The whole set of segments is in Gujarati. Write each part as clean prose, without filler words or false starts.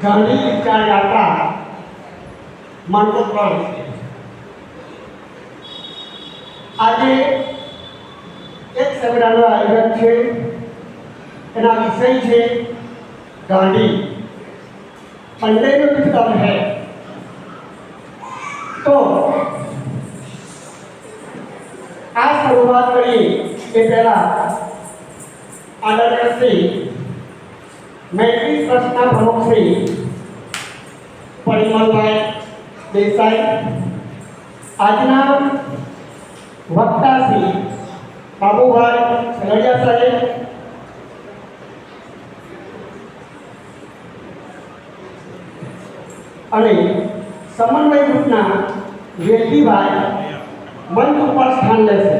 ગાંધી વિચાર યાત્રા મનોત્રણ આજે એક સેમિનારનું આયોજન છે। એના વિષય છે ગાંધી पंडे में कुछ कम है। तो आज शुरुआत करिए ये पहला आदरणीय श्री मैत्री ट्रस्टना प्रमुख श्री परिमलभाई देसाई, आजना वक्ता श्री बाबूभाई सलड़िया साहेब, અને સમન્વય ગ્રુપના વેલજીભાઈ મંચ ઉપર સ્થાન લેશે।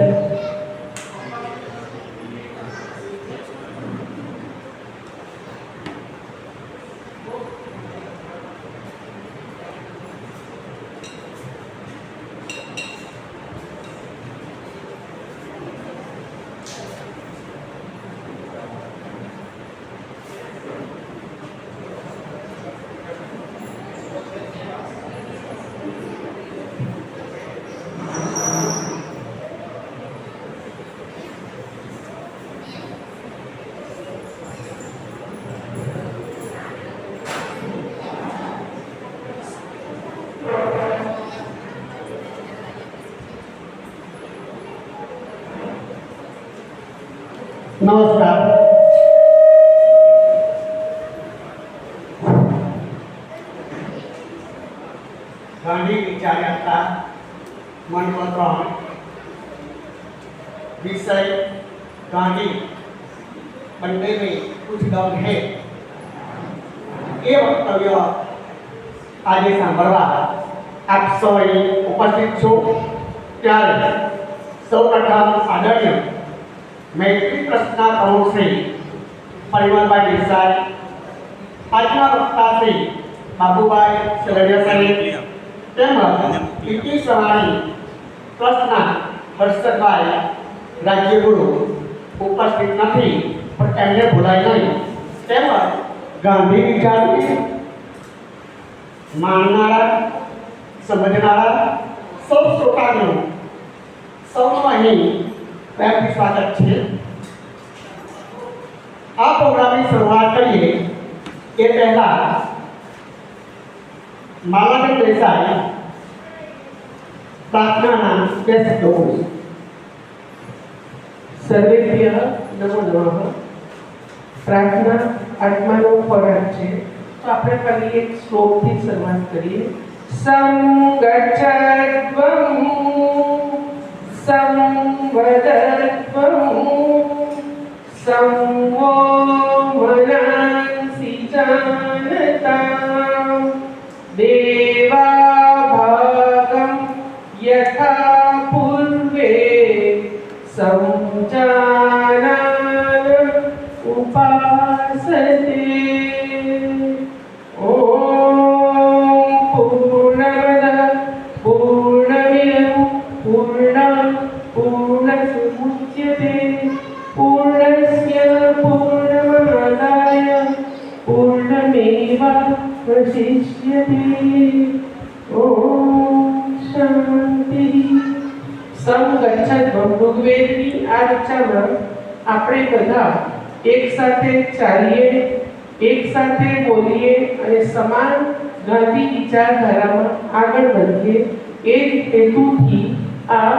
नमस्कार। गांधी विचार यात्रा मणिपत्र विषय गांधी पंडे में कुछ दम है ये वक्तव्य आज सांभळवा आप सौ उपस्थित छो। त्यारे सौप्रथम आदरणीय मैत्री ट्रस्टना प्रमुख श्री परिमलभाई देसाई, आजना वक्ता श्री बाबूभाई सलड़िया साहेब તેમજ પીટી સવાણી ટ્રસ્ટના હર્ષદભાઈ રાજ્યગુરુ ઉપસ્થિત નથી પણ એમને ભૂલાય નહીં। તેમજ ગાંધી વિચારને માનનારા સમજનારા સૌ શ્રોતાગણો સૌનું અહીં પ્રેમથી સ્વાગત છે। આ પ્રોગ્રામની શરૂઆત કરીએ એ પહેલા માલાબેન દેસાઈ પ્રાર્થનાના બે શબ્દો બોલશે। સર્વેભ્યઃ નમો નમઃ। પ્રાર્થના આત્માનો ખોરાક છે, તો આપણે પહેલી એક શ્લોકથી શરૂઆત કરીએ। સંગચ્છત્વં સંવદત્વં સંવો મનાંસि जानता देवा भागं यथा पूर्वे संजानान उपासते। ओम पूर्णमदः पूर्णमिदं पूर्णात् पूर्णमुदच्यते पूर्णस्य पूर्णमादाय पूर्णमेवावशिष्यते। ओम शांति। संगच्छध्वं ऋग्वेदની આ રચનામાં આપણે બધા એક સાથે ચાલીએ, એક સાથે બોલીએ અને સમાન ગાંધી વિચારધારામાં આગળ વધીએ એ હેતુથી આ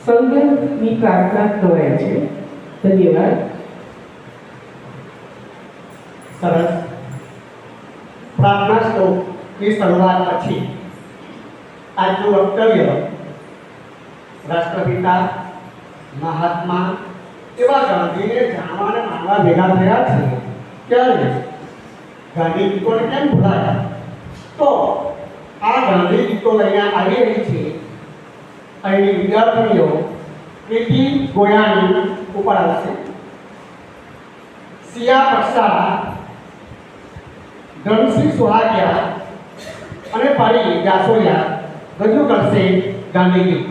સંઘની પ્રાર્થના કરાય છે। ધન્યવાદ। સરસ। પ્રાર્થના શ્લોકની શરૂઆત પછી આજનું વક્તવ્ય રાષ્ટ્રપિતા મહાત્મા એવા ગાંધીને જાણવા અને માનવા ભેગા થયા છે ત્યારે ગાંધી ગીતોને કેમ ભૂલાયા? તો આ ગાંધી ગીતો લઈને આવી રહી છે અહીંની વિદ્યાર્થીઓ પ્રીતિ ગોયાણી ઉપર આવશે। સિયા પક્ષાળા, ધનશ્રી સુહાગિયા અને પારી જાસોલિયા રજૂ કરશે ગાંધી ગીત।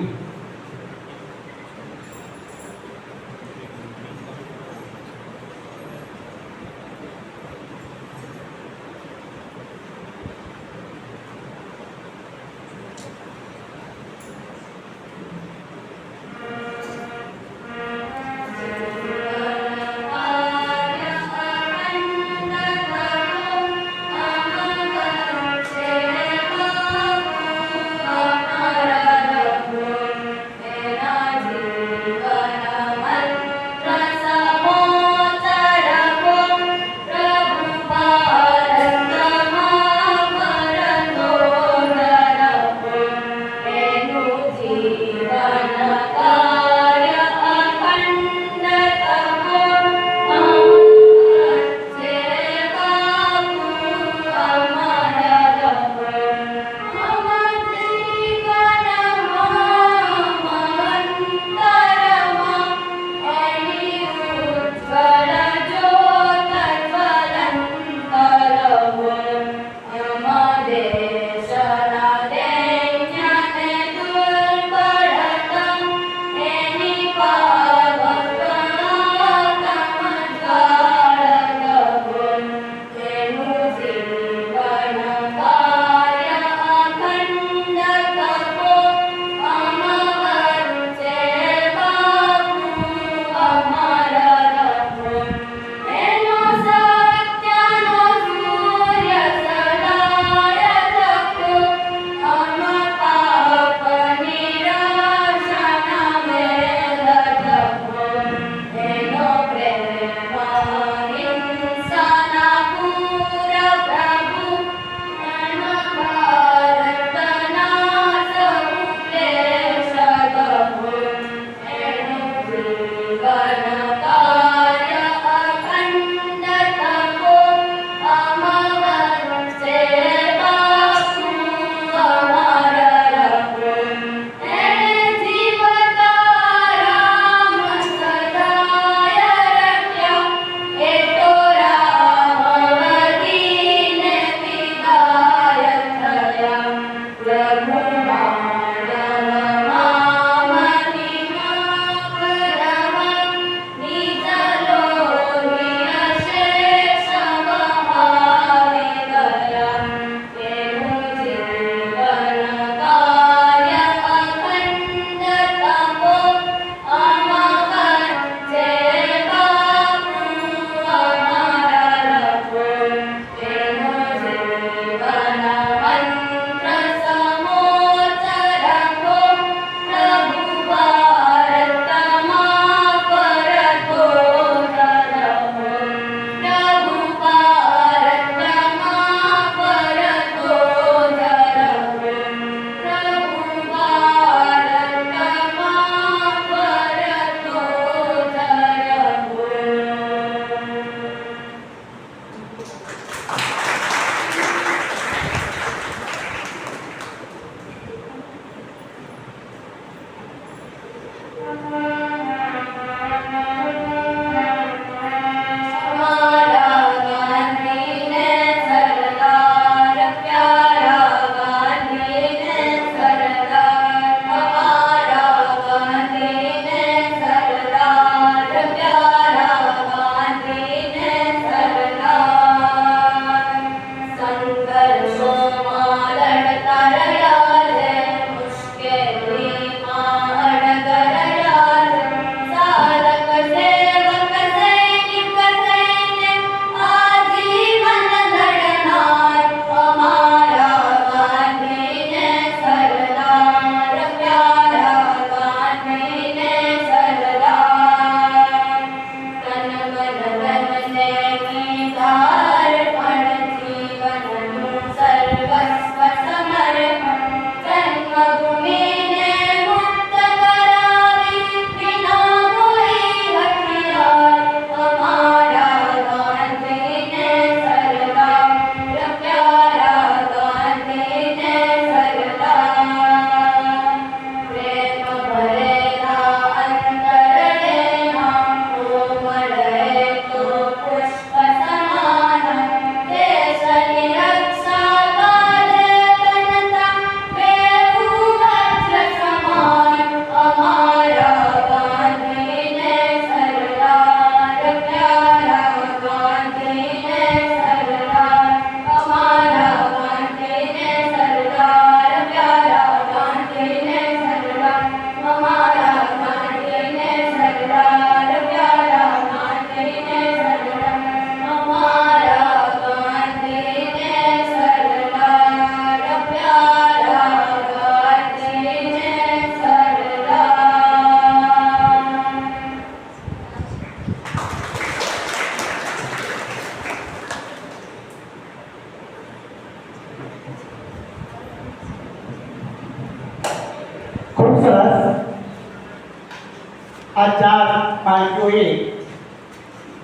આ ચાર પાંચોએ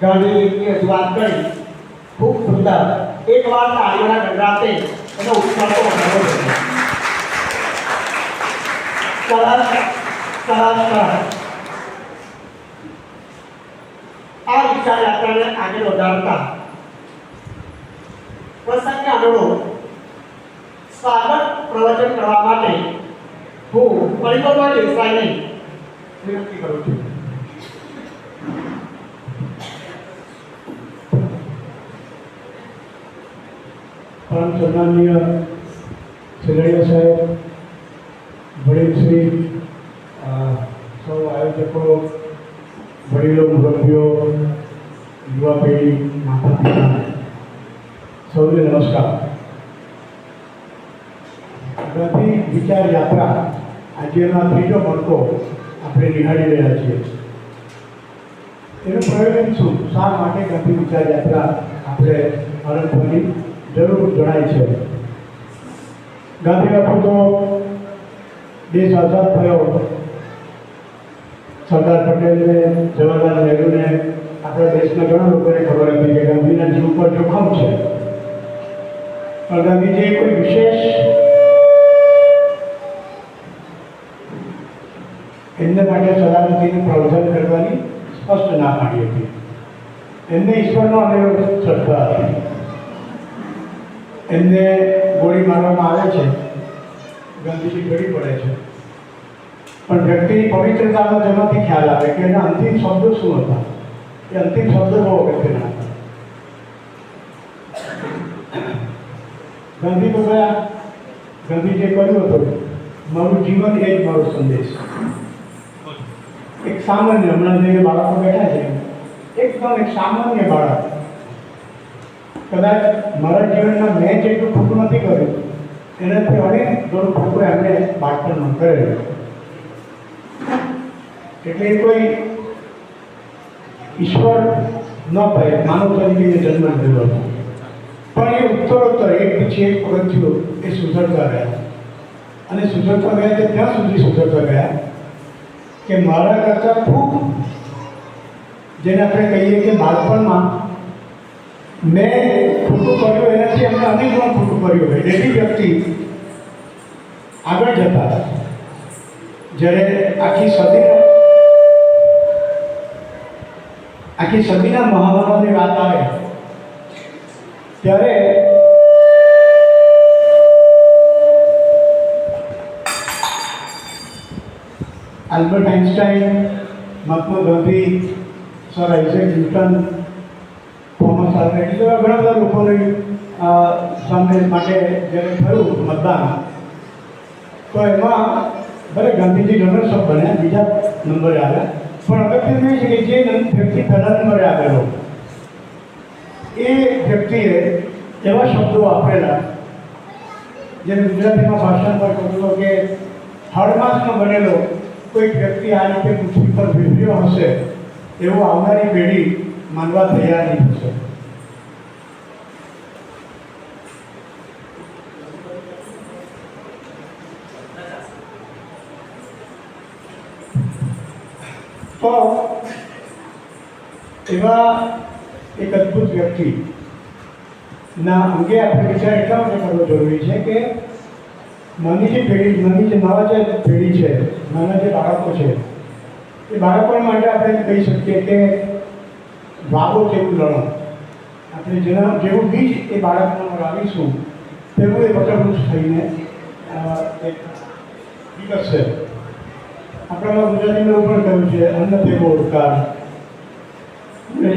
ગાંધીજીની રજૂઆત કરી ખૂબ સુંદર. એકવાર તાળીઓના ગણરાતે એનો ઉત્સાહ તો વધારો છે. સરસ સરસ સરસ. આ વિચાર યાત્રાને આગળ વધારતા પ્રસંગને અનુરૂપ સ્વાગત પ્રવચન કરવા માટે હું પરિબળમાં દેસાઈને વિનંતી કરું છું. પરમ સન્માનીય સિલૈયા સાહેબ, વડીલ શ્રી, સૌ આયોજકો, વડીલો, મુરબ્બીઓ, યુવા પેઢી, માતા પિતા, સૌને નમસ્કાર. ગાંધી વિચાર યાત્રા આજેનો ત્રીજો મણકો આપણે નિહાળી રહ્યા છીએ. એનું પ્રયોજન શું? શા માટે ગાંધી વિચાર યાત્રા આપણે આરંભવાની જરૂર જણાય છે? ગાંધી બાપુ તો દેશ આઝાદ થયો, સરદાર પટેલને, જવાહરલાલ નહેરુને, આપણા દેશના ઘણા લોકોને ખબર હતી કે ગાંધીના જીવ પર જોખમ છે. પણ ગાંધીજીએ કોઈ વિશેષ એમને માટે સલામતીનું પ્રોવિઝન કરવાની સ્પષ્ટ ના પાડી હતી. એમને ઈશ્વરનો અનેરો શ્રદ્ધા હતી. એમને ગોળી મારવામાં આવે છે, ગાંધીજી ગળી પડે છે, પણ વ્યક્તિની પવિત્રતાનો જેમાંથી ખ્યાલ આવે કે એના અંતિમ શબ્દો શું હતા. એ અંતિમ શબ્દો બહુ અગત્યના હતા. ગાંધી તો ગયા. ગાંધીજીએ કહ્યું હતું, મારું જીવન એ જ મારો સંદેશ. એક સામાન્ય, હમણાં જે બાળકો બેઠા છે, એકદમ એક સામાન્ય બાળક, કદાચ મારા જીવનમાં મેં જેટલું ખોટું નથી કર્યું એનાથી અનેક ઘણું ખોટું એમણે બાળપણમાં કરેલું. એટલે કોઈ ઈશ્વર ન થાય, માનવ તરીકે જન્મ લીધો હતો. પણ એ ઉત્તરોત્તર એક પછી એક પગથિયું એ સુધરતા ગયા. અને સુધરતા ગયા તે ત્યાં સુધી સુધરતા ગયા કે મારા કરતાં ખૂબ, જેને આપણે કહીએ કે બાળપણમાં મેં ખોટું કર્યું એનાથી એમને અનેક ગણું ખોટું કર્યું હોય એવી વ્યક્તિ આગળ જતા જ્યારે આખી સદીના મહામાનવની વાત આવે ત્યારે Albert Einstein, Mahatma Gandhi, sir Isaac Newton, Thomas Alva Edison, ઘણા બધા લોકોની સામે માટે જ્યારે થયું મતદાન, તો એમાં ભલે ગાંધીજી રનર્સઅપ બન્યા, બીજા નંબરે આવ્યા, પણ અગત્યનું એ છે કે જે વ્યક્તિ પહેલા નંબરે આવેલો એ વ્યક્તિએ એવા શબ્દો વાપરેલા જેને ગુજરાતીમાં ભાષણ પર કહ્યું કે હળમાસનો બનેલો કોઈક વ્યક્તિ આ રીતે પૃથ્વી પર વિભર્યો હશે એવું આવનારી પેઢી માનવા તૈયાર નહીં થશે. તો એવા એક અદ્ભુત વ્યક્તિના અંગે આપણે વિચાર એટલા માટે કરવો જરૂરી છે કે નાની જે નવા જે પેઢી છે, નાના જે બાળકો છે, એ બાળકો માટે આપણે કહી શકીએ કે વાવો તેવું લણો. આપણે જેવું બીજ એ બાળકમાં વાવીશું તેવું એ વટવૃક્ષ થઈને એક વિકસશે. આપણામાં ગુજરાતીમાં એવું પણ કહ્યું છે, અન્ન તેવો ઓળકાર.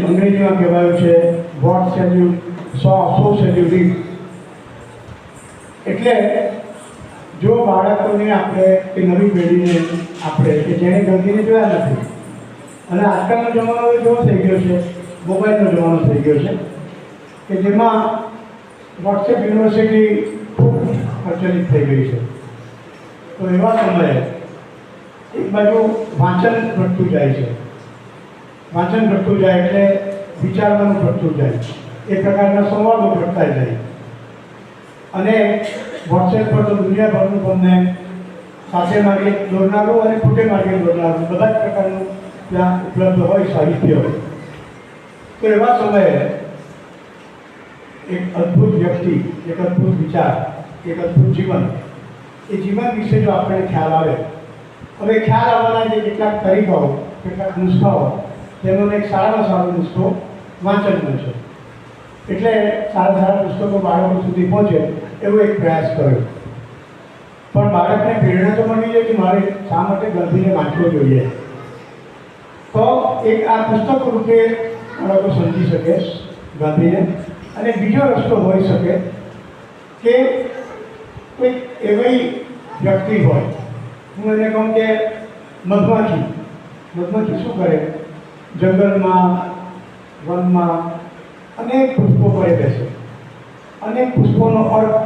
અંગ્રેજીમાં કહેવાયું છે what shall you sow shall you reap. એટલે જો બાળકોને આપણે કે નવી પેઢીને આપણે કે જેણે ગાંધીને જોયા નથી, અને આજકાલનો જમાનો એવો થઈ ગયો છે, મોબાઈલનો જમાનો થઈ ગયો છે કે જેમાં વોટ્સએપ યુનિવર્સિટી ખૂબ પ્રચલિત થઈ ગઈ છે. તો એવા સમયે એક બાજુ વાંચન ઘટતું જાય છે, વાંચન ઘટતું જાય એટલે વિચારવાનું ઘટતું જાય, એ પ્રકારના સંવાદો ઘટતા જાય. અને વોટ્સએપ પર તો દુનિયાભરનું તમને સાથે માર્ગે દોરનારું અને ખોટે માર્ગે દોરનારું બધા જ પ્રકારનું ત્યાં ઉપલબ્ધ હોય સાહિત્ય, તો એવા સમયે એક અદ્ભુત વ્યક્તિ, એક અદ્ભુત વિચાર, એક અદ્ભુત જીવન, એ જીવન વિશે જો આપણને ખ્યાલ આવે, હવે ખ્યાલ આવવાના જે કેટલાક તરીકાઓ, કેટલાક નુસ્ખાઓ, તેનો એક સારામાં સારો નુસ્ખો વાંચનનો છે. એટલે સારા સારા પુસ્તકો બાળકો સુધી પહોંચે એવો એક પ્રયાસ કર્યો. પણ બાળકને પ્રેરણા તો મળી જાય કે મારે શા માટે ગાંધીને વાંચવો જોઈએ. તો એક આ પુસ્તક રૂપે બાળકો સમજી શકે ગાંધીને. અને બીજો રસ્તો હોઈ શકે કે કોઈક એવી વ્યક્તિ હોય, હું એને કહું કે મધમાખી શું કરે, જંગલમાં, વનમાં અનેક પુષ્પો પર બેસે, અનેક પુષ્પોનો અર્થ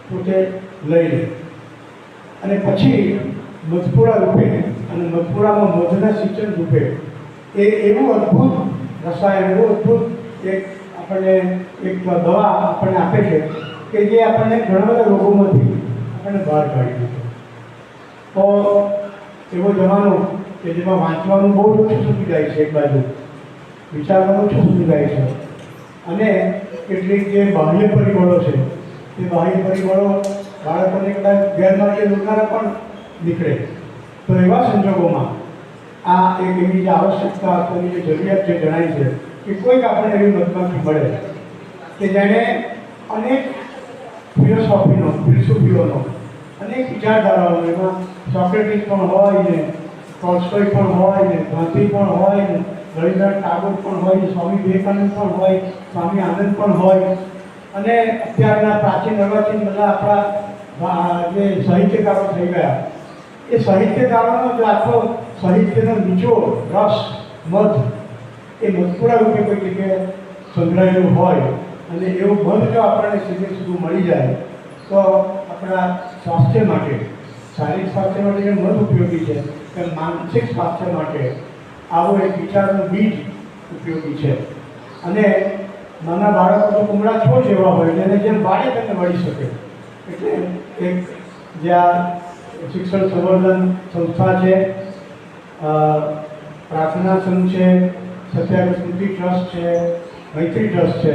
પોતે લઈ લે, અને પછી મધપુડા રૂપે અને મધપુડામાં મધના સિંચન રૂપે એ એવું અદ્ભુત રસાયણ, એવું અદ્ભુત એક આપણને એક દવા આપણને આપે છે કે જે આપણને ઘણા બધા રોગોમાંથી આપણને બહાર કાઢી દે. તો એવો જમાનો કે જેમાં વાંચવાનું બહુ ઓછું સુધી જાય છે, એક બાજુ વિચારવાનું ઓછું સુધી જાય છે, અને કેટલીક જે બાહ્ય પરિબળો છે તે બાહ્ય પરિબળો બાળકોને કદાચ ગેરમાર્ગે દોરનારા પણ નીકળે. તો એવા સંજોગોમાં આ એક એવી જે આવશ્યકતા અથવા જે જરૂરિયાત જે જણાય છે કે કોઈક આપણને એવી મધમાખી મળે કે જેણે અનેક ફિલોસોફીઓનો, અનેક વિચારધારાઓનો, એમાં સોક્રેટિસ પણ હોય ને, ટોલ્સ્ટોય પણ હોય ને, ગાંધી પણ હોય ને, રવિન્દ્રનાથ ટાગોર પણ હોય, સ્વામી વિવેકાનંદ પણ હોય, સ્વામી આનંદ પણ હોય, અને અત્યારના પ્રાચીન અર્વાચીન બધા આપણા જે સાહિત્યકારો થઈ ગયા, એ સાહિત્યકારોનો જો આખો સાહિત્યનો નીચોડ, રસ, મધ એ મધપુરા રૂપે કોઈ જગ્યાએ સંગ્રહાયેલું હોય, અને એવું મધ જો આપણને સીધે સીધું મળી જાય તો આપણા સ્વાસ્થ્ય માટે, શારીરિક સ્વાસ્થ્ય માટે જે મધ ઉપયોગી છે તેમ માનસિક સ્વાસ્થ્ય માટે આવો એક વિચારનું બીજ ઉપયોગી છે. અને નાના બાળકો તો કુમળા છોડ જેવા હોય, એને જેમ વાળે તેને વળી શકે. એટલે એક જ્યાં શિક્ષણ સંવર્ધન સંસ્થા છે, પ્રાર્થના સંઘ છે, સત્યાગ્રહ સ્મૃતિ ટ્રસ્ટ છે, મૈત્રી ટ્રસ્ટ છે,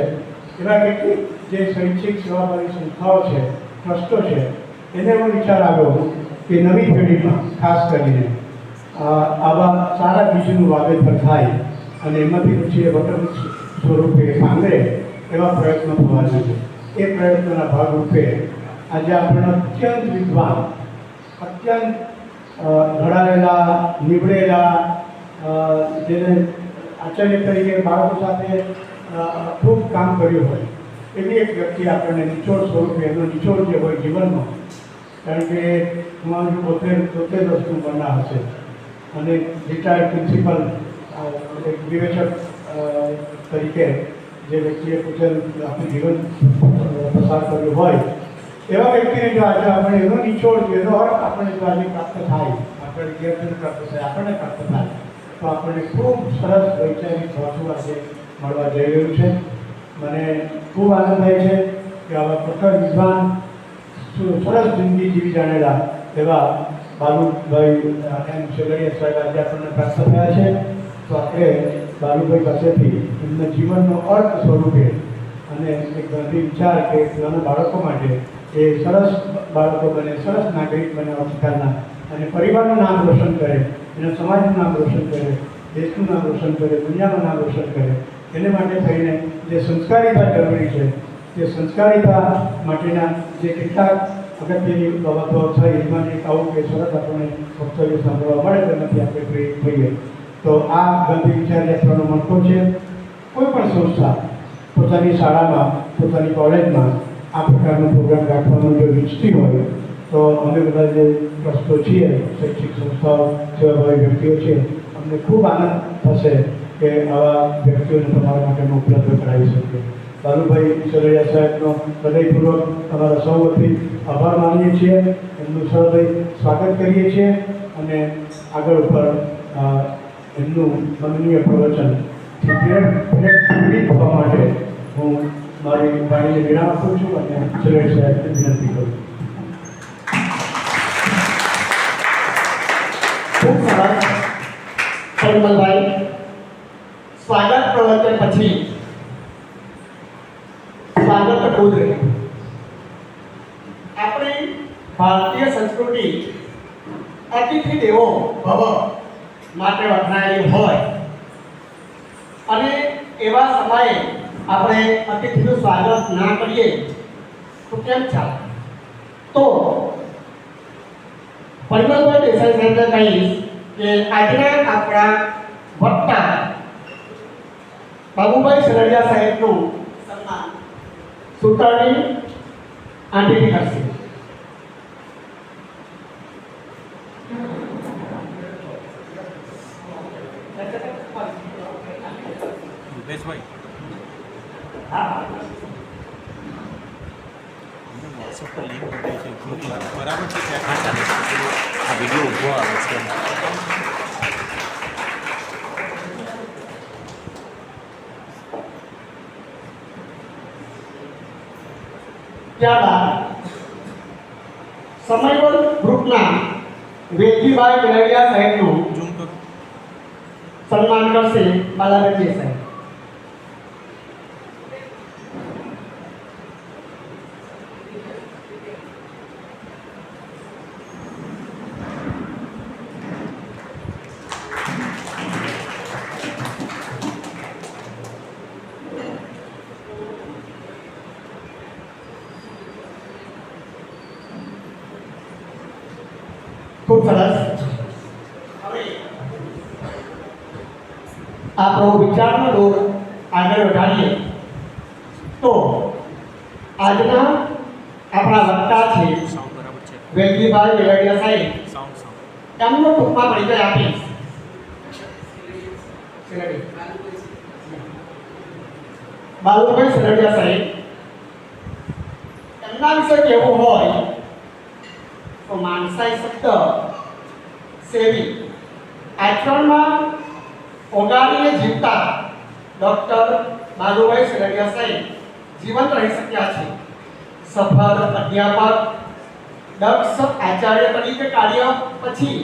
એવા કેટલીક જે શૈક્ષિક સેવાભાવી સંસ્થાઓ છે, ટ્રસ્ટો છે, એને એવો વિચાર આવ્યો કે નવી પેઢીમાં ખાસ કરીને આવા સારા બીજનું વાવેતર થાય અને એમાંથી પછી એ વટવૃક્ષ સ્વરૂપે પાંગરે એવા પ્રયત્નો થવા જોઈએ. એ પ્રયત્નોના ભાગરૂપે આજે આપણે અત્યંત વિદ્વાન, અત્યંત ઘડાયેલા, નીવડેલા, જેને આચાર્ય તરીકે બાળકો સાથે ખૂબ કામ કર્યું હોય એવી એક વ્યક્તિ આપણને નિચોડ સ્વરૂપે, એનો નિચોડ જે હોય જીવનનો, કારણ કે હું પોતે વર્ષનું બનના હશે અને રિટાયર્ડ પ્રિન્સિપલ એક વિવેચક તરીકે જે વ્યક્તિએ પોતે આપણું જીવન પસાર કર્યું હોય એવા વ્યક્તિને જો આજે આપણે એનો નિચોડ, એનો અર્થ આપણને જો આજે પ્રાપ્ત થાય, આપણે વિદ્યાર્થીને પ્રાપ્ત થાય, આપણને પ્રાપ્ત થાય, તો આપણને ખૂબ સરસ વૈચારિક ભાષું આજે મળવા જઈ રહ્યું છે. મને ખૂબ આનંદ થાય છે કે આવા પ્રખર વિદ્વાન, સરસ જિંદગી જીવી જાણેલા એવા બાલુભાઈ એમ સેલડિયા સાહેબ આજે આપણને પ્રાપ્ત થયા છે. તો આપણે બાલુભાઈ પાસેથી એમના જીવનનો અર્થ સ્વરૂપે અને એક ગાંધી વિચાર કે નાના બાળકો માટે એ સરસ બાળકો બને, સરસ નાગરિક બને આવતીકાલના, અને પરિવારનું નામ રોશન કરે, એના સમાજનું નામ રોશન કરે, દેશનું નામ રોશન કરે, દુનિયાનું નામ રોશન કરે. એને માટે થઈને જે સંસ્કારિતા જરૂરી છે, તે સંસ્કારિતા માટેના જે કેટલાક અગત્યની બાબતો થઈ, એમાં એક આવું કે સરસ આપણને વક્તવ્ય સાંભળવા મળે તેનાથી આપણે પ્રેરિત થઈએ. તો આ ગાંધી વિચાર યાત્રાનો મહત્વ છે. કોઈ પણ સંસ્થા પોતાની શાળામાં, પોતાની કોલેજમાં આ પ્રકારનો પ્રોગ્રામ રાખવાનો જો ઈચ્છતી હોય તો અમે બધા જે ટ્રસ્ટો છીએ, શૈક્ષિક સંસ્થાઓ, સેવાભાવી વ્યક્તિઓ છે, અમને ખૂબ આનંદ થશે કે આવા વ્યક્તિઓને તમારા માટે ઉપલબ્ધ કરાવી શકીએ. બાલુભાઈ સેલડિયા સાહેબનો હૃદયપૂર્વક અમારા સૌ વતી આભાર માનીએ છીએ, એમનું સહૃદય સ્વાગત કરીએ છીએ, અને આગળ ઉપર એમનું મનનીય પ્રવચનથી પ્રેરિત થવા માટે હું મારી વાણીને વિરામ આપું છું અને સેલડિયા સાહેબને વિનંતી કરું. ખૂબ સરસ. પરિમલભાઈ, સ્વાગત પ્રવચન પછી સ્વાગત બોધ રહ્યું. આપણી ભારતીય સંસ્કૃતિ અતિથિ દેવો ભવ માટે વખણાયેલી હોય અને એવા સમયે આપણે અતિથિનું સ્વાગત ના કરીએ તો કેમ ચાલે? તો પરિમલભાઈ દેસાઈ સાહેબને કહીશ કે આજના આપણા વક્તા બાબુભાઈ સરડિયા સાહેબનું સન્માન સૂત્રની આંટીની કરશે. ભાઈ હા, વોટ્સઅપ પર લિંક મોકલી છે ગ્રુપમાં બરાબર છે ત્યાં ખાસ આ વિડીયો ઊભો આવે છે ત્યારબાદ સમયવર ગ્રુપના વેલજીભાઈ મેળવિયા સાહેબનું ઝૂમ કરો સન્માન કરશે બાલાબેન દેસાઈ. ખૂબ સરસ. હવે આપણો વિચારનો દોર આગળ વધારીએ તો આજના આપણા વક્તા છે સાઉન્ડ બરાબર છે વેલજીભાઈ મેળવિયા સાહેબ. સાઉન્ડ એમનો ટૂંકમાં પરિચય આપીશ. બાલુભાઈ સરડિયા સાહેબ, એમના વિશે કહેવું હોય તો માણસાઈ શબ્દ સેવી આચરણમાં ઓગાળીને જીવતા ડૉક્ટર બાલુભાઈ સરડિયા સાહેબ જીવંત રહી શક્યા છે. સફળ અધ્યાપક, દક્ષ આચાર્ય તરીકે કાર્ય પછી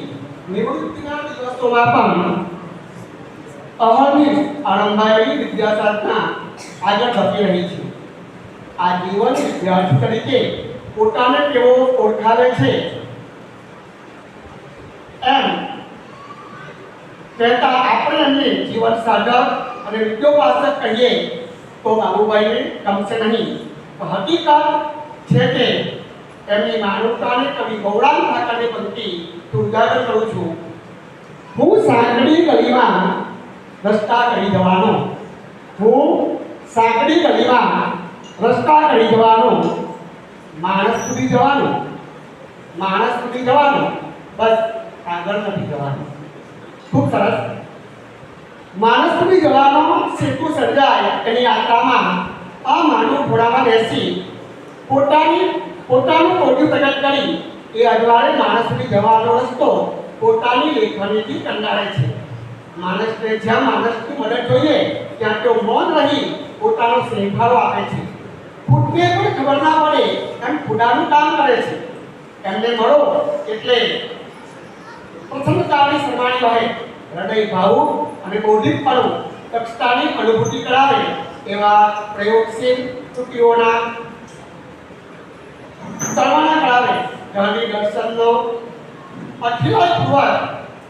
નિવૃત્તિના દિવસોમાં પણ અહર્નિશ આરંભાયેલી વિદ્યા સાધના આગળ વધી રહી છે. આ જીવન વિદ્યાર્થી તરીકે પોતાને કેવો ઓળખાવે છે એમ કહેતા આપણે એમને જીવન સાધક અને વિદ્યોપાસક કહીએ તો બાબુભાઈને ગમશે નહીં. તો હકીકત છે કે એમની માનવતાને કવિ ગૌરાંગ ઠાકરની પંક્તિ ઉજાગર કરું છું. હું સાંકડી ગલીમાં રસ્તા કરી જવાનો, હું સાંકડી ગલીમાં રસ્તા કરી જવાનો, માણસ સુધી જવાનું, માણસ સુધી જવાનું, બસ આગળ નથી જવાનું. ખૂબ સરસ. માણસ સુધી જવાનો સેતુ સર્જાય એની યાત્રામાં આ માનવ ઘોડામાં બેસી પોતાનું કોઠું પ્રગટ કરી એ અજવાળે માણસ સુધી જવાનો રસ્તો પોતાની લેખનીથી કંડાળે છે. માણસને જ્યાં માણસની મદદ જોઈએ ત્યાં તેઓ મૌન રહી પોતાનો સ્નેહભાવ આપે છે. ખુદને પણ ખબર ના પડે એમ ખુદાનું કામ કરે છે. એમને મળો એટલે પ્રસન્નતાની સરમાણી વહે, હૃદય ભાવુક અને બૌદ્ધિકપણું દક્ષતાની અનુભૂતિ કરાવે એવા પ્રયોગશીલ કૃતિઓના સરવાના કરાવે. ગાંધી દર્શનનો અખિલાય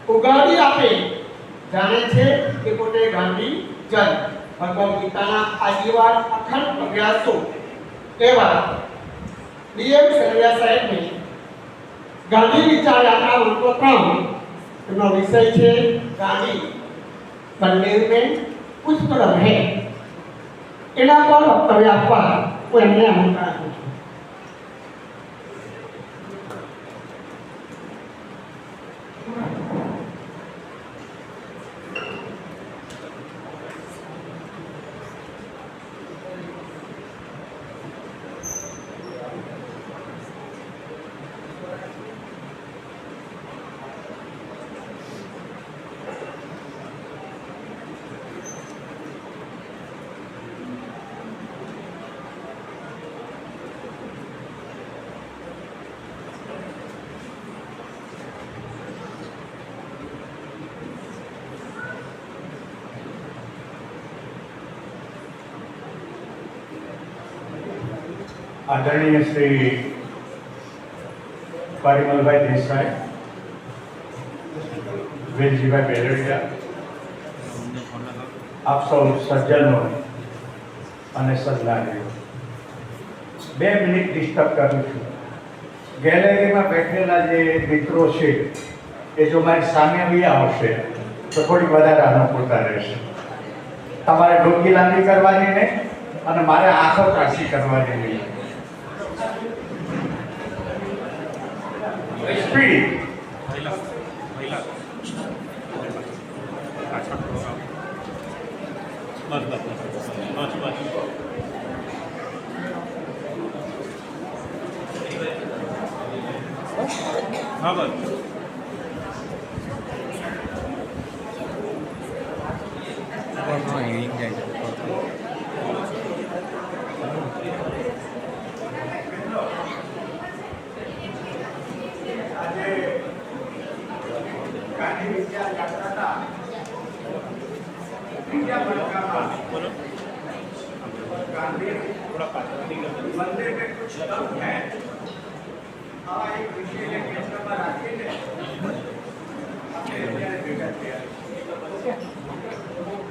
ઉગાડી આપે, જાણે છે કે પોતે ગાંધી જન. ભગવદ્ ગીતાના આજીવન અખંડ અભ્યાસો એવા ડીએમ સરડિયા સાહેબને ગાંધી વિચાર યાત્રા મંત્ર 3 એમનો વિષય છે ગાંધી બંને में कुछ तो रहे. એના પર વક્તવ્ય આપવા હું એમને આમંત્રણ આપું છું. આદરણીય શ્રી પરિમલભાઈ દેસાઈ, વેલજીભાઈ બેરડિયા, આપ સૌ સજ્જનો અને સદલાડીઓ, 2 મિનિટ ડિસ્ટર્બ કરું છું. ગેલેરીમાં બેઠેલા જે મિત્રો છે એ જો મારી સામે આવી આવશે તો થોડી વધારે અનુકૂળતા રહેશે. તમારે ડોકી લાંબી કરવાની નહીં અને મારે આંખો ત્રાસી કરવાની નહીં. સ્પીડ. હા બસ थोड़ा मंदिर में कुछ लोग हैं एक विषय केंद्र पर રાખીને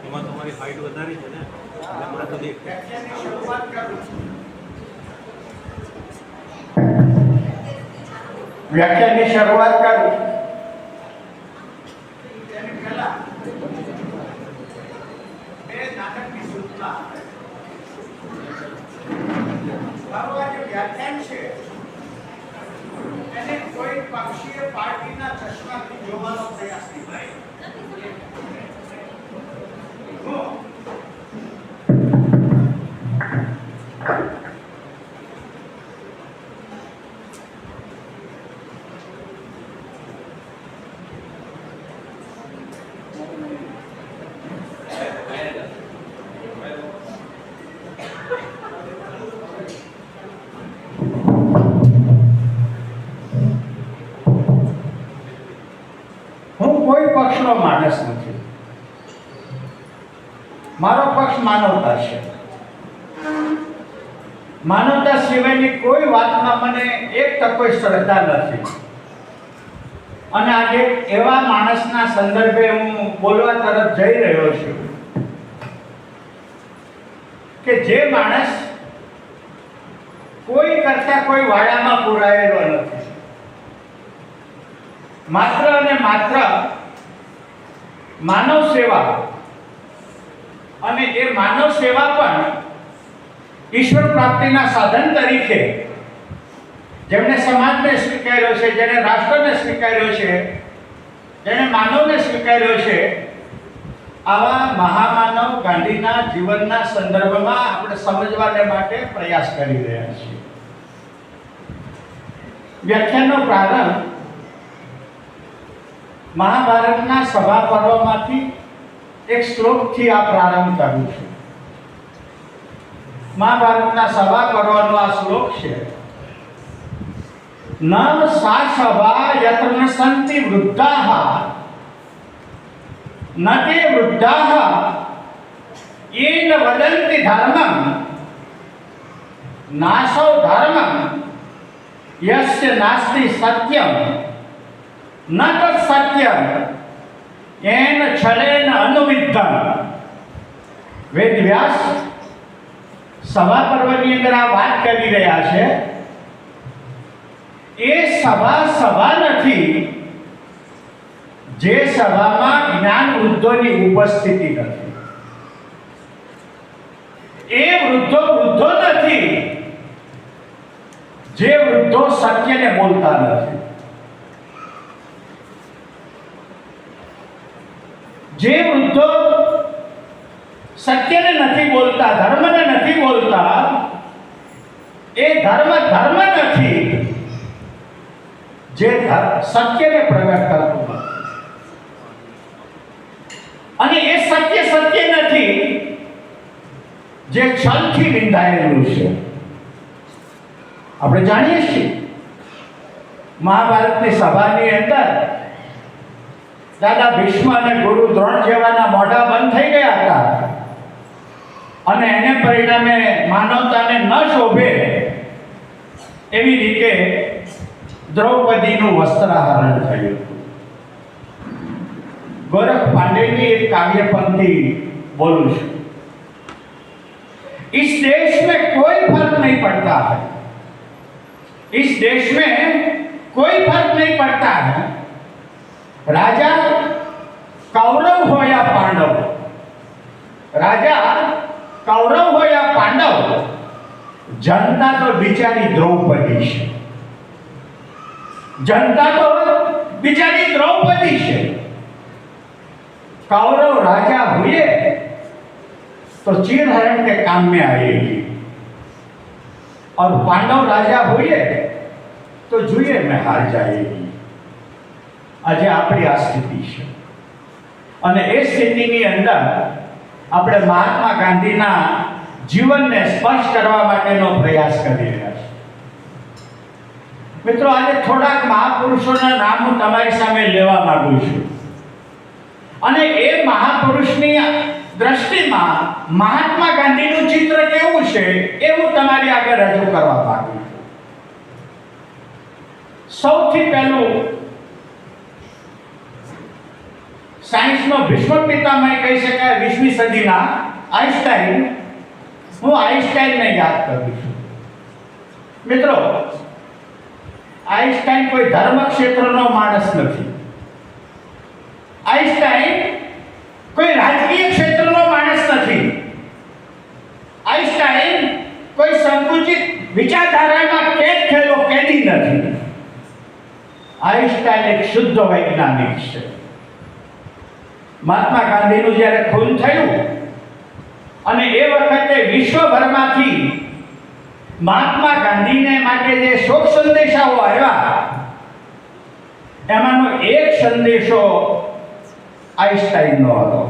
એમાં તમારી હાઈટ વધારી છે ને એટલે મને તો દેખ શરૂઆત કરું છું. વ્યાખ્યાનની શરૂઆત કરું. તેની પહેલા બે નાટકની સૂચના. મારું આ જે વ્યાખ્યાન છે એને કોઈ પક્ષીય પાર્ટીના ચશ્માથી જોવાનો પ્રયાસ નહીં થાય. હું કોઈ પક્ષનો માણસ નથી. મારો પક્ષ માનવતા છે. માનવતા સિવાયની કોઈ વાતમાં મને એક ટકો શ્રદ્ધા નથી. અને આજે એવા માણસના સંદર્ભે હું બોલવા તરફ જઈ રહ્યો છું કે જે માણસ કોઈ કરતા કોઈ વાડામાં પુરાયેલો નથી. માત્ર અને માત્ર માનવ સેવા, અને એ માનવ સેવા પણ ઈશ્વર પ્રાપ્તિના સાધન તરીકે જેમણે સમાજને સ્વીકાર્યો છે, જેને રાષ્ટ્રને સ્વીકાર્યો છે, જેને માનવને સ્વીકાર્યો છે, આવા મહામાનવ ગાંધીના જીવનના સંદર્ભમાં આપણે સમજવાને માટે પ્રયાસ કરી રહ્યા છીએ. વ્યાખ્યાનનો પ્રારંભ મહાભારતના સભા પર્વમાંથી એક શ્લોકથી આ પ્રારંભ કરું છું. મહાભારતના સભા પર્વનો આ શ્લોક છે. ન સા સભા યત્ર ન સંતિ વૃદ્ધાઃ ન તે વૃદ્ધાઃ येन वदन्ति धर्मं नासौ धर्मं यस्य नास्ति सत्यं न तत् सत्यं येन छलेन अनुविद्धं. વેદ વ્યાસ સભા પર્વની અંદર આ વાત કરી રહ્યા છે. એ સભા નથી જે સભામાં જ્ઞાન વૃદ્ધોની ઉપસ્થિતિ નથી. એ વૃદ્ધો નથી જે વૃદ્ધો સત્યને બોલતા નથી. જે વૃદ્ધો સત્યને નથી બોલતા, ધર્મને નથી બોલતા, એ ધર્મ નથી જે સત્યને પ્રગટ કરતું નથી. અને એ સત્ય નથી જે છલથી વિંધાયેલું છે. આપણે જાણીએ છીએ મહાભારતની સભાની અંદર દાદા ભીષ્મ અને ગુરુ દ્રોણ જેવાના મોઢા બંધ થઈ ગયા હતા, અને એને પરિણામે માનવતાને ન શોભે એવી રીતે દ્રૌપદીનું વસ્ત્રાહરણ થયું. ગોરખ પાંડેની એક કાવ્ય પંક્તિ बोलूं છું. इस देश में कोई फर्क नहीं पड़ता है, इस देश में कोई फर्क नहीं पड़ता है, राजा कौरव हो या पांडव, राजा कौरव हो या पांडव, जनता तो बिचारी द्रौपदी છે, जनता तो बिचारी द्रौपदी છે. कौरव राजा हुए तो चीरहरण के काम में आएगी और पांडव राजा हुए तो जुए में हार जाएगी. આજે આપણી આ સ્થિતિ છે અને એ સ્થિતિની અંદર આપણે મહાત્મા ગાંધીના જીવનને સ્પર્શ કરવા માટેનો પ્રયાસ કરી રહ્યા છીએ. મિત્રો, આજે થોડાક મહાપુરુષોના નામ હું તમારી સામે લેવા માંગુ છું અને એ મહાપુરુષની દ્રષ્ટિમાં મહાત્મા ગાંધીનું ચિત્ર કેવું છે એ હું તમારી આગળ રજૂ કરવા માંગુ છું. સૌથી પહેલું સાયન્સનો ભીષ્મ પિતામહ કહી શકાય 20મી સદીના આઈન્સ્ટાઈન. હું આઈન્સ્ટાઈનને યાદ કરું છું. મિત્રો, આઈન્સ્ટાઈન કોઈ ધર્મ ક્ષેત્રનો માણસ નથી. આઈન્સ્ટાઈન કોઈ રાજકીય ક્ષેત્રનો માણસ નથી. આઈન્સ્ટાઈન કોઈ સંકુચિત વિચારધારામાં કેદ થયેલો કેદી નથી. આઈન્સ્ટાઈન એક શુદ્ધ વૈજ્ઞાનિક છે. મહાત્મા ગાંધીનું જ્યારે ખૂન થયું અને એ વખતે વિશ્વભરમાંથી મહાત્મા ગાંધીને માટે જે શોક સંદેશાઓ આવ્યા એમાંનો એક સંદેશો આઈન્સ્ટાઈનનો હતો.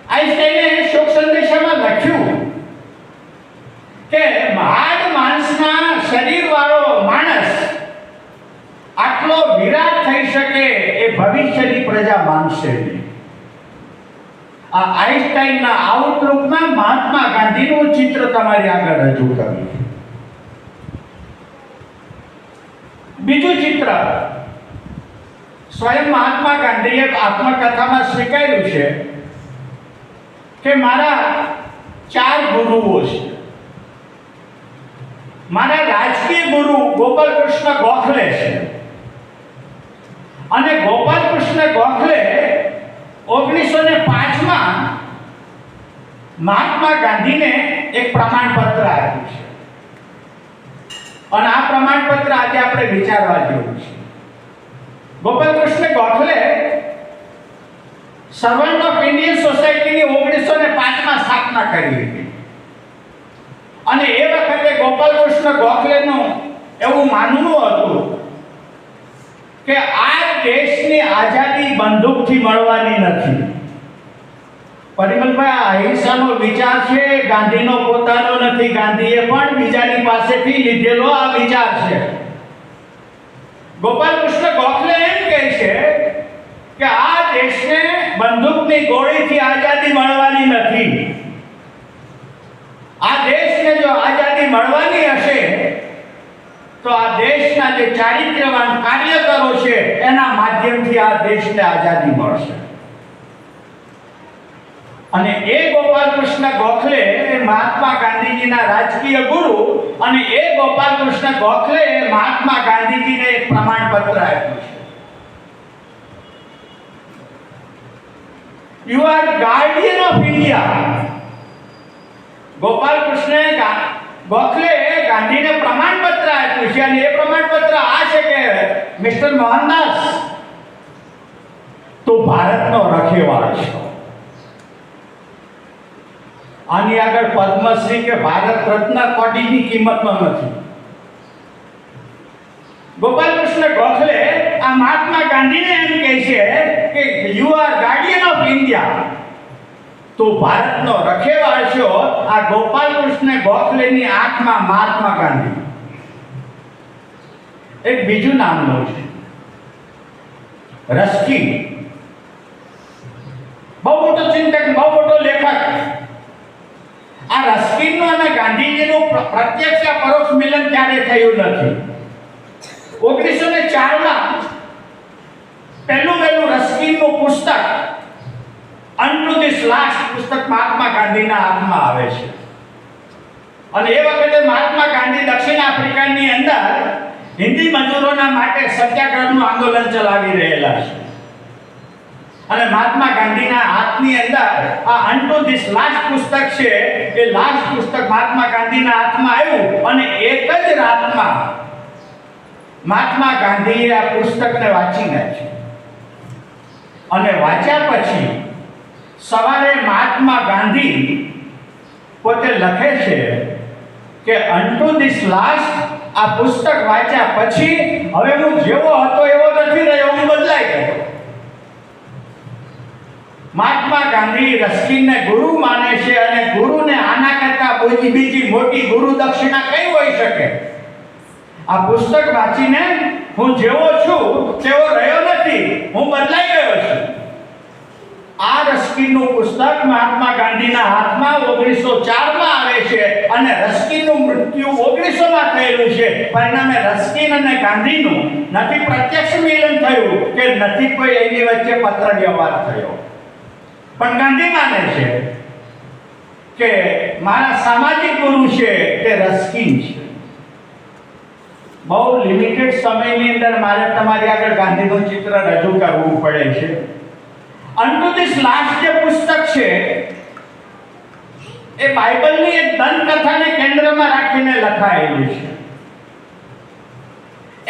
આઈન્સ્ટાઈને શોક સંદેશામાં લખ્યું કે હાડ માંસના શરીરવાળો માણસ આટલો વિરાટ થઈ શકે એ ભવિષ્યની પ્રજા માનશે નહીં. આ આઈન્સ્ટાઈનના આઉટલુકમાં મહાત્મા ગાંધીનું ચિત્ર તમારી આગળ રજૂ કર્યું. બીજું ચિત્ર સ્વયં મહાત્મા ગાંધીએ આત્મકથામાં સ્વીકાર્યું છે કે મારા 4 ગુરુઓ છે. મારા રાજકીય ગુરુ ગોપાલકૃષ્ણ ગોખલે છે અને ગોપાલકૃષ્ણ ગોખલે 1905માં મહાત્મા ગાંધીને એક પ્રમાણપત્ર આપ્યું છે અને આ પ્રમાણપત્ર આજે આપણે વિચારવા જેવું છે. Gopalkrishna Gokhale servant of Indian સોસાયટીની 1905માં સ્થાપના કરી હતી અને એ વખતે ગોપાલકૃષ્ણ ગોખલેનું એવું માનવું હતું કે આ દેશની આઝાદી બંદૂકથી મળવાની નથી. પરિમલભાઈ, અહિંસાનો વિચાર છે, ગાંધીનો પોતાનો નથી. ગાંધીએ પણ બીજાની પાસેથી લીધેલો આ વિચાર છે. ગોપાલકૃષ્ણ ગોખલે એમ કહે છે કે આ દેશને બંદૂકની ગોળીથી આઝાદી મળવાની નથી. આ દેશને જો આઝાદી મળવાની હશે તો આ દેશના જે ચારિત્ર્યવાન કાર્યકરો છે એના માધ્યમથી આ દેશને આઝાદી મળશે. અને એ ગોપાલકૃષ્ણ ગોખલે મહાત્મા ગાંધીજીના રાજકીય ગુરુ અને એ ગોપાલકૃષ્ણ ગોખલે મહાત્મા ગાંધીજીને એક પ્રમાણપત્ર આપ્યું છે. You are Guardian of India. Gopalkrishna Gokhale ગાંધીને પ્રમાણપત્ર આપ્યું છે અને એ પ્રમાણપત્ર આ છે કે મિસ્ટર મોહનદાસ, તું ભારતનો રખેવાળ છો. આની આગળ પદ્મશ્રી કે ભારત રત્ન કોટીની કિંમતમાં નથી. ગોપાલકૃષ્ણ ગોખલે આ મહાત્મા ગાંધીને એમ કહે છે કે you are Guardian of India, તો ભારતનો રખેવાળ છો. આ ગોપાલકૃષ્ણ ગોખલેની આંખમાં મહાત્મા ગાંધી. એક બીજું નામ લો છે રસ્કી. બહુ મોટો ચિંતક, બહુ મોટો લેખક. આ રસ્કિનનું અને ગાંધીજીનું પ્રત્યક્ષ કે પરોક્ષ મિલન ક્યારે થયું નથી. 1904માં પહેલું રસ્કિનનું પુસ્તક અનટુ ધીસ લાસ્ટ પુસ્તક મહાત્મા ગાંધીના હાથમાં આવે છે. અને એ વખતે મહાત્મા ગાંધી દક્ષિણ આફ્રિકાની અંદર હિન્દી મજૂરોના માટે સત્યાગ્રહનું આંદોલન ચલાવી રહેલા છે. અને મહાત્મા ગાંધીના હાથની અંદર આ અનટુ ધીસ લાસ્ટ પુસ્તક છે. એ લાસ્ટ પુસ્તક મહાત્મા ગાંધીના હાથમાં આવ્યું અને એક જ રાતમાં મહાત્મા ગાંધીએ આ પુસ્તકને વાંચી નાખ્યું. અને વાંચ્યા પછી સવારે મહાત્મા ગાંધી પોતે લખે છે કે અનટુ ધીસ લાસ્ટ આ પુસ્તક વાંચ્યા પછી હવે હું જેવો હતો એવો નથી રહ્યો, હું બદલાઈ ગયો. મહાત્મા ગાંધી રસ્કિનને ગુરુ માને છે અને ગુરુને આના કરતા બીજી મોટી ગુરુ દક્ષિણા કઈ હોઈ શકે? આ પુસ્તક વાંચીને હું જેવો છું તેવો રહ્યો નથી, હું બદલાઈ ગયો છું. આ રસ્કિનનું પુસ્તક મહાત્મા ગાંધીના હાથમાં 1904માં આવે છે અને રસ્કિનનું મૃત્યુ 1900માં થયેલું છે. પરિણામે રસ્કિન અને ગાંધીનું નથી પ્રત્યક્ષ મિલન થયું કે નથી કોઈ એની વચ્ચે પત્ર વ્યવહાર થયો. પણ ગાંધી માને છે કે મારા સામાજિક ગુરુ છે તે રસ્કિન છે. બહુ લિમિટેડ સમયની અંદર મારે તમારી આગળ ગાંધીનું ચિત્ર રજૂ કરવું પડે છે. અનટુ ધીસ લાસ્ટ જે પુસ્તક છે એ બાઇબલની એક દંતકથાને કેન્દ્રમાં રાખીને લખાયેલું છે.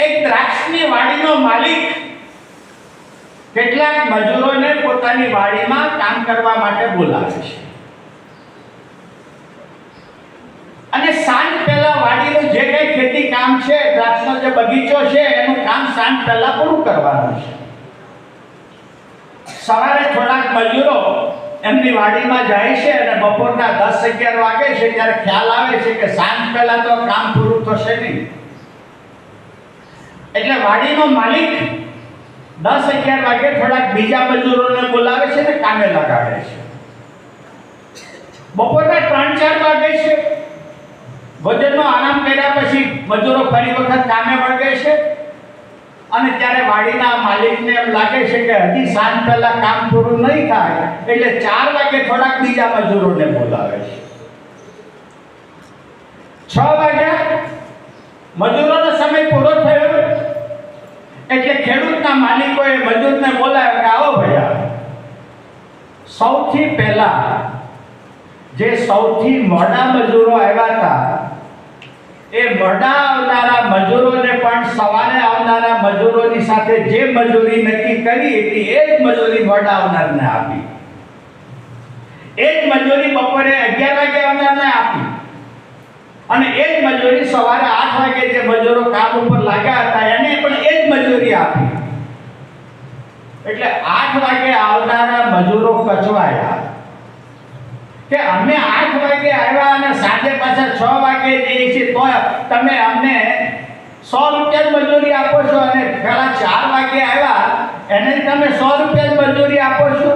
એક દ્રાક્ષની વાડીનો માલિક કેટલાક મજૂરોને પોતાની વાડીમાં કામ કરવા માટે બોલાવે છે અને સાંજ પહેલા વાડીનું જે કંઈ ખેતી કામ છે, દ્રાક્ષનો જે બગીચો છે એનું કામ સાંજ પહેલા પૂરું કરવાનું છે. સવારે થોડાક મજૂરો એમની વાડીમાં જાય છે અને બપોરના 10-11 વાગે છે ત્યારે ખ્યાલ આવે છે કે સાંજ પહેલા તો કામ પૂરું થશે નહીં. એટલે વાડીનો માલિક 10-11 વાગે થોડાક બીજા મજૂરોને બોલાવે છે અને કામે લગાડે છે. બપોરના 3-4 વાગે છે, ભોજનનો આરામ કર્યા પછી મજૂરો ફરી વખત કામે વળગે છે અને ત્યારે વાડીના માલિકને એમ લાગે છે કે હજી સાંજ પહેલા કામ પૂરું નહીં થાય એટલે 4 વાગે થોડાક બીજા મજૂરોને બોલાવે છે. 6 વાગ્યા મજૂરોનો સમય પૂરો થયો એટલે ખેડૂતના માલિકોએ મજૂરને બોલાવ્યો કે આવો ભૈયા, સૌથી પહેલા જે સૌથી મોડા મજૂરો આવ્યા હતા એ મોડા આવનારા મજૂરોને પણ સવારે આવનારા મજૂરોની સાથે જે મજૂરી નક્કી કરી હતી એ જ મજૂરી મોડા આવનારને આપી. એ જ મજૂરી બપોરે 11 વાગે આવનારને આપી અને એ જ મજૂરી સવારે 8 વાગે જે મજૂરો કામ ઉપર લાગ્યા હતા એને પણ એ જ મજૂરી આપી. એટલે 8 વાગે આવનારા મજૂરો કચવાયા કે અમે 8 વાગે આવ્યા અને સાંજે પાછા 6 વાગે જઈએ છીએ તો તમે અમને 100 રૂપિયા મજૂરી આપો છો અને પેલા 4 વાગે આવ્યા એને તમે 100 રૂપિયા મજૂરી આપો છો.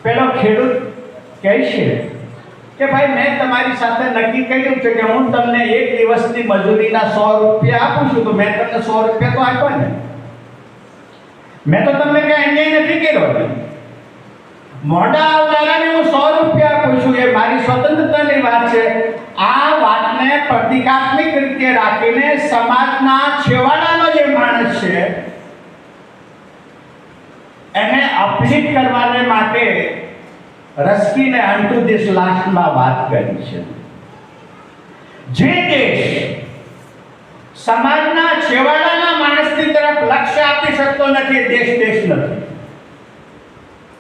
પેલો ખેડૂત કહે છે કે ભાઈ મેં તમારી સાથે નક્કી કર્યું છે કે હું તમને એક દિવસની મજૂરીના 100 રૂપિયા આપું છું, તો મેં તમને 100 રૂપિયા તો આપ્યા ને, મેં તો તમને કઈ અન્યાય નથી કર્યો. મોડા આવનારાને હું 100 રૂપિયા આપું છું એ મારી સ્વતંત્રતાની વાત છે. આ વાતને પ્રતિકાત્મક રીતે રાખીને સમાજના છેવાડાનો જે માણસ છે એને અપલિફ્ટ કરવાને માટે રસ્કિને અનટુ ધીસ લાસ્ટમાં વાત કરી છે. જે દેશ સમાજના છેવાડાના માણસની તરફ લક્ષ્ય આપી શકતો નથી એ દેશ નથી.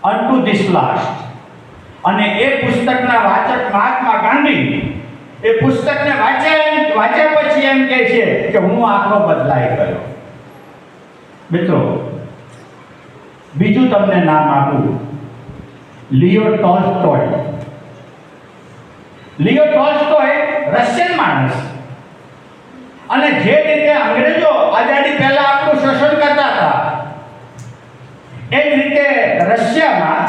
અનટુ ધીસ લાસ્ટ અને એ પુસ્તકના વાચક મહાત્મા ગાંધી એ પુસ્તકને વાંચ્યા પછી એમ કહે છે કે હું આખો બદલાઈ ગયો. મિત્રો, બીજું તમને નામ આપું, લિયો ટોલ્સ્ટોય. લિયો ટોલ્સ્ટોય રશિયન માણસ અને જે રીતે અંગ્રેજો આઝાદી પહેલા આપણું શોષણ કરતા હતા એ જ રીતે રશિયામાં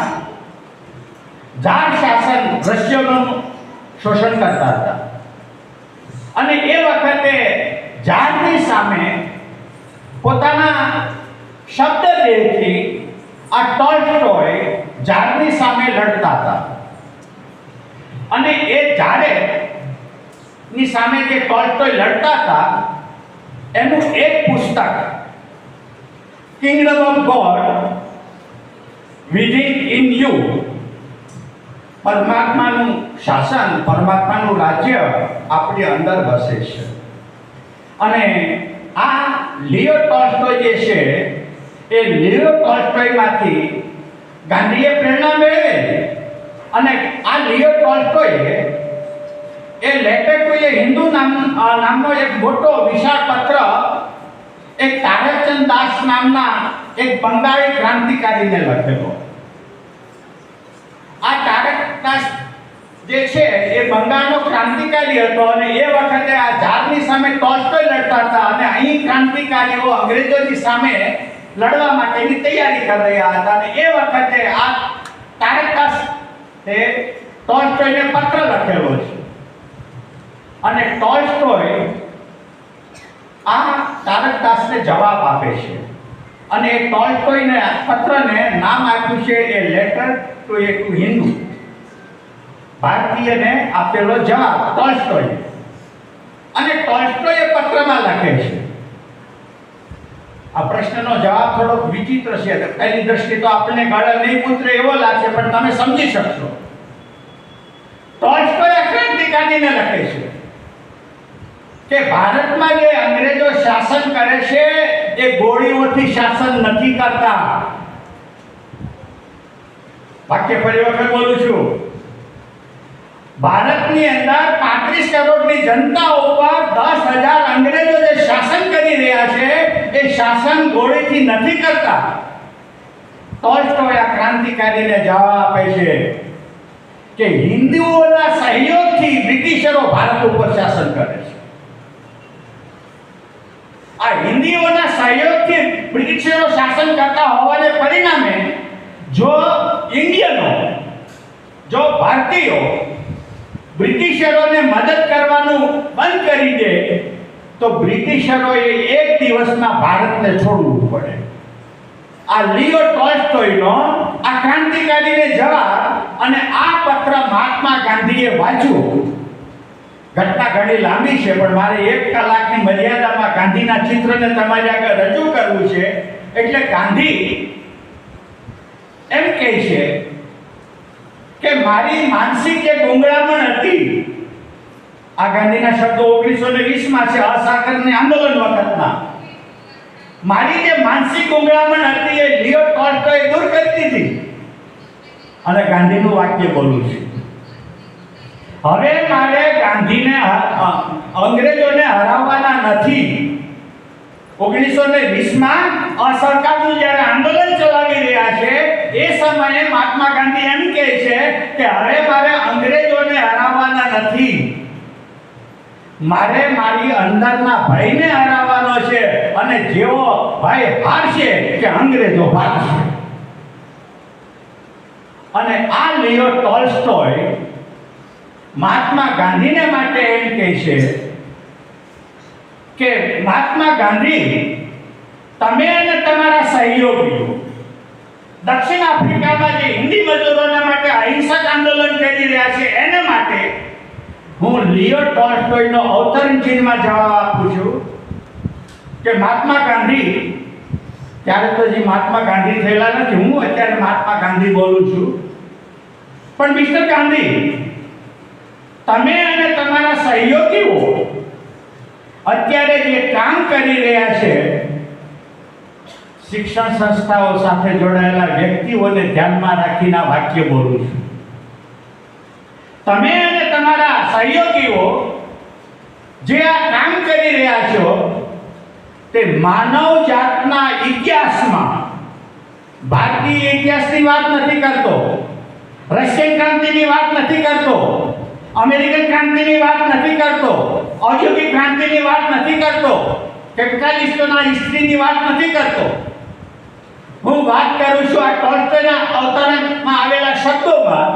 જાર શાસન રશિયનોનું શોષણ કરતા હતા. અને એ વખતે ઝારની સામે પોતાના શબ્દદેહથી આ ટોલ્સ્ટોય ઝારની સામે લડતા હતા. અને એ ઝાડની સામે જે ટોલ્સ્ટોય લડતા હતા એનું એક પુસ્તક kingdom of God within in you, પરમાત્માનું શાસન, પરમાત્માનું રાજ્ય આપણી અંદર વસે છે. અને આ લિયો ટોલ્સ્ટોય જે છે એ લિયો ટોલ્સ્ટોયમાંથી ગાંધીએ પ્રેરણા મેળવેલી. અને આ લિયો ટોલ્સ્ટોયે એ લેટર ટુ એ હિન્દુ નામનો એક મોટો વિશાળ પત્ર એક તારકચંદ દાસ નામના એક બંગાળી ક્રાંતિકારીને લખેલો. આ તારક દાસ જે છે એ બંગાળનો ક્રાંતિકારી હતો અને એ વખતે આ ઝારની સામે ટોલ્સ્ટોય લડતા હતા અને અહીં ક્રાંતિકારીઓ અંગ્રેજોની સામે લડવા માટેની તૈયારી કરી રહ્યા હતા. અને એ વખતે આ તારક દાસ એ ટોલ્સ્ટોયને પત્ર લખેલો છે. અને ટોલ્સ્ટોય આ તારક દાસને જવાબ આપે છે. અને એ ટોલ્સ્ટોયને પત્રને નામ આપ્યું છે a letter to a to Hindu, ભારતીયને આપેલો જવાબ ટોલ્સ્ટોય. અને ટોલ્સ્ટોય પત્રમાં લખે છે, આ પ્રશ્નનો જવાબ થોડોક વિચિત્ર છે, પહેલી દ્રષ્ટિએ તો આપણને ગળે નહીં ઉતરે એવો લાગશે, પણ તમે સમજી શકશો. ટોલ્સ્ટોય ક્રાંતિકારીને લખે છે કે ભારતમાં જે અંગ્રેજો શાસન કરે છે એ ગોળીઓથી શાસન નથી કરતા. વાક્ય ફરી વખત બોલું છું. ભારતની અંદર 35 કરોડની જનતા ઉપર 10,000 અંગ્રેજો જે શાસન કરી રહ્યા છે એ શાસન ગોળીથી નથી કરતા. ટોલ્સ્ટોય આ ક્રાંતિકારીને જવાબ આપે છે કે હિન્દુઓના સહયોગથી બ્રિટિશરો ભારત ઉપર શાસન કરે છે. આ હિન્દુઓના સહયોગથી બ્રિટિશરો શાસન કરતા હોવાને પરિણામે જો ઇન્ડિયનો, જો ભારતીયો બ્રિટિશરોને મદદ કરવાનું બંધ કરી દે તો બ્રિટિશરોએ એક દિવસમાં ભારતને છોડવું પડે. આ લિયો ટોલ્સ્ટોયનો આ ક્રાંતિકારીને જવાબ અને આ પત્ર મહાત્મા ગાંધીએ વાંચ્યું. ઘટના ઘણી લાંબી છે પણ મારે 1 કલાકની મર્યાદામાં ગાંધીના ચિત્રને તમારી આગળ રજૂ કરવું છે. એટલે ગાંધી એમ કહે છે કે મારી માનસિક જે ગુંગળામણ હતી, આ ગાંધીના શબ્દો 1920માં છે, અસહકારની આંદોલન વખતના, મારી જે માનસિક ગુંગળામણ હતી એ લિયો ટોલ્સ્ટોય દૂર કરી દીધી. અને ગાંધીનું વાક્ય બોલું છું, હવે મારે ગાંધીને અંગ્રેજોને હરાવવાના નથી. 1920માં અસહકારનું જ્યારે આંદોલન ચલાવી રહ્યા છે એ સમયે મહાત્મા ગાંધી એમ કહે છે કે હવે મારે અંગ્રેજોને હરાવવાના નથી, મારે મારી અંદરના ભયને હરાવવાનો છે. અને જેવો ભય હારશે કે અંગ્રેજો ભાગશે. અને આ લિયો ટોલ્સ્ટોય મહાત્મા ગાંધીને માટે એમ કહે છે કે મહાત્મા ગાંધી, તમે અને તમારા સહયોગીઓ દક્ષિણ આફ્રિકામાં જે હિન્દી મજૂરોના માટે અહિંસક આંદોલન કરી રહ્યા છે એને માટે હું લિયો ટોલ્સ્ટોયનો અવતરણ ચિહ્નમાં જવાબ આપું છું કે મહાત્મા ગાંધી, ત્યારે તો જે મહાત્મા ગાંધી થયેલા નથી, હું અત્યારે મહાત્મા ગાંધી બોલું છું, પણ મિસ્ટર ગાંધી, તમે અને તમારા સહયોગીઓ અત્યારે જે કામ કરી રહ્યા છે, શિક્ષણ સંસ્થાઓ સાથે જોડાયેલા વ્યક્તિઓને ધ્યાનમાં રાખીને આ વાક્ય બોલું છું. તમે અને તમારા સહયોગીઓ જે આ કામ કરી રહ્યા છો તે માનવ જાતના ઇતિહાસમાં, ભારતીય ઇતિહાસની વાત નથી કરતો, રશિયન ક્રાંતિની વાત નથી કરતો, અમેરિકન ક્રાંતિની વાત નથી કરતો, ઔદ્યોગિક ક્રાંતિની વાત નથી કરતો, કેપિટાલિસ્ટોના હિસ્ટ્રીની વાત નથી કરતો. હું વાત કરું છું આ ટોલ્સ્ટોયના અવતરણમાં આવેલા શબ્દોમાં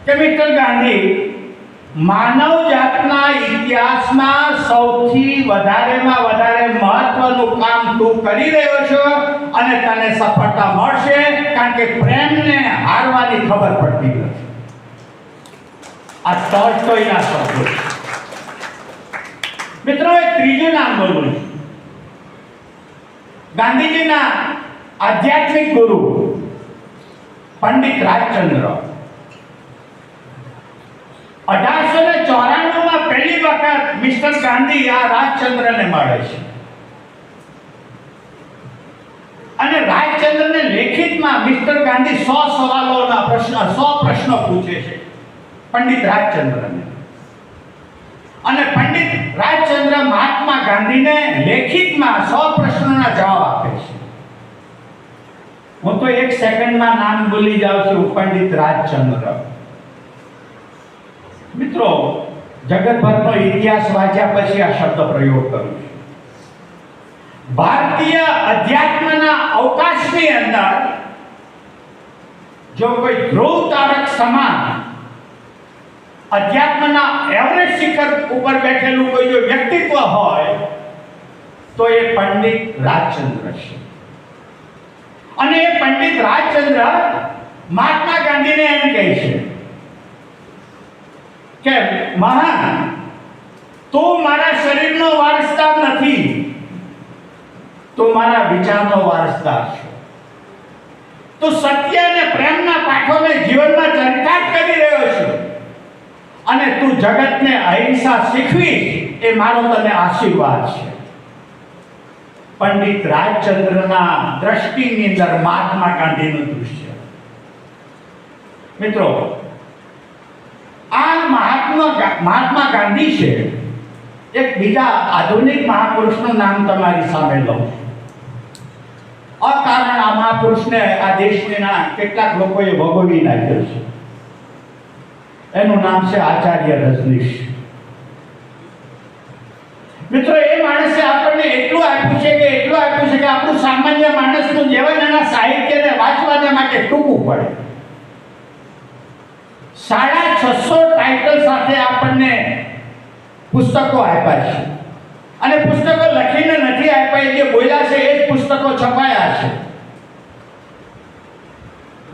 કે મિસ્ટર ગાંધી માનવ જાતના ઇતિહાસમાં સૌથી વધારેમાં વધારે મહત્વનું કામ તું કરી રહ્યો છો અને તને સફળતા મળશે, કારણ કે પ્રેમને હારવાની ખબર પડતી નથી. આ ટોલ્સ્ટોયના શબ્દો છે. મિત્રો, એક ત્રીજું નામ બોલું છું. ગાંધીજીના આધ્યાત્મિક ગુરુ પંડિત રાજચંદ્ર. 1894 પહેલી વખત મિસ્ટર ગાંધી આ રાજચંદ્રને મળે છે અને રાજચંદ્રને લેખિતમાં મિસ્ટર ગાંધી 100 પ્રશ્નો પૂછે છે પંડિત રાજચંદ્રને, અને પંડિત રાજચંદ્ર મહાત્મા ગાંધીને લેખિતમાં 100 પ્રશ્નોના જવાબ આપે છે. હું તો 1 સેકન્ડમાં નામ ભૂલી જાઉં છું. પંડિત રાજચંદ્ર. મિત્રો, જગતભરનો ઇતિહાસ વાંચ્યા પછી આ શબ્દ પ્રયોગ કરું છું. ભારતીય અધ્યાત્મના અવકાશની અંદર જો કોઈ ધ્રુવ તારક સમાન અધ્યાત્મના એવરેસ્ટ શિખર ઉપર બેઠેલું કોઈ જો વ્યક્તિત્વ હોય તો એ પંડિત રાજચંદ્ર છે. અને એ પંડિત રાજચંદ્ર મહાત્મા ગાંધીને એમ કહે છે કે મહાન, તું મારા શરીરનો વારસદાર નથી, તું મારા વિચારનો વારસદાર છે. તું સત્ય અને પ્રેમના પાઠોને જીવનમાં ચરિતાર્થ કરી રહ્યો છે અને તું જગતને અહિંસા શીખવીશ, એ મારો તને આશીર્વાદ છે. પંડિત રાજચંદ્રના દ્રષ્ટિની અંદર મહાત્મા ગાંધીનું દૃશ્ય. મિત્રો, આ મહાત્મા ગાંધી છે. એક બીજા આધુનિક મહાપુરુષનું નામ તમારી સામે લઉં. અકારણ આ મહાપુરુષને આ દેશના કેટલાક લોકોએ ભોગવી નાખ્યો છે. એનું નામ છે આચાર્ય રજનીશ. મિત્રો, એ માણસે આપણને એટલું આપ્યું છે કે આપણું સામાન્ય માણસનું જીવન એના સાહિત્યને વાંચવાના માટે ટૂંકું પડે. 650 ટાઇટલ સાથે આપણને પુસ્તકો આપ્યા છે અને પુસ્તકો લખીને નથી આપ્યા, જે બોલ્યા છે એ જ પુસ્તકો છપાયા છે.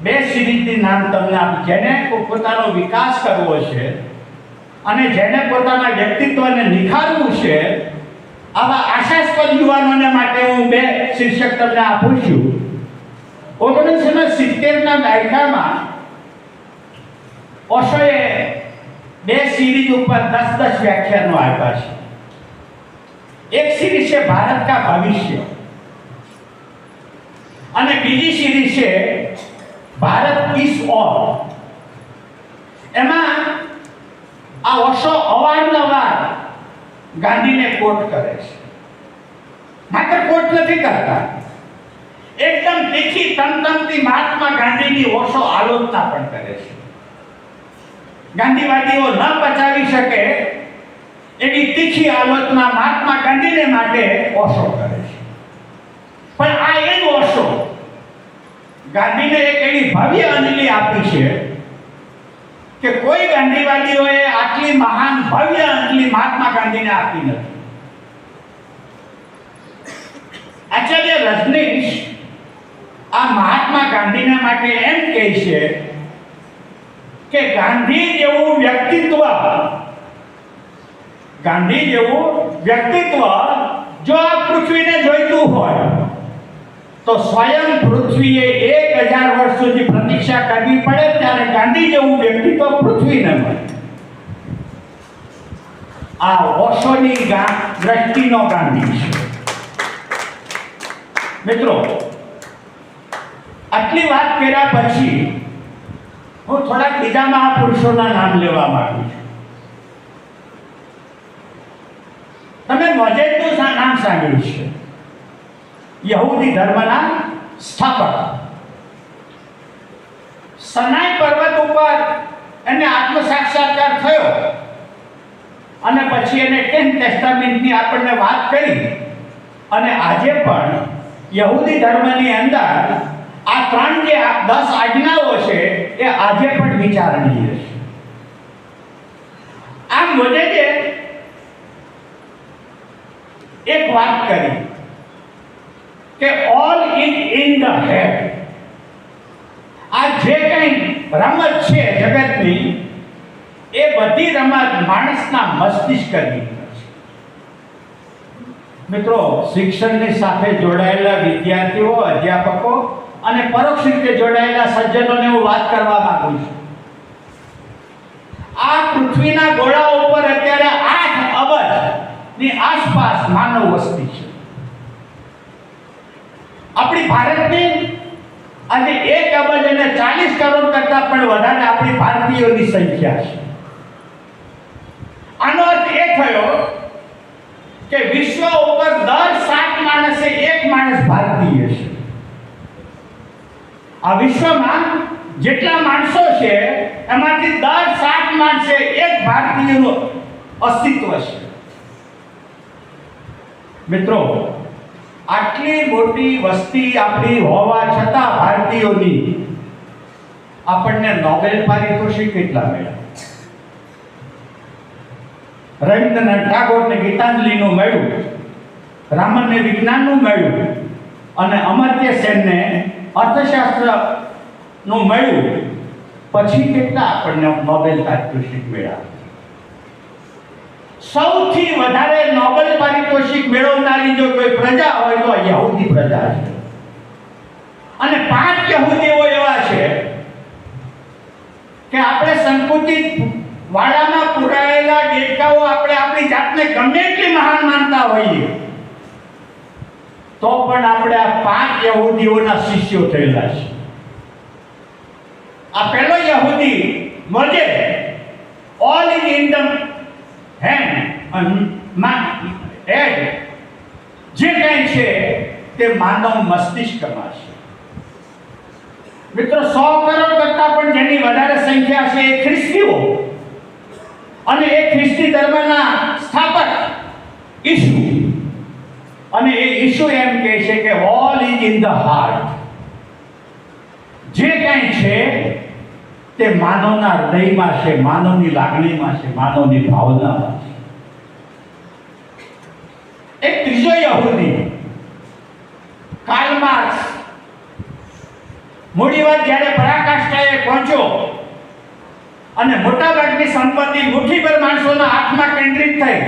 2 સિરીઝની નામ તમને આપું. જેને પોતાનો વિકાસ કરવો છે અને જેને પોતાના વ્યક્તિત્વને નિખારવું છે, આવા આશાસ્પદ યુવાનોને માટે હું 2 શીર્ષક તમને આપું છું. 1970ના દાયકામાં ઓશોએ 2 સિરીઝ ઉપર 10 વ્યાખ્યાનો આપ્યા છે. એક સિરીઝ છે ભારત કા ભવિષ્ય અને બીજી સિરીઝ છે ભારત ઇસ ઓર. એમાં આ ઓશો અવારનવાર ગાંધીને કોટ કરે છે. માત્ર કોટ નથી કરતા, એકદમ તીખી તમતમતી મહાત્મા ગાંધીની ઓશો આલોચના પણ કરે છે. ગાંધીવાદીઓ ન પચાવી શકે એવી તીખી આલોચના મહાત્મા ગાંધીને માટે ઓશો કરે છે. પણ આ એ જ ઓશો ગાંધીને એક એવી ભવ્ય અંજલિ આપી છે કે કોઈ ગાંધીવાદીઓએ આટલી મહાન ભવ્ય અંજલિ મહાત્મા ગાંધીને આપી નથી. આચાર્ય રજનીશ આ મહાત્મા ગાંધીના માટે એમ કહે છે કે ગાંધી જેવું વ્યક્તિત્વ જો આ પૃથ્વીને જોઈતું હોય તો સ્વયં પૃથ્વીએ 1000 વર્ષ સુધી પ્રતીક્ષા કરવી પડે, ત્યારે ગાંધી જેવું વ્યક્તિત્વ પૃથ્વીને મળે. આ ઓશોની દ્રષ્ટિનો ગાંધી છે. મિત્રો, આટલી વાત કર્યા પછી હું થોડાક બીજા મહાપુરુષોના નામ લેવા માંગુ છું. તમે મોજેદનું નામ સાંભળ્યું છે. યહૂદી ધર્મના સ્થાપક. સનાઈ પર્વત ઉપર એને આત્મસાક્ષાત્કાર થયો અને પછી એને 10 ટેસ્ટામેન્ટની આપણને વાત કરી. અને આજે પણ યહૂદી ધર્મની અંદર આ 3 જે 10 આજ્ઞાઓ છે એ આજે પણ વિચારણીય છે. મોજેજે એક વાત કરી કે ઓલ ઇન ધ હેડ. આ જે કંઈ રમત છે જગતની, એ બધી રમત માણસના મસ્તિષ્કની છે. મિત્રો, શિક્ષણની સાથે જોડાયેલા વિદ્યાર્થીઓ, અધ્યાપકો અને પરોક્ષ રીતે જોડાયેલા સજ્જનોને હું વાત કરવા માંગુ છું. આ પૃથ્વીના ગોળા ઉપર અત્યારે 8 અબજ ની આસપાસ માનવ વસ્તી છે. આપણી ભારતની આજે 1 અબજ અને 40 કરોડ કરતા પણ વધારે આપણી ભારતીયોની સંખ્યા છે. આનો અર્થ એ થયો કે વિશ્વ ઉપર દર 7 માણસે 1 માણસ ભારતીય છે. આ વિશ્વમાં જેટલા માણસો છે એમાંથી દર 7 માણસે 1 ભારતીયનું અસ્તિત્વ છે. મિત્રો, આટલી મોટી વસ્તી આપણી હોવા છતાં ભારતીયોની આપણને નોબેલ પારિતોષિક કેટલા મળ્યા? રવિન્દ્રનાથ ટાગોરને ગીતાંજલિનું મળ્યું, રામનને વિજ્ઞાનનું મળ્યું અને અમર્ત્ય સેનને અર્થશાસ્ત્રનું મળ્યું. પછી કેટલા આપણને નોબેલ પારિતોષિક મળ્યા? સૌથી વધારે નોબેલ પારિતોષિક મેળવનારી જો કોઈ પ્રજા હોય તો યહૂદી પ્રજા છે. અને 5 યહૂદીઓ એવા છે કે આપણે સંકુચિત વાડામાં પુરાયેલા દેડકાઓ આપણે આપણી જાતને ગમે એટલી મહાન માનતા હોઈએ તો પણ આપણે આ 5 યહૂદીઓના શિષ્યો થયેલા છે. આ પહેલો યહૂદી મોજે ઓલ ઇન ધ હેડ જે કંઈ છે તે માનવ મસ્તિષ્કમાં છે. મિત્રો, 100 કરોડ કરતા પણ જેની વધારે સંખ્યા છે એ ખ્રિસ્તીઓ અને એ ખ્રિસ્તી ધર્મના સ્થાપક ઈસુ. અને એ ઈસુ એમ કહે છે કે all is in the heart. જે કંઈ છે તે માનવના હૃદયમાં છે, માનવની લાગણીમાં છે, માનવની ભાવનામાં છે. એક ત્રીજો યહૂદી કાર્લ માર્ક્સ મૂડી વાત જ્યારે પરાકાષ્ઠાએ પહોંચ્યો અને મોટાભાગની સંપત્તિ મુઠ્ઠીભર માણસોના હાથમાં કેન્દ્રિત થઈ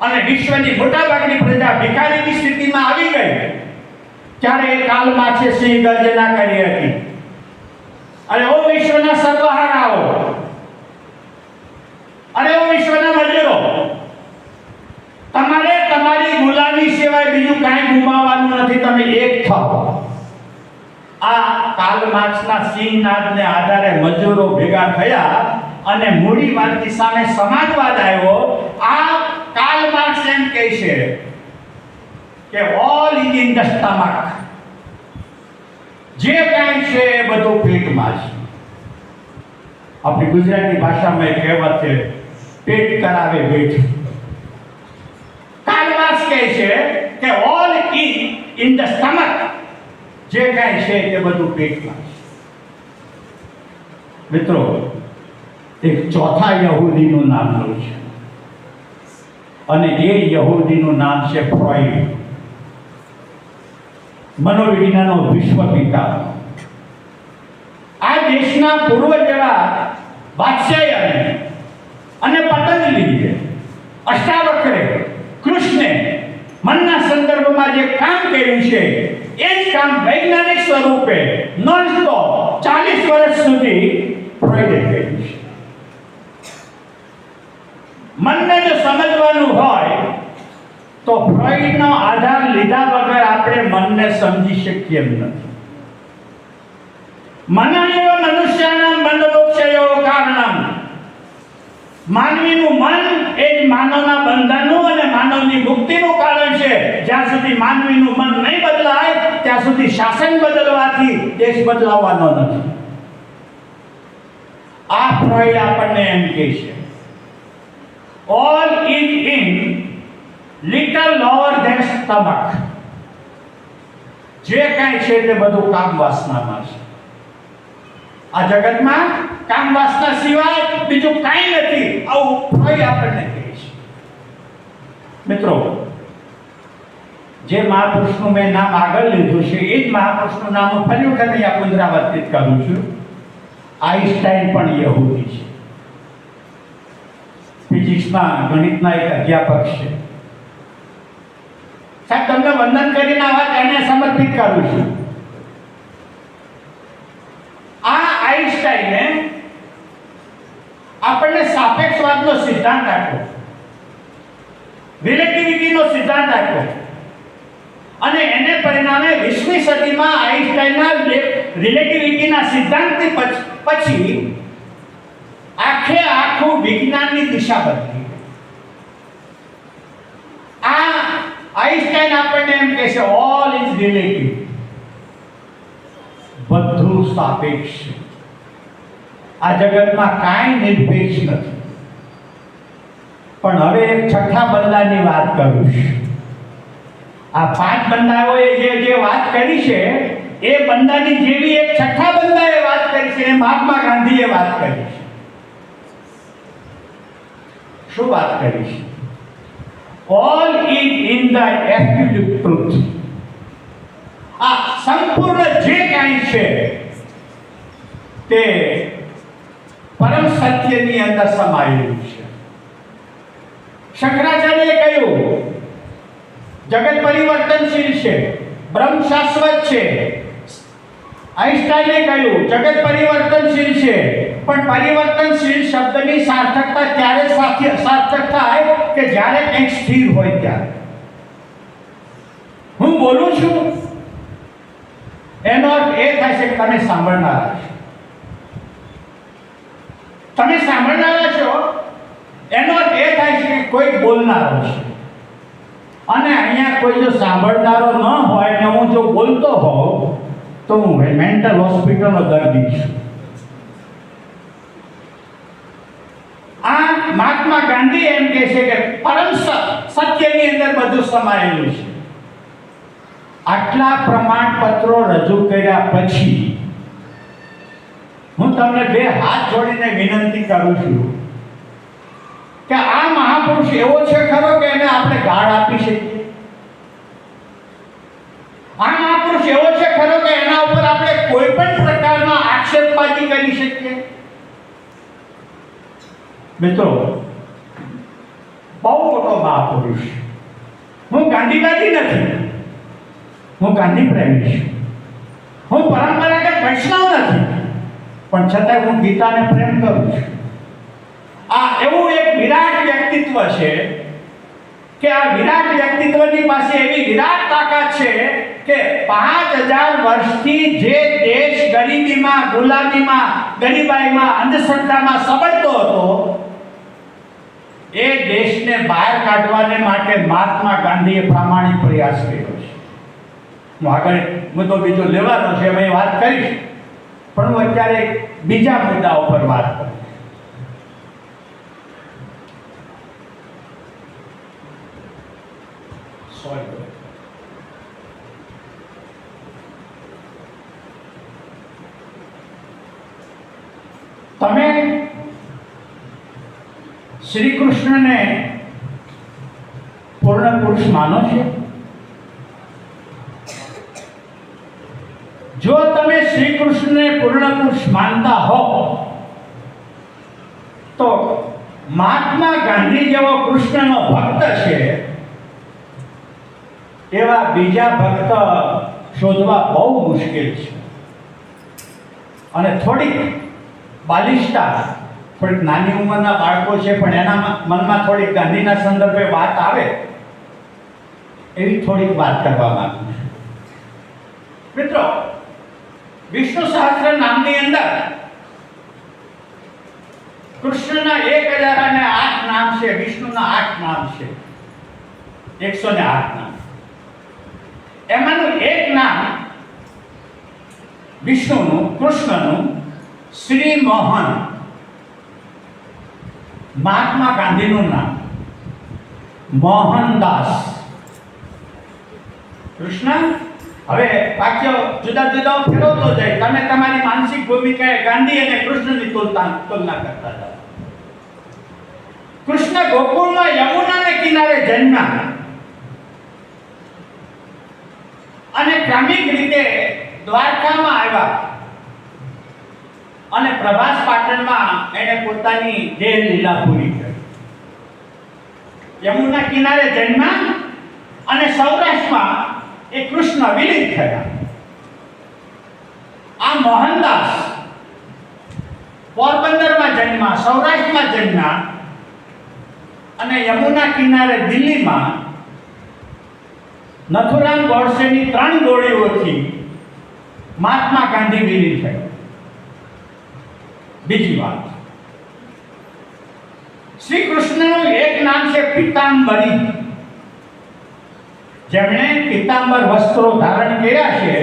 અને વિશ્વની મોટાભાગની પ્રજા ભિખારીની સ્થિતિમાં આવી ગઈ ત્યારે એ કાર્લ માર્ક્સે સિંહ ગર્જના કરી હતી. અરે ઓ વિશ્વના સર્વહારાઓ, અરે ઓ વિશ્વના મજૂરો, તમારે તમારી ગુલામી સિવાય બીજું કાંઈ ગુમાવવાનું નથી. તમે એક થાઓ. આ કાર્લ માર્ક્સના સિંહનાદને આધારે મજૂરો ભેગા થયા અને મૂડીવાદની સામે સમાજવાદ આવ્યો. આ કાર્લ માર્ક્સ એમ કહે છે કે all is in the stomach. જે કાંઈ છે એ બધું પેટમાં છે. આપણી ગુજરાતી ભાષામાં એક કહેવત છે, પેટ કરાવે પેટ. કાર્લ માર્ક્સ કહે છે કે all is in the stomach. જે કાંઈ છે તે બધું પેટમાં છે. મિત્રો, એક ચોથા યહૂદીનું નામ લઉં છું અને એ યહૂદીનું નામ છે ફ્રોઈડ. મનોવિજ્ઞાનનો વિશ્વ પિતા. આ દેશના પૂર્વ જેવા વાત્સ્યાયને અને પતંજલિએ, અષ્ટાવક્રે, કૃષ્ણે મનના સંદર્ભમાં જે કામ કર્યું છે એ જ કામ વૈજ્ઞાનિક સ્વરૂપે નોનસ્ટોપ 40 વર્ષ સુધી ફ્રોઈડે કર્યું છે. મનને જો સમજવાનું હોય તો ફ્રોઈડનો આધાર લીધા વગર આપણે મનને સમજી શકીએ એમ નથી. મનૈવ મનુષ્યાનાં બંધમોક્ષયો કારણમ. માનવીનું મન એ જ માનવના બંધનનું અને માનવની મુક્તિનું કારણ છે. જ્યાં સુધી માનવીનું મન નહીં બદલાય ત્યાં સુધી શાસન બદલવાથી દેશ બદલાવાનો નથી. આ ફ્રોઈડ આપણને એમ કહે છે all is in little lower than stomach. જે કાંઈ છે તે બધું કામ વાસનામાં છે. આ જગતમાં કામ વાસના સિવાય બીજું કાંઈ નથી, આવું ફ્રોઈડ આપણને કહે છે. મિત્રો, જે મહાપુરુષનું મેં નામ આગળ લીધું છે એ જ મહાપુરુષનું નામ હું ફરી વખત અહીંયા પુનરાવર્તિત કરું છું. આઈન્સ્ટાઈન પણ યહૂદી છે, ફિઝિક્સના ગણિતના એક અધ્યાપક છે. સાહેબ, તમને વંદન કરીને આ વાત એને સમર્પિત કરું છું. આ આઈન્સ્ટાઈને આપણને સાપેક્ષવાદનો સિદ્ધાંત આપ્યો, રિલેટિવિટીનો સિદ્ધાંત આપ્યો, અને એને પરિણામે 20મી સદીમાં આઈન્સ્ટાઈનના રિલેટિવિટીના સિદ્ધાંતની પછી આખે આખું વિજ્ઞાનની દિશા બદલી. આ આઈન્સ્ટાઈન આપણને એમ કહે છે ઓલ ઇઝ રિલેટિવ, બધું સાપેક્ષ છે. આ જગતમાં કાંઈ નિરપેક્ષ નથી. પણ હવે એક છઠ્ઠા બંદાની વાત કરું છું. આ 5 બંદાઓએ જે વાત કરી છે એ બંદાની જેવી એક છઠ્ઠા બંદાએ વાત કરી છે, એ મહાત્મા ગાંધીએ વાત કરી છે. શું વાત કરી છે? All is in the absolute truth. આ સંપૂર્ણ જે કાંઈ છે તે પરમ સત્યની અંદર સમાયેલું છે. શંકરાચાર્યએ કહ્યું જગત પરિવર્તનશીલ છે, બ્રહ્મ શાશ્વત છે. આઈન્સ્ટાઈને કહ્યું જગત પરિવર્તનશીલ છે, પણ પરિવર્તનશીલ શબ્દની સાર્થકતા ત્યારે સાર્થક થાય કે જ્યારે કંઈક સ્થિર હોય ત્યારે. હું બોલું છું એનો અર્થ એ થાય છે કે તમે સાંભળનારા છો. તમે સાંભળનારા છો એનો અર્થ એ થાય છે કે કોઈ બોલનારો છે. અને અહીંયા કોઈ જો સાંભળનારો ન હોય ને હું જો બોલતો હોઉં તો હું મેન્ટલ હોસ્પિટલનો દર્દી છું. આ મહાત્મા ગાંધી એમ કહે છે કે પરમ સત્યની અંદર બધું સમાયેલું છે. આટલા પ્રમાણપત્રો રજૂ કર્યા પછી હું તમને 2 હાથ જોડીને વિનંતી કરું છું કે આ મહાપુરુષ એવો છે ખરો કે એને આપણે ગાળ આપી શકીએ? આ મહાપુરુષ એવો છે ખરો કે એના ઉપર આપણે કોઈ પણ પ્રકારનો આક્ષેપબાજી કરી શકીએ? મિત્રો, બહુ મોટો મહાપુરુષ. હું ગાંધીવાદી નથી, હું ગાંધી પ્રેમી છું. હું પરંપરાગત વૈષ્ણવ નથી, પણ છતાં હું ગીતાને પ્રેમ કરું છું. આ એવું એક વિરાટ વ્યક્તિત્વ છે કે આ વિરાટ વ્યક્તિત્વની પાસે એવી વિરાટ તાકાત છે કે 5000 વર્ષથી જે દેશ ગરીબીમાં, ગુલામીમાં, ગરીબાઈમાં, અંધશ્રદ્ધામાં સબળતો હતો એ દેશને બહાર કાઢવાને માટે મહાત્મા ગાંધીએ પ્રામાણિક પ્રયાસ કર્યો છે. હું આગળ મુદ્દો બીજો લેવાનો છે, મેં વાત કરીશ, પણ હું અત્યારે બીજા મુદ્દા ઉપર વાત કરું. તમે શ્રી કૃષ્ણને પૂર્ણ પુરુષ માનો છો? જો તમે શ્રી કૃષ્ણને પૂર્ણ પુરુષ માનતા હો તો મહાત્મા ગાંધી જેવો કૃષ્ણનો ભક્ત છે એવા બીજા ભક્ત શોધવા બહુ મુશ્કેલ છે. અને થોડીક બાલિષ્ઠતા, થોડીક નાની ઉંમરના બાળકો છે પણ એના મનમાં થોડીક ગાંધીના સંદર્ભે વાત આવે એવી થોડીક વાત કરવા માંગુ છું. મિત્રો, વિષ્ણુ સહસ્ત્ર નામની અંદર કૃષ્ણના 1008 નામ છે, વિષ્ણુના 8 નામ છે, 108 નામ. એમાંનું એક નામ વિષ્ણુનું, કૃષ્ણનું શ્રી મોહન, મહાત્મા ગાંધીનું નામ મોહનદાસ. કૃષ્ણ હવે વાક્ય જુદા જુદા ફેરવતો જાય. તમે તમારી માનસિક ભૂમિકાએ ગાંધી અને કૃષ્ણની તુલના કરતા જાઓ. કૃષ્ણ ગોકુળમાં યમુનાના કિનારે જન્મ્યા અને ક્રમિક રીતે દ્વારકામાં આવ્યા અને પ્રભાસ પાટણમાં એને પોતાની દેહ લીલા પૂરી કરી. યમુના કિનારે જન્મ્યા અને સૌરાષ્ટ્રમાં એ કૃષ્ણ વિલીન થયા. આ મોહનદાસ પોરબંદરમાં જન્મ્યા, સૌરાષ્ટ્રમાં જન્મ્યા અને યમુના કિનારે દિલ્હીમાં નથુરામ ગોડસેની 3 ગોળીઓથી મહાત્મા ગાંધી વિલીન થયા. બીજી વાત, શ્રી કૃષ્ણનું એક નામ છે પીતાંબરી. જેમણે પીતાંબર વસ્ત્રો ધારણ કર્યા છે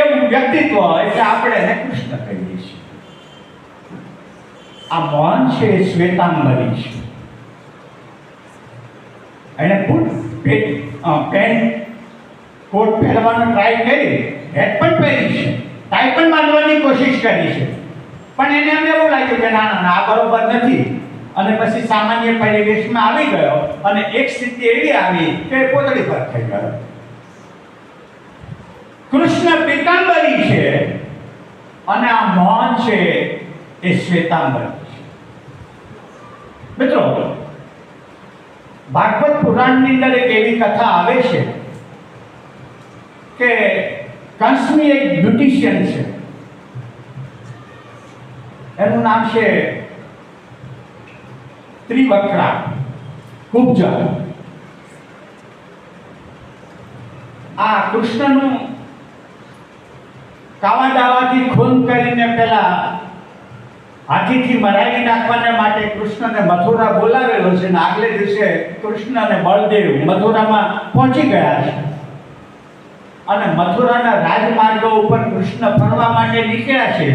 એવું વ્યક્તિત્વ એટલે આપણે એને કૃષ્ણ કહીએ છીએ. આ મોહન છે એ શ્વેતાંબરી છે. એને પેન્ટ કોટ પહેરવાનો ટ્રાય કરી, હેટ પણ પહેરી છે, ટાઈ પણ બાંધવાની કોશિશ કરી છે, પણ એને એમ એવું લાગ્યું કે ના ના ના, આ બરોબર નથી. અને પછી સામાન્ય પરિવેશમાં આવી ગયો અને એક સ્થિતિ એવી આવી કે પોતળી પર થઈ ગયો. કૃષ્ણ પીતાંબરી છે અને આ મોહન છે એ શ્વેતાંબરી છે. મિત્રો, ભાગવત પુરાણની અંદર એક એવી કથા આવે છે કે કંસની એક બ્યુટિશિયન છે, એનું નામ છે ત્રિવક્રા કુબ્જા. આ કૃષ્ણનું કાવા દાવાથી ખૂન કરીને પેલા હાથીથી મરાવી નાખવાને માટે કૃષ્ણને મથુરા બોલાવેલો છે. અને આગલે દિવસે કૃષ્ણ અને બળદેવ મથુરામાં પહોંચી ગયા છે અને મથુરાના રાજમાર્ગો ઉપર કૃષ્ણ ફરવા માટે નીકળ્યા છે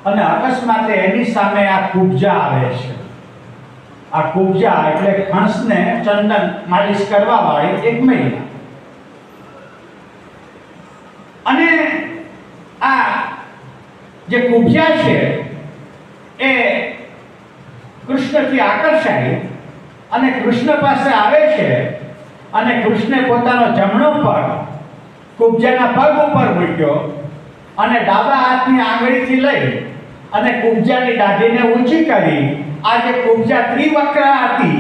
અને અકસ્માતે એની સામે આ કુબ્જા આવે છે. આ કુબ્જા એટલે કંસને ચંદન માલિશ કરવા વાળી એક મહિલા. અને આ જે કુબ્જા છે એ કૃષ્ણથી આકર્ષાઈ અને કૃષ્ણ પાસે આવે છે અને કૃષ્ણે પોતાનો જમણો પગ કુબ્જાના પગ ઉપર મૂક્યો અને ડાબા હાથની આંગળીથી લઈ અને કુબ્જાની દાઢીને ઊંચી કરી. આ જે કુબ્જા ત્રિવક્રા હતી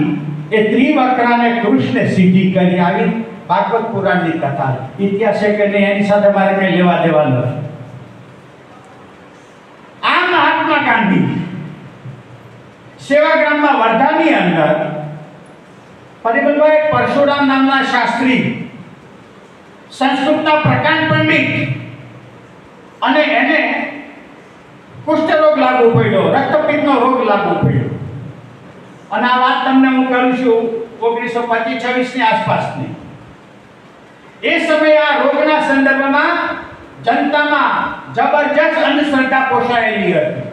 એ ત્રિવક્રાને કૃષ્ણે સીધી કરી. આવી ભાગવત પુરાણની કથા. ઇતિહાસ છે કે નહીં એની સાથે મારે કંઈ લેવા દેવા નથી. આ મહાત્મા ગાંધી સેવાગ્રામમાં વર્ધાની અંદર પરિબળભાઈ પરશુરામ નામના શાસ્ત્રી, સંસ્કૃતના પ્રકાંડ પંડિત, અને એને કુષ્ઠરોગ લાગુ પડ્યો, રક્તપિત્તનો રોગ લાગુ પડ્યો. અને આ વાત તમને હું કરું છું 1925-26 ની આસપાસની. એ સમયે આ રોગના સંદર્ભમાં જનતામાં જબરજસ્ત અંધશ્રદ્ધા પોષાયેલી હતી.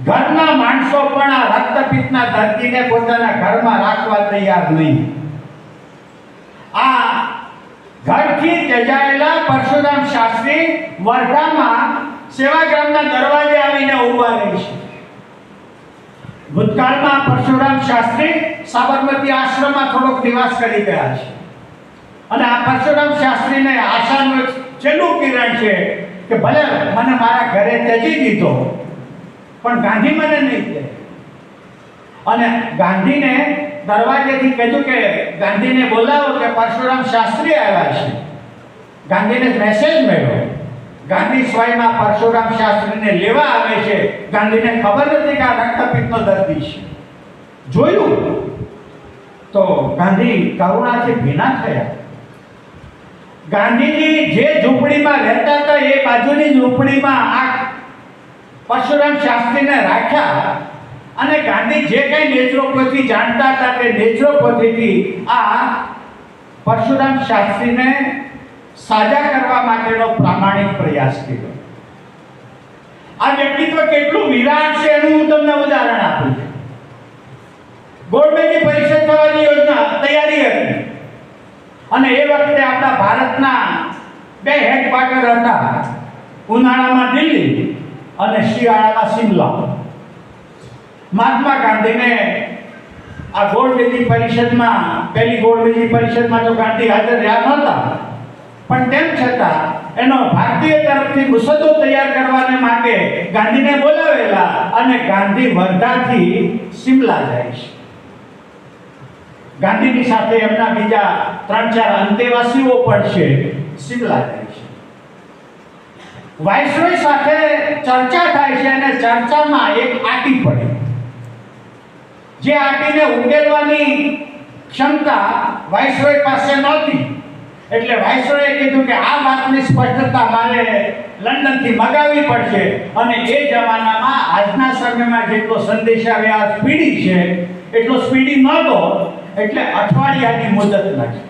ઘરના માણસો પણ આ રક્તપિત્તના દર્દીને પોતાના ઘરમાં રાખવા તૈયાર નહીં. આ ઘરથી ત્યજાયેલા પરશુરામ શાસ્ત્રી વર્ધામાં સેવાગ્રામના દરવાજે આવીને ઊભા રહે છે. ભૂતકાળમાં પરશુરામ શાસ્ત્રી સાબરમતી આશ્રમમાં થોડોક નિવાસ કરી ગયા છે અને આ પરશુરામ શાસ્ત્રીને આશાનું છેલ્લું કિરણ છે કે ભલે મને મારા ઘરે ત્યજી દીધો પણ ગાંધી મને નહીં દે. અને ગાંધીને દરવાજેથી કીધું કે ગાંધીને બોલાવો કે પરશુરામ શાસ્ત્રી આવ્યા છે. ગાંધીને મેસેજ મળ્યો. ગાંધી સ્વયંમાં પરશુરામ શાસ્ત્રીને લેવા આવે છે. ગાંધીને ખબર નથી કે આ રક્તપિત્તનો દર્દી છે. જોયું તો ગાંધી કરુણાથી ભીના થયા. ગાંધીજી જે ઝૂંપડીમાં રહેતા હતા એ બાજુની ઝૂંપડીમાં આ પરશુરામ શાસ્ત્રીને રાખ્યા અને ગાંધી જે કંઈ નેચરોપેથી જાણતા હતા તે નેચરોપેથીથી આ પરશુરામ શાસ્ત્રીને સાજા કરવા માટેનો પ્રામાણિક પ્રયાસ કર્યો. આ વ્યક્તિત્વ કેટલું વિરાટ છે એનું હું તમને ઉદાહરણ આપું છું. ગોળમેજી પરિષદ થવાની યોજના તૈયારી હતી અને એ વખતે આપણા ભારતના બે હેડક્વાર્ટર હતા, ઉનાળામાં દિલ્હી અને શિયાળામાં સિમલા. મહાત્મા ગાંધીને આ ગોળમેજી પરિષદમાં, પહેલી ગોળમેજી પરિષદમાં તો ગાંધી હાજર રહ્યા નહોતા, પણ તેમ છતાં એનો ભારતીય તરફથી મુસદ્દો તૈયાર કરવાને માટે ગાંધીને બોલાવેલા અને ગાંધી વર્ધાથી સિમલા જાય છે. ગાંધીની સાથે એમના બીજા 3-4 અંતેવાસીઓ પણ છે, સિમલા જાય છે. વાઇસરોય સાથે ચર્ચા થાય છે અને ચર્ચામાં એક આટી પડી, જે આટીને ઉકેલવાની ક્ષમતા વાઇસરોય પાસે નહોતી. એટલે વાઇસરોયે કીધું કે આ વાતની સ્પષ્ટતા મારે લંડનથી મગાવવી પડશે અને એ જમાનામાં આજના સમયમાં જેટલો સંદેશાવ્યવહાર સ્પીડી છે એટલો સ્પીડી નહોતો, એટલે અઠવાડિયાની મુદત નાખી.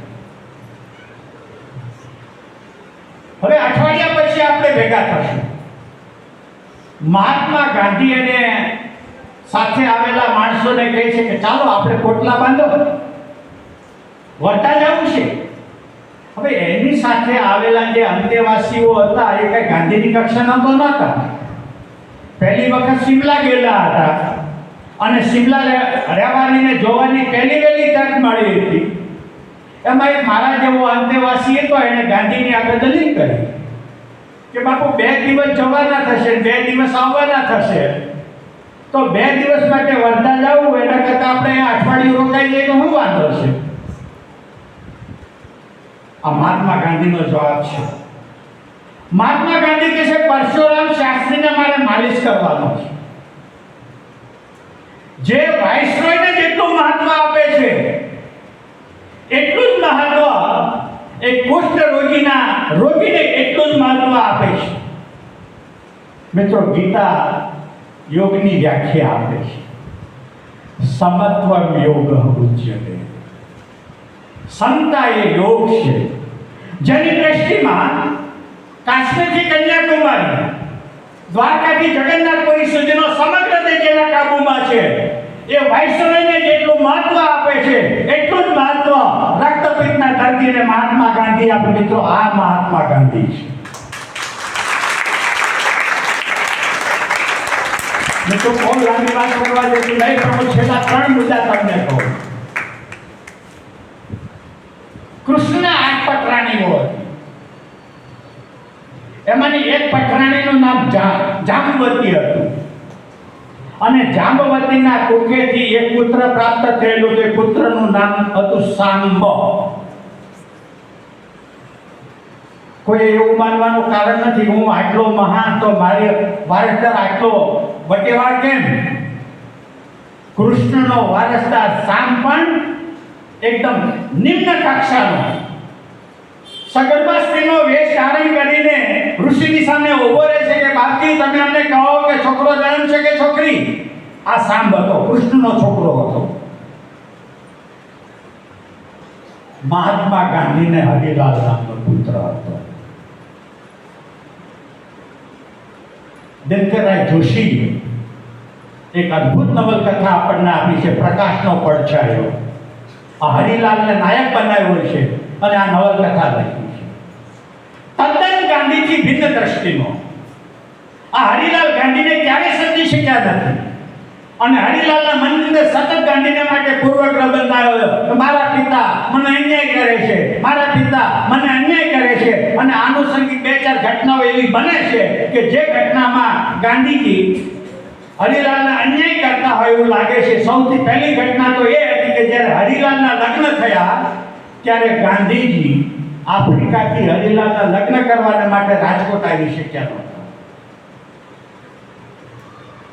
હવે અઠવાડિયા પછી આપણે ભેગા થશું. મહાત્મા ગાંધી અને સાથે આવેલા માણસોને કહે છે કે ચાલો આપણે પોટલા બાંધો, વર્તા જવું છે. હવે એની સાથે આવેલા જે અંતેવાસીઓ હતા એ કઈ ગાંધીની કક્ષાના તો નહોતા. પહેલી વખત સિમલા ગયેલા હતા અને સિમલા રહેવાનીને જોવાની પહેલી વહેલી તક મળી હતી. એમાં એક મારા જેવો અંતેવાસી હતો, એને ગાંધીની આગળ દલીલ કરી કે બાપુ 2 દિવસ જવાના થશે, 2 દિવસ આવવાના થશે, તો 2 દિવસ માટે વર્ધા જવું એના કરતાં આપણે અઠવાડિયું રોકાઈ જઈએ તો શું વાંધો છે? આ મહાત્મા ગાંધીનો જવાબ છે. મહાત્મા ગાંધી કહે છે પરશુરામ શાસ્ત્રીને મારે માલિશ કરવાનો છે. જે વાઇસરોયને જેટલું મહત્વ આપે છે એટલું જ મહત્વ એક કુષ્ઠ રોગીને એટલું જ મહત્વ આપે છે. મિત્રો, ગીતા યોગની વ્યાખ્યા આપે છે, સમત્વમ યોગ ઉચ્યતે. સમતા એ યોગ છે જેની દ્રષ્ટિમાં કાશ્મીરથી કન્યાકુમારી, દ્વારકાથી જગન્નાથપુરી સુધીનો સમગ્ર દેશ એના કાબુમાં છે. એ વાઇસરોયને જેટલું મહત્વ આપે છે એટલું જ મહત્વ રક્તપિત્તના દર્દીને મહાત્મા ગાંધી આપે. મિત્રો, આ મહાત્મા ગાંધી છે. મિત્રો, બહુ લાંબી વાત કરવા જેવી નહીં, પણ હું છેલ્લા 3 મુદ્દા તમને કહું. કૃષ્ણ 8 પટરાણીઓ હતી. એમાંની એક પટરાણીનું નામ જાંબવતી હતું અને જાંબવતીના કુખેથી એક પુત્ર પ્રાપ્ત થયેલું. તે પુત્રનું નામ હતું સાંબ. કોઈ એવું માનવાનું કારણ નથી હું આટલો મહાન તો મારી વારસદાર આટલો વટેવાળ કેમ? કૃષ્ણનો વારસદાર સાંબ પણ એકદમ નિમ્ન કક્ષાનો સગર્ભા સ્ત્રીનો વેશ ધારણ કરીને ઋષિની સામે ઊભો રહે છે કે બાપજી તમે અમને કહો કે છોકરો જન્મ છે કે છોકરી? આ સાંબ હતો, કૃષ્ણનો છોકરો હતો. મહાત્મા ગાંધીને હરિલાલ નામનો પુત્ર હતો. દિનકરરાય જોશી એક અદ્ભુત નવલકથા આપણને આપી છે, પ્રકાશનો પડછાયો. આ હરિલાલને નાયક બનાવ્યો છે અને આ નવલકથા લખી છે. તદ્દન ગાંધીથી ભિન્ન દ્રષ્ટિનો. આ હરિલાલ ગાંધીને ક્યારે સમજી શક્યા નથી અને હરિલાલના મનની અંદર સતત ગાંધીને માટે પૂર્વગ્રહ બંધાયો કે મારા પિતા મને અન્યાય કરે છે, મારા પિતા મને અન્યાય કરે છે. અને આનુષંગિક 2-4 ઘટનાઓ એવી બને છે કે જે ઘટનામાં ગાંધીજી હરિલાલને અન્યાય કરતા હોય એવું લાગે છે. સૌથી પહેલી ઘટના તો એ હતી કે જ્યારે હરિલાલના લગ્ન થયા ત્યારે ગાંધીજી આફ્રિકાથી હરિલાલના લગ્ન કરવા માટે રાજકોટ આવી શક્યા નહોતા.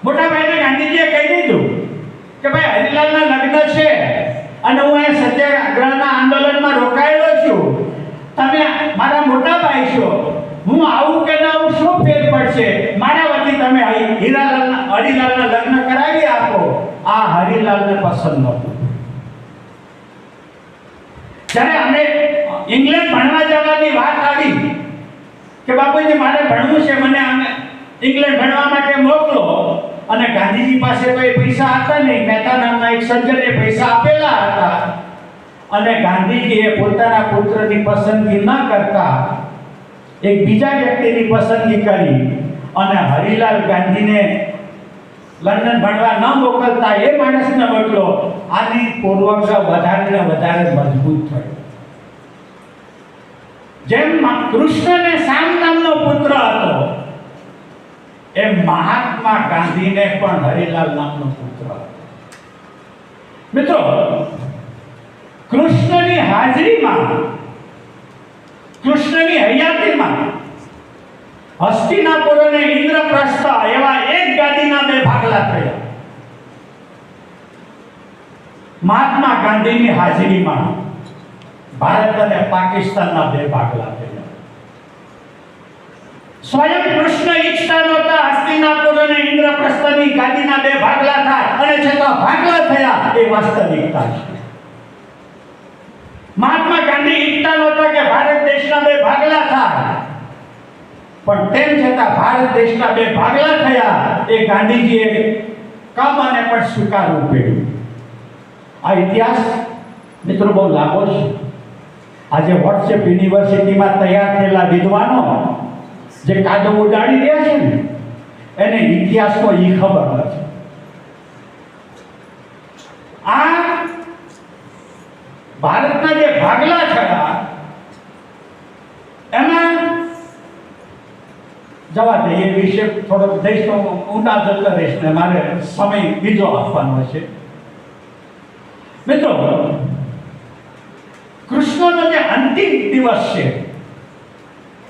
મોટા ભાઈને ગાંધીજીએ કહી દીધું કે ભાઈ હરિલાલના લગ્ન છે અને હું અહીં સત્યાગ્રહના આંદોલનમાં રોકાયેલો છું, તમે મારા મોટા ભાઈ છો, હું આવું કે ના આવું શું ફેર પડશે? મારા વતી તમે હરિલાલના લગ્ન કરાવી આપો. આ હરિલાલને પસંદ નહોતું. જ્યારે અમે ઇંગ્લેન્ડ ભણવા જવાની વાત આવી કે બાપુજી મારે ભણવું છે, મને ઇંગ્લેન્ડ ભણવા માટે મોકલો, અને ગાંધીજી પાસે તો એ પૈસા હતા નહીં. મહેતા નામના એક સજ્જને પૈસા આપેલા હતા અને ગાંધીજીએ પોતાના પુત્રની પસંદગી ન કરતા એક બીજા વ્યક્તિની પસંદગી કરી અને હરિલાલ ગાંધીને લંડન ભણવા ન મોકલતા એ માણસને બદલો આની પૂર્વગ્રહ વધારે ને વધારે મજબૂત થયો. જેમ કૃષ્ણને શામ નામનો પુત્ર હતો એમ મહાત્મા ગાંધીને પણ હરિલાલ નામનો પુત્ર હતો. મિત્રો, કૃષ્ણની હાજરીમાં, કૃષ્ણની હયાતીમાં હસ્તિનાપુર અને ઇન્દ્રપ્રસ્થ એવા એક ગાદીના બે ભાગલા થયા. મહાત્મા ગાંધીની હાજરીમાં ભારત અને પાકિસ્તાનના બે ભાગલા થયા. સ્વયં કૃષ્ણ ઈચ્છતા નહોતા હસ્તિનાપુર અને ઇન્દ્રપ્રસ્થની ગાદીના બે ભાગલા થાય, અને છતાં ભાગલા થયા એ વાસ્તવિકતા છે. મહાત્મા ગાંધી ઈચ્છતા નહોતા કે ભારત દેશના બે ભાગલા થાય, પણ તેમ છતાં ભારત દેશના બે ભાગલા થયા એ ગાંધીજીએ કમ અને પણ સ્વીકારવું પડ્યું. આ ઇતિહાસ મિત્રો બહુ લાંબો છે. આજે વોટ્સએપ યુનિવર્સિટીમાં તૈયાર થયેલા વિદ્વાનો જે કાદવ ઉડાડી રહ્યા છે ને એને ઇતિહાસનો ઈ ખબર નથી. આ ભારતના જે ભાગલા થયા એમાં જવા દે, એ વિશે થોડોક દેશનો ઊંડા જતો રહીશ ને મારે સમય બીજો આપવાનો છે. મિત્રો, કૃષ્ણનો જે અંતિમ દિવસ છે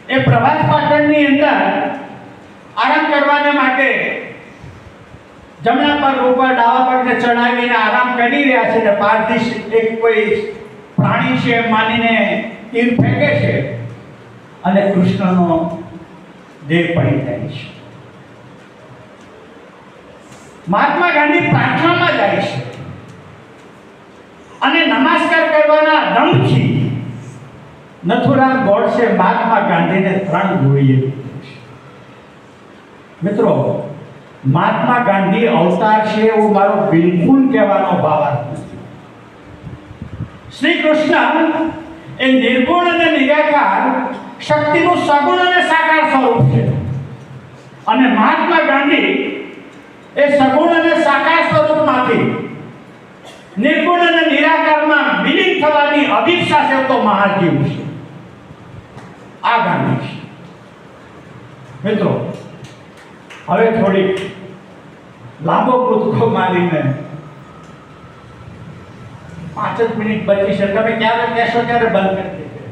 એ પ્રભાસ પાટણની અંદર આરામ કરવાને માટે જમણા પગ ઉપર ડાબા પગને ચડાવીને આરામ કરી રહ્યા છે. ને પારધીશ એક કોઈ પ્રાણી છે એમ માનીને તીર ફેંકે છે અને કૃષ્ણનો દેહ પડી જાય છે. મહાત્મા ગાંધી પ્રાર્થનામાં જાય છે અને નમસ્કાર કરવાના દમથી નથુરામ ગોડસે મહાત્મા ગાંધીને 3 ગોળીએ દીધો છે. મિત્રો, મહાત્મા ગાંધી અવતાર છે એવું મારો બિલકુલ કહેવાનો ભાવાર્થ નથી. શ્રી કૃષ્ણ એ નિર્ગુણ અને નિરાકાર શક્તિનું સગુણ અને સાકાર સ્વરૂપ છે, અને મહાત્મા ગાંધી એ સગુણ અને સાકાર સ્વરૂપમાંથી નિર્ગુણ અને નિરાકારમાં વિલીન થવાની અભિપ્સા છે તો મહાજીવ છે. આ ગાંધી છે. મિત્રો, હવે થોડીક લાંબો કૂદકો મારીને 5 જ મિનિટ બચી છે. તમે ક્યારે કહેશો ત્યારે બંધ કરી દેજો.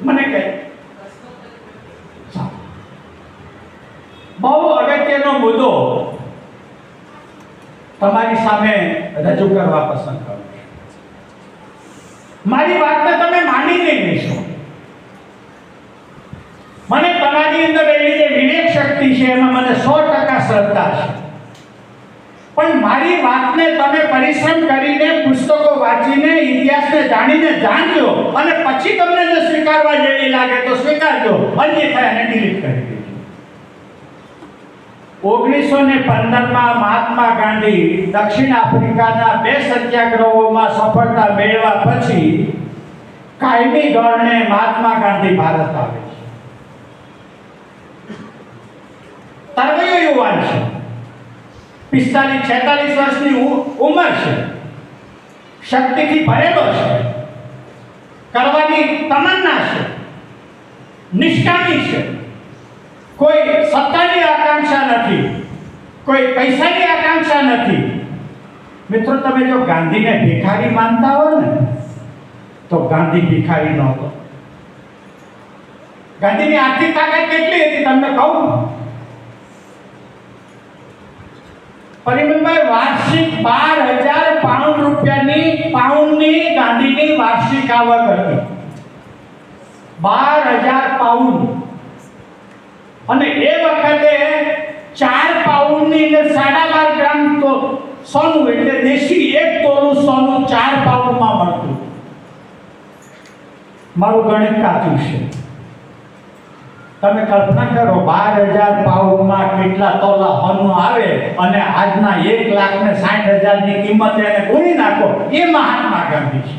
મને કહે બહુ અગત્યનો મુદ્દો તમારી સામે રજૂ કરવા પસંદ કરું છું. મારી વાતને તમે માની નહીં લેશો. મને તમારી અંદર રહેલી જે વિવેક શક્તિ છે એમાં મને 100% શ્રદ્ધા છે, પણ મારી વાતને તમે પરિશ્રમ કરીને પુસ્તકો વાંચીને ઇતિહાસને જાણીને જાણજો, અને પછી તમને જો સ્વીકારવા જેવી લાગે તો સ્વીકારજો, અન્યથા એને ડિલીટ કરી દેજો. 1915માં મહાત્મા ગાંધી દક્ષિણ આફ્રિકાના 2 સત્યાગ્રહોમાં સફળતા મેળવ્યા પછી કાયમી ધોરણે મહાત્મા ગાંધી ભારત આવે છે. તરવૈયો યુવાન છે, 45-46 વર્ષની ઉંમર છે, શક્તિથી ભરેલો છે, કરવાની તમન્ના છે, નિષ્ઠાની છે. કોઈ સત્તાની આકાંક્ષા નથી, કોઈ પૈસાની આકાંક્ષા નથી. મિત્રો, તમે જો ગાંધીને ભિખારી માનતા હો ને તો ગાંધી ભિખારી નહોતો. ગાંધીની આર્થિક તાકાત કેટલી હતી તમને કહું. પરિમલભાઈ, વાર્ષિક 12,000 પાઉન્ડની ગાંધીની વાર્ષિક આવક હતી. 12,000 પાઉન્ડ. અને એ વખતે 4 પાઉન્ડની એટલે 12.5 ગ્રામ તો સોનું, એટલે દેશી 1 તોલું સોનું 4 પાઉન્ડમાં મળતું. મારું ગણિત કાચું છે. તમે કલ્પના કરો 12,000 પાઉન્ડમાં કેટલા તોલા સોનું આવે, અને આજના 1,60,000 ની કિંમત એને ગુણી નાખો. એ મહાત્મા ગાંધી છે.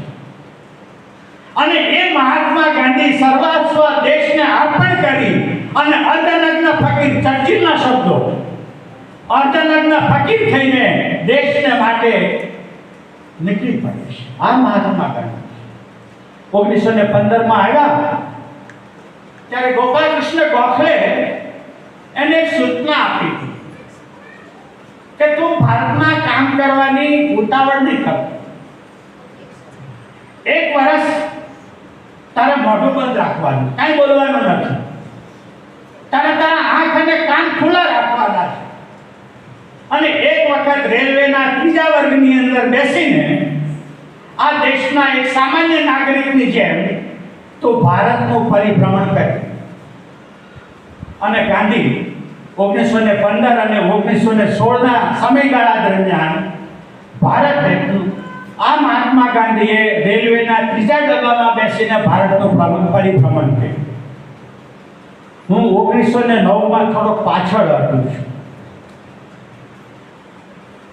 અને એ મહાત્મા ગાંધી સર્વસ્વ દેશને અર્પણ કરી અને અર્ધનગ્ન ફકીર, ચર્ચિલના શબ્દો, અર્ધનગ્ન ફકીર થઈને દેશને માટે નીકળી પડે છે. આ મહાત્મા ગાંધી 1915 આવ્યા ત્યારે ગોપાલ કૃષ્ણ ગોખલે એને એક સૂચના આપી હતી કે તું ભારતમાં કામ કરવાની ઉતાવળ નહીં કર. 1 વર્ષ તારે મોઢું બંધ રાખવાનું, કાંઈ બોલવાનું નથી. તારા આંખ અને કાન ખુલ્લા રાખવાના છે. અને એક વખત રેલવેના 3જા વર્ગની અંદર બેસીને આ દેશના એક સામાન્ય નાગરિકની જેમ તો ભારતનું પરિભ્રમણ કરે. અને ગાંધી 1915 અને 1916ના સમયગાળા દરમિયાન ભારત આ મહાત્મા ગાંધીએ રેલવેના 3જા ડબ્બામાં બેસીને ભારતનું પરિભ્રમણ કર્યું. હું 1909માં થોડોક પાછળ હતું છું.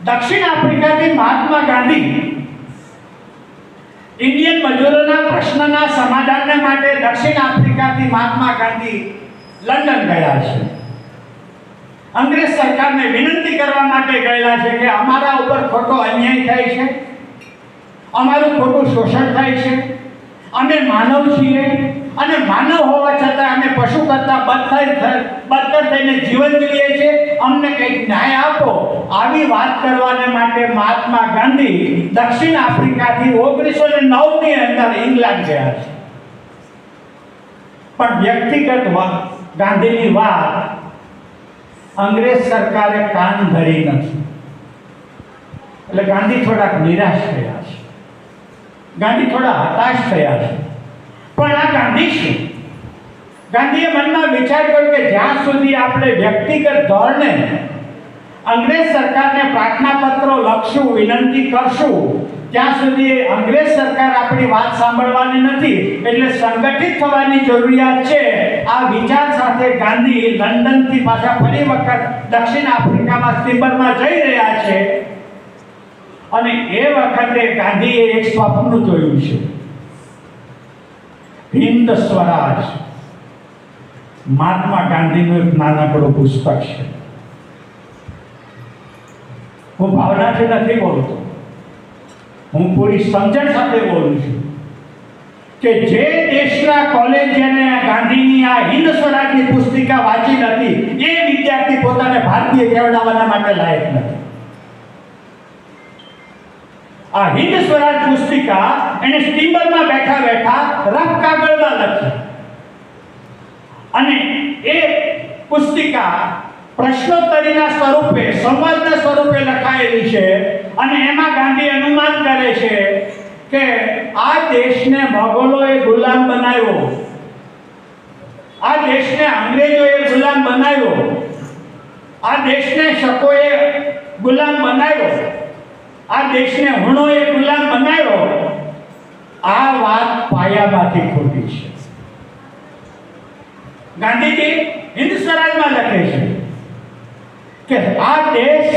દક્ષિણ આફ્રિકાથી મહાત્મા ગાંધી ઇન્ડિયન મજૂરોના પ્રશ્નના સમાધાન માટે દક્ષિણ આફ્રિકાથી મહાત્મા ગાંધી લંડન ગયા છે. અંગ્રેજ સરકારને વિનંતી કરવા માટે ગયેલા છે કે અમારા ઉપર ખોટો અન્યાય થાય છે, અમારું ખોટું શોષણ થાય છે, અમે માનવ છીએ અને માનવ હોવા છતાં અમે પશુ કરતાં બદતર થઈને જીવન જીવીએ છીએ, અમને કંઈક ન્યાય આપો. આવી વાત કરવાને માટે મહાત્મા ગાંધી દક્ષિણ આફ્રિકાથી 1909ની અંદર ઇંગ્લેન્ડ ગયા છે. પણ વ્યક્તિગત ગાંધીની વાત અંગ્રેજ સરકારે કાન ધરી નથી. એટલે ગાંધી થોડાક નિરાશ થયા છે, ગાંધી થોડા હતાશ થયા છે. પણ આ ગાંધી છે, ગાંધીએ મનમાં વિચાર કર્યો કે જ્યાં સુધી આપણે વ્યક્તિગત ધોરણે અંગ્રેજ સરકારને પ્રાર્થના પત્રો લખશું, વિનંતી કરશું, ત્યાં સુધી અંગ્રેજ સરકાર આપણી વાત સાંભળવાની નથી. એટલે સંગઠિત થવાની જરૂરિયાત છે. આ વિચાર સાથે ગાંધી લંડનથી પાછા ફરી વખત દક્ષિણ આફ્રિકામાં સ્ટીમરમાં જઈ રહ્યા છે. અને એ વખતે ગાંધીએ એક સ્વપ્ન જોયું છે. હિન્દ સ્વરાજ મહાત્મા ગાંધીનું એક નાનકડું પુસ્તક છે. હું ભાવનાથી નથી બોલતો, હું પૂરી સમજણ સાથે બોલું છું કે જે દેશના કોલેજને ગાંધીની આ હિન્દ સ્વરાજની પુસ્તિકા વાંચી નથી એ વિદ્યાર્થી પોતાને ભારતીય કહેવાના માટે લાયક નથી. આ હિન્દ સ્વરાજ પુસ્તિકા એને સ્ટીમરમાં બેઠા બેઠા રફ કાગળમાં લખી અને એ પુસ્તિકા પ્રશ્નોત્તરીના સ્વરૂપે, સંવાદના સ્વરૂપે લખાયેલી છે. અને એમાં ગાંધી અનુમાન કરે છે કે આ દેશને મોગલોએ ગુલામ બનાવ્યો, આ દેશને અંગ્રેજોએ ગુલામ બનાવ્યો, આ દેશને શકોએ ગુલામ બનાવ્યો, આ દેશને હુણોએ ગુલામ બનાવ્યો. આ વાત પાયામાંથી ખોટી છે. ગાંધીજી હિન્દ સ્વરાજમાં લખે છે કે આ દેશ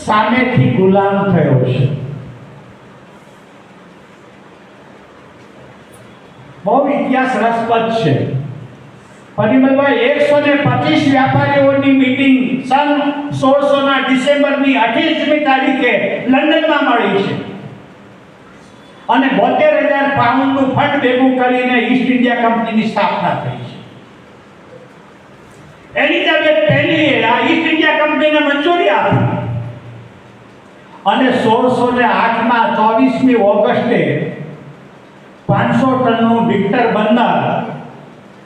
સામેથી ગુલામ થયો છે. બહુ ઇતિહાસ રસપ્રદ છે. પરિમલભાઈ 125 વ્યાપારીઓની મીટિંગ સન 1600ના ડિસેમ્બરની 28મી તારીખે લંડનમાં મળી છે અને 72,000 પાઉન્ડનું ફંડ ભેગું કરીને ઈસ્ટ ઇન્ડિયા કંપનીની સ્થાપના થઈ છે. એલિઝાબેથ પહેલીએ આ ઈસ્ટ ઇન્ડિયા કંપનીને મંજૂરી આપી અને 1608માં 24મી ઓગસ્ટે 500 ટનનું વિક્ટર બંદર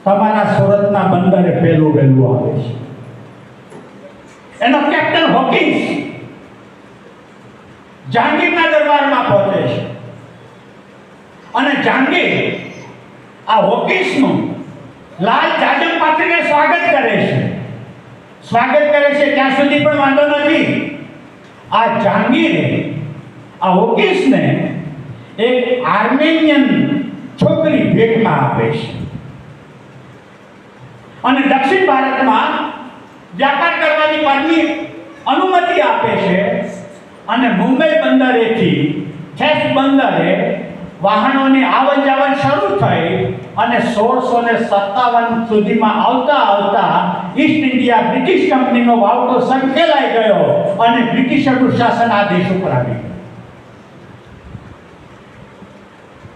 તમારા સુરતના બંદરે પહેલું આવે છે. એનો કેપ્ટન હોકિન્સ જહાંગીરના દરબારમાં પહોંચે છે અને જહાંગીર આ હોકિન્સનું લાલ જાજમ પાથરીને સ્વાગત કરે છે. ત્યાં સુધી પણ વાંધો નથી. આ જહાંગીરે આ હોકિન્સને એક આર્મેનિયન છોકરી ભેટમાં આપે છે અને દક્ષિણ ભારતમાં વ્યાપાર કરવાની અનુમતિ આપે છે અને મુંબઈ બંદરેથી થેસ બંદરે વાહનોની આવન જાવન શરૂ થઈ અને 1657 સુધીમાં આવતા ઈસ્ટ ઇન્ડિયા બ્રિટિશ કંપનીનો વાવટો સંકેલાઈ ગયો અને બ્રિટિશરનું શાસન આ દેશ ઉપર આવી ગયું.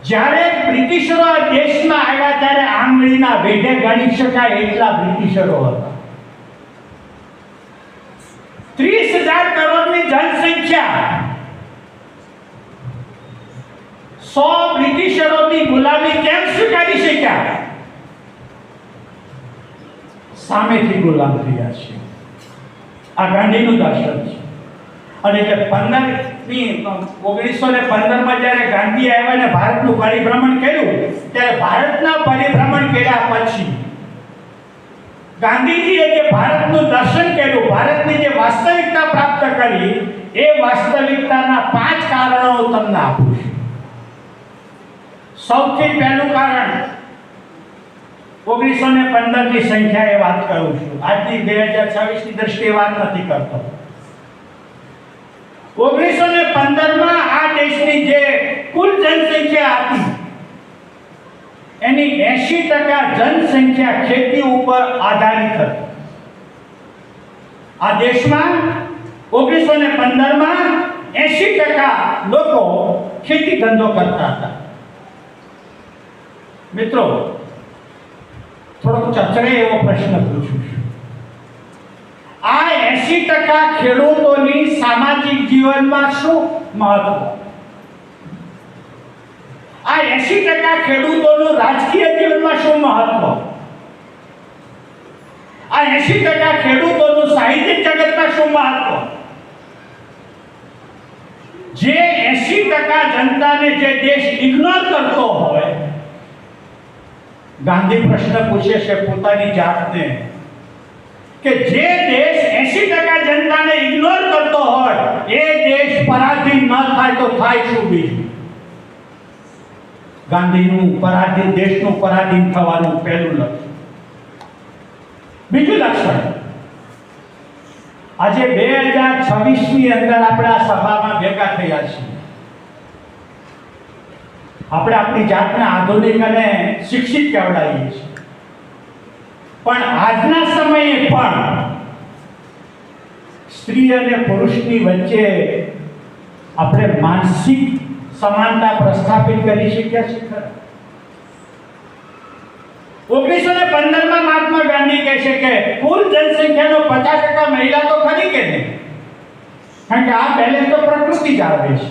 જ્યારે બ્રિટિશરો આ દેશમાં આવ્યા ત્યારે આંગળીના વેઢે ગણી શકાય એટલા બ્રિટિશરો હતા. 30,000 કરોડની જનસંખ્યા 100 બ્રિટિશરોની ગુલામી કેમ સ્વીકારી શક્યા? સામેથી ગુલામ થયા છે. આ ગાંધીનું દર્શન છે. અને એટલે 1915માં જ્યારે ગાંધી આવ્યા અને ભારતનું પરિભ્રમણ કર્યું ત્યારે ભારતના પરિભ્રમણ કર્યા પછી ગાંધીજીએ જે ભારતનું દર્શન કર્યું, ભારતની જે વાસ્તવિકતા પ્રાપ્ત કરી, એ વાસ્તવિકતાના 5 કારણો હું તમને આપું છું. સૌથી પહેલું કારણ 1915ની સંખ્યા એ વાત કરું છું. આજની 2026ની દ્રષ્ટિએ વાત નથી કરતો. 1915માં આ દેશની જે કુલ જનસંખ્યા હતી એની 80% જનસંખ્યા ખેતી ઉપર આધારિત હતી. આ દેશમાં 1915માં 80% લોકો ખેતી ધંધો કરતા હતા. મિત્રો, થોડોક ચચરે એવો પ્રશ્ન પૂછું છું. આ 80% ખેડૂતોની સામાજિક જીવનમાં શું મહત્વ? આ 80% ખેડૂતોનું રાજકીય જીવનમાં શું મહત્વ? આ 80% ખેડૂતોનું સાહિત્યિક જગતમાં શું મહત્વ? જે 80% જનતાને જે દેશ ઇગ્નોર કરતો હોય, ગાંધી પ્રશ્ન પૂછે છે પોતાની જાતને કે જે દેશ 80% જનતાને ઇગ્નોર કરતો હોય એ દેશ પરાધીન ન થાય તો થાય શું? બીજું ગાંધીનું પરાધીન, દેશનું પરાધીન થવાનું પહેલું લક્ષણ. બીજું લક્ષણ, આજે 2026ની અંદર આપણે આ સભામાં ભેગા થયા છીએ. આપણે આપણી જાતને આધુનિક અને શિક્ષિત કહેવડાવીએ છીએ, પણ આજના સમયે પણ સ્ત્રી અને પુરુષની વચ્ચે આપણે માનસિક સમાનતા પ્રસ્થાપિત કરી શક્યા છીએ ખરા? 1915માં મહાત્મા ગાંધી કહે છે કે કુલ જનસંખ્યાનો 50% મહિલા તો ખરી કે નહીં, કારણ કે આ બેલેન્સ તો પ્રકૃતિ જાળવે છે,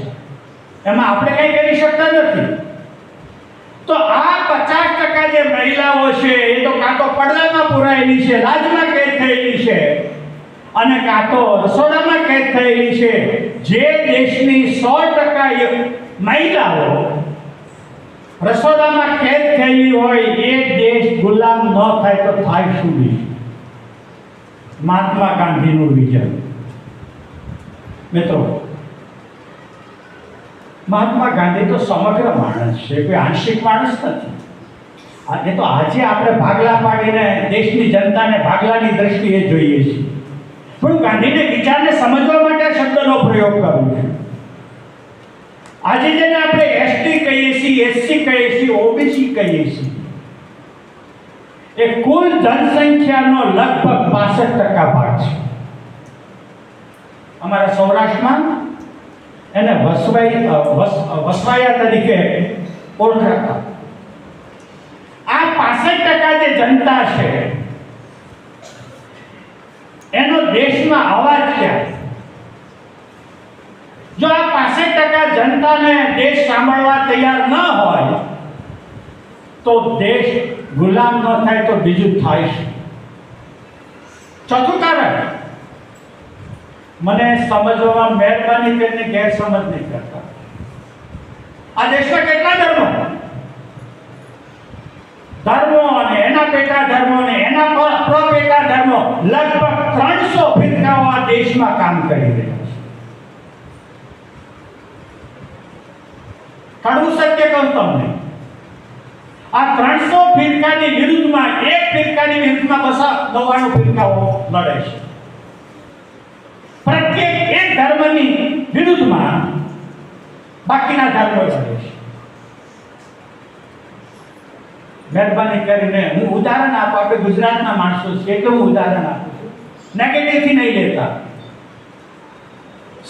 એમાં આપણે કંઈ કરી શકતા નથી. તો આ 50% જે મહિલાઓ છે એ તો કાં તો પડદામાં પુરાયેલી છે, લાજમાં કેદ થયેલી છે, અને કાં તો રસોડામાં કેદ થયેલી છે. જે દેશની 100% મહિલાઓ રસોડામાં કેદ થયેલી હોય એ દેશ ગુલામ ન થાય તો થાય શું? મહાત્મા ગાંધીનું વિઝન. મિત્રો, મહાત્મા ગાંધી તો સમગ્ર માણસ છે, કોઈ આંશિક માણસ નથી. એ તો આજે આપણે ભાગલા પાડીને દેશની જનતાને ભાગલાની દ્રષ્ટિએ જોઈએ છીએ, પણ ગાંધીને વિચારને સમજવા માટે આ શબ્દનો પ્રયોગ કરવો છે. આજે જેને આપણે એસટી કહીએ છીએ, એસસી કહીએ છીએ, ઓબીસી કહીએ છીએ, એ કુલ જનસંખ્યાનો લગભગ 65% ભાગ છે. અમારા સૌરાષ્ટ્રમાં એને વસવાયા તરીકે ઓળખાતા. આ 65% જે જનતા છે એનો દેશમાં અવાજ ક્યાં? જો આ 65% જનતાને દેશ સાંભળવા તૈયાર ન હોય તો દેશ ગુલામ ન થાય તો બીજું થાય છે. ચોથું કારણ, મને સમજવામાં મહેરબાની કરીને ગેરસમજ નહીં કરતા. આ દેશમાં કેટલા ધર્મો અને એના પેટા ધર્મો અને એના પ્રપેટા ધર્મો, લગભગ 300 ફિરકાઓ આ દેશમાં કામ કરી રહ્યા છે. કડવું સત્ય કહું તમને, આ 300 ફિરકાની વિરુદ્ધમાં એક ફિરકાની વિરુદ્ધમાં 299 ફિરકાઓ લડે છે. પ્રત્યેક એક ધર્મની વિરુદ્ધમાં બાકીના ધર્મો લડે છે. મહેરબાની કરીને હું ઉદાહરણ આપું, આપણે ગુજરાતના માણસો છીએ એટલે હું ઉદાહરણ આપું છું, નેગેટિવથી નહીં લેતા.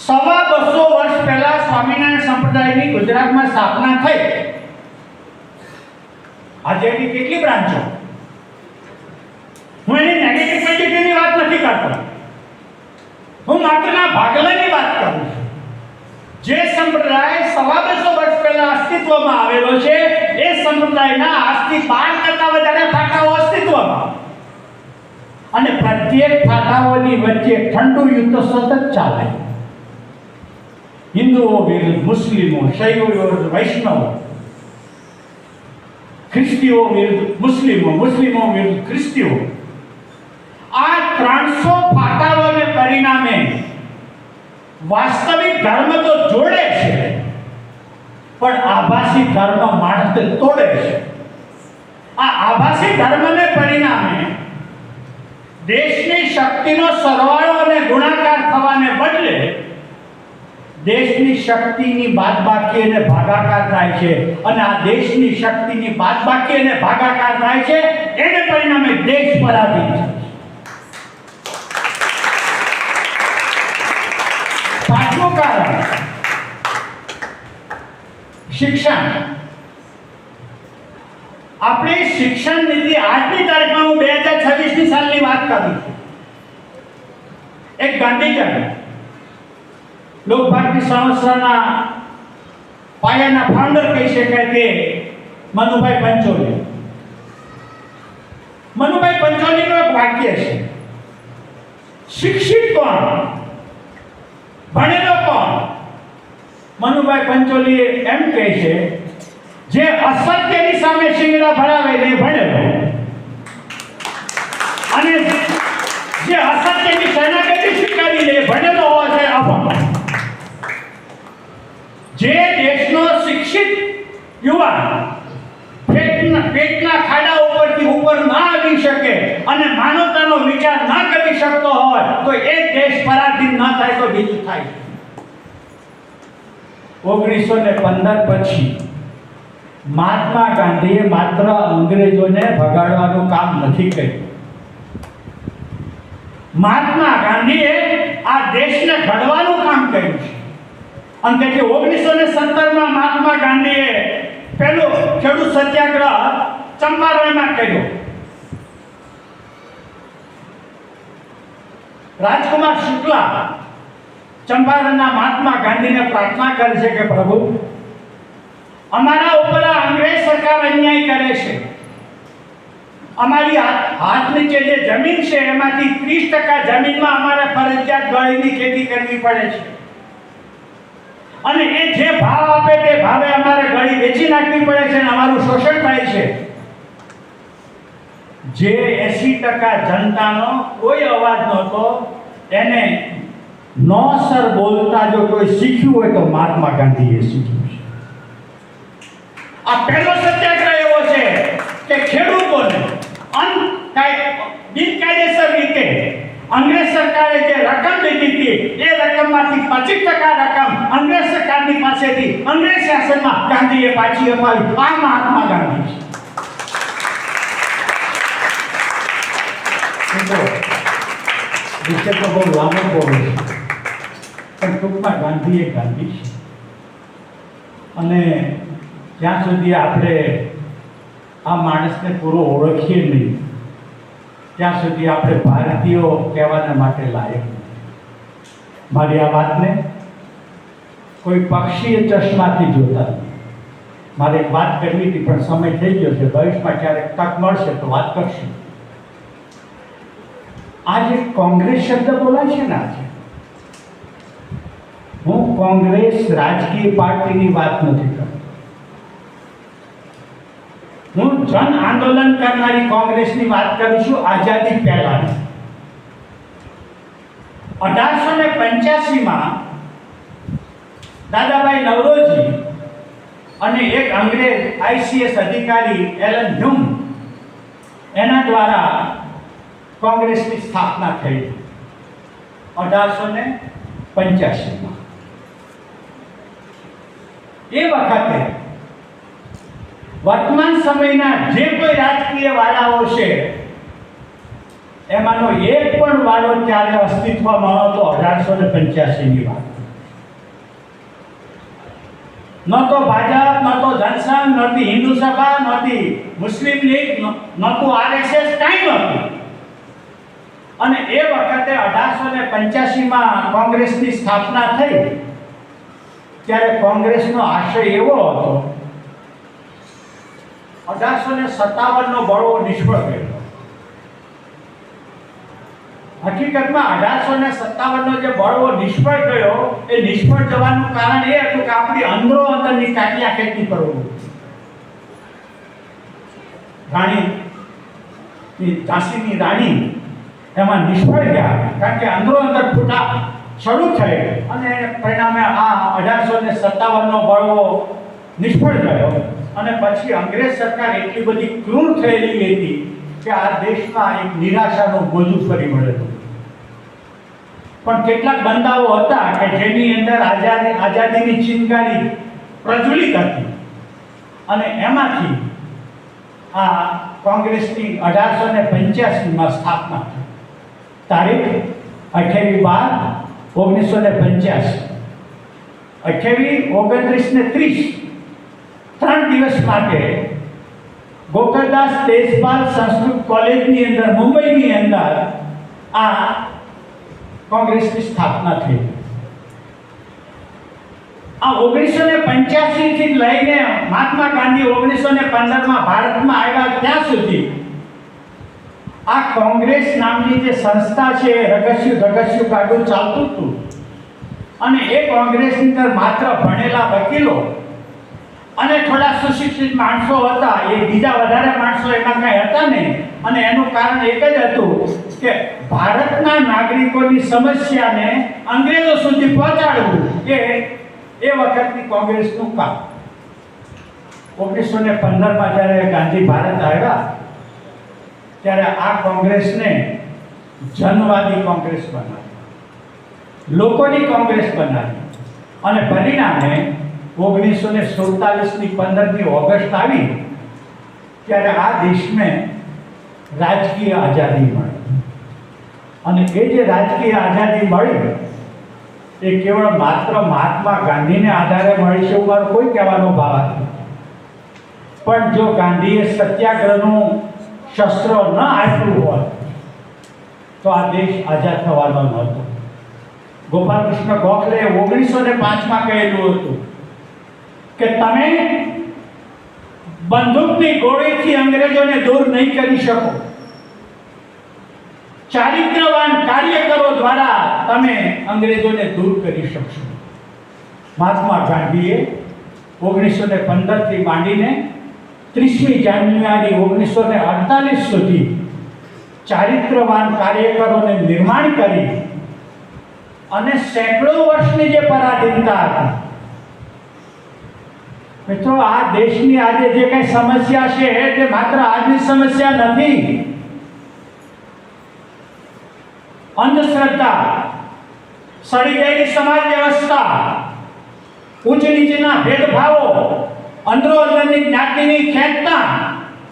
250 વર્ષ પહેલા સ્વામિનારાયણ સંપ્રદાયની ગુજરાતમાં સ્થાપના થઈ. આજે એની કેટલી બ્રાન્ચો? હું એની નેગેટિવ પોઝિટિવની વાત નથી કરતો, હું માત્રના ભાગલાની વાત કરું છું. જે સંપ્રદાય 250 વર્ષ પહેલા અસ્તિત્વમાં આવેલો છે એ સંપ્રદાયના આજથી 12 કરતા વધારે ફાટાઓ અસ્તિત્વમાં, અને પ્રત્યેક ફાટાઓની વચ્ચે ઠંડુ યુદ્ધ સતત ચાલે. હિન્દુઓ વિરુદ્ધ મુસ્લિમો, શૈવો વિરુદ્ધ વૈષ્ણવો, ખ્રિસ્તીઓ વિરુદ્ધ મુસ્લિમો, મુસ્લિમો વિરુદ્ધ ખ્રિસ્તીઓ. આ 300 ફાટાઓને પરિણામે વાસ્તવિક ધર્મ તો જોડે છે, પણ આભાસી ધર્મ માણસને તોડે છે. આ આભાસી ધર્મને પરિણામે દેશની શક્તિનો સરવાળો અને ગુણાકાર થવાને બદલે દેશની શક્તિની બાદબાકી અને ભાગાકાર થાય છે, અને આ દેશની શક્તિની બાદબાકી અને ભાગાકાર થાય છે એને પરિણામે દેશ પરાધીન છે. પાંચમું કારણ શિક્ષણ. આપણી શિક્ષણ નીતિ આજની તારીખમાં હું 2026 સાલની વાત કરું છું. એક ગાંધીજન લોક ભારતી સંસ્થાના પાયાના ફાઉન્ડર કહી શકાય તે મનુભાઈ પંચોલી. મનુભાઈ પંચોલીનું એક વાક્ય છે, શિક્ષિત કોણ, ભણેલો કોણ? મનુભાઈ પંચોલી એમ કહે છે, જે અસત્યની સામે શિંગડા ભરાવે એ ભણેલો, અને જે અસત્યની સેનાપતિ સ્વીકારી લે ભણેલો હોવા છે અભણ. જે દેશનો શિક્ષિત યુવાન પેટના ખાડા ઉપરથી ઉપર ના આવી શકે અને માનવતાનો વિચાર ના કરી શકતો હોય તો એ દેશ પરાધીન ન થાય તો બીજું થાય. 1915 પછી મહાત્મા ગાંધીએ માત્ર અંગ્રેજોને ભગાડવાનું કામ નથી કર્યું. મહાત્મા ગાંધીએ આ દેશને ઘડવાનું કામ કર્યું છે. અને તેથી 1917માં મહાત્મા ગાંધીએ પહેલો ખેડૂત સત્યાગ્રહ ચંપારણમાં કર્યો. રાજકુમાર શુક્લા ચંપારણના મહાત્મા ગાંધીને પ્રાર્થના કરે છે કે પ્રભુ, અમારા ઉપર અંગ્રેજ સરકાર અન્યાય કરે છે, અમારી હાથ નીચે જે જમીન છે એમાંથી 30% જમીનમાં અમારે ફરજિયાત ગળીની ખેતી કરવી પડે છે, અને એ જે ભાવ આપે તે ભાવે અમારે ગળી વેચી નાખવી પડે છે અને અમારું શોષણ થાય છે. જે 80% જનતાનો કોઈ અવાજ નહોતો એને નોસર બોલતા જો કોઈ શીખ્યું હોય તો મહાત્મા ગાંધીએ શીખ્યું છે. આ પહેલો સત્યાગ્રહ એવો છે કે ખેડૂતોને બિનકાયદેસર રીતે અંગ્રેજ સરકારે જે રકમ લીધી હતી એ રકમમાંથી 25% રકમ અંગ્રેજ સરકારની પાસેથી અંગ્રેજ શાસનમાં ગાંધીએ પાછી અપાવી. આ મહાત્મા ગાંધી છે. વિશે તો બહુ લાંબો બોલું છે, પણ ટૂંકમાં ગાંધી એ ગાંધી છે. અને જ્યાં સુધી આપણે આ માણસને પૂરો ઓળખીએ નહીં ત્યાં સુધી આપણે ભારતીયો કહેવાના માટે લાયક નથી. મારી આ વાતને કોઈ પક્ષીય ચશ્માથી જોતા નથી. મારે એક વાત કરવી હતી પણ સમય થઈ ગયો છે. ભવિષ્યમાં ક્યારેક તક મળશે તો વાત કરશું. આજે કોંગ્રેસ શબ્દ બોલાય છે ને, આજે હું કોંગ્રેસ રાજકીય પાર્ટીની વાત નથી કરતો. હું જન આંદોલન કરનારી કોંગ્રેસની વાત કરું છું. આઝાદી પહેલાની 1885માં દાદાભાઈ નવરોજી અને એક અંગ્રેજ આઈસીએસ અધિકારી એલન હ્યુમ એના દ્વારા કોંગ્રેસની સ્થાપના થઈ 1885માં. એ વખતે વર્તમાન સમયના જે કોઈ રાજકીય વાળાઓ છે એમાંનો એક પણ વાળો ત્યારે અસ્તિત્વમાં હતો 1885ની વાત. ન તો ભાજપ, ન તો જનસંઘ, નહોતી હિન્દુ સભા, નહોતી મુસ્લિમ લીગ, નહોતું આરએસએસ, કાંઈ નહોતું. અને એ વખતે 1885માં કોંગ્રેસની સ્થાપના થઈ ત્યારે કોંગ્રેસનો આશય એવો હતો 1857નો બળવો નિષ્ફળ ગયો. હકીકતમાં 1857નો જે બળવો નિષ્ફળ ગયો એ નિષ્ફળ જવાનું કારણ એ હતું કે આપણી અંદરો અંદરની કાટિયા ખેતી કરવું. ઝાંસીની રાણી એમાં નિષ્ફળ ગયા કારણ કે અંદરો અંદર ફૂટા શરૂ થઈ અને પરિણામે આ 1857નો બળવો નિષ્ફળ ગયો. અને પછી અંગ્રેજ સરકાર એટલી બધી ક્રૂર થયેલી હતી કે આ દેશમાં એક નિરાશાનું મોજું ફરી મળેલું. પણ કેટલાક બંદાઓ હતા કે જેની અંદર આઝાદીની ચિનગારી પ્રજ્વલિત હતી અને એમાંથી આ કોંગ્રેસની 1885માં સ્થાપના થઈ. તારીખ 28/12/1985, 28, 29 ને 30 3 દિવસ માટે ગોકળદાસ દેશપાલ સંસ્કૃત કોલેજની અંદર મુંબઈની અંદર આ કોંગ્રેસની સ્થાપના થઈ. આ 1985 થી લઈને મહાત્મા ગાંધી 1915માં ભારતમાં આવ્યા ત્યાં સુધી આ કોંગ્રેસ નામની જે સંસ્થા છે એ રગસ્યું કાઢું ચાલતું હતું. અને એ કોંગ્રેસની અંદર માત્ર ભણેલા વકીલો અને થોડા સુશિક્ષિત માણસો હતા. એ બીજા વધારે માણસો એમાં કંઈ હતા નહીં. અને એનું કારણ એક જ હતું કે ભારતના નાગરિકોની સમસ્યાને અંગ્રેજો સુધી પહોંચાડવું એ વખતની કોંગ્રેસનું કામ. 1915માં જ્યારે ગાંધી ભારત આવ્યા ત્યારે આ કોંગ્રેસને જનવાદી કોંગ્રેસ બનાવી, લોકોની કોંગ્રેસ બનાવી. અને પરિણામે 1947ની 15મી ઓગસ્ટ આવી ત્યારે આ દેશને રાજકીય આઝાદી મળી. અને એ જે રાજકીય આઝાદી મળી એ કેવળ માત્ર મહાત્મા ગાંધીને આધારે મળી છે એવું મારો કોઈ કહેવાનો ભાવ નથી. પણ જો ગાંધીએ સત્યાગ્રહનું શસ્ત્ર ન આપ્યું હોત તો આ દેશ આઝાદ થવાનો નહોતો. ગોપાલકૃષ્ણ ગોખલે 1905માં કહેલું હતું કે તમે બંદૂકની ગોળીથી અંગ્રેજોને દૂર નહીં કરી શકો, ચારિત્રવાન કાર્યકરો દ્વારા તમે અંગ્રેજોને દૂર કરી શકશો. મહાત્મા ગાંધીએ 1915 થી માંડીને 30મી જાન્યુઆરી 1948 સુધી ચારિત્રવાન કાર્યકરોને નિર્માણ કરી અને સેંકડો વર્ષની જે પરાધીનતા હતી. મિત્રો, આ દેશની આજે જે કઈ સમસ્યા છે તે માત્ર આજની સમસ્યા નથી. અંધશ્રદ્ધા, સડી ગયેલી સમાજ વ્યવસ્થા, ઉચ્ચ નીચના ભેદભાવો, અંદરો અંદરની જ્ઞાતિની ખેંચતા,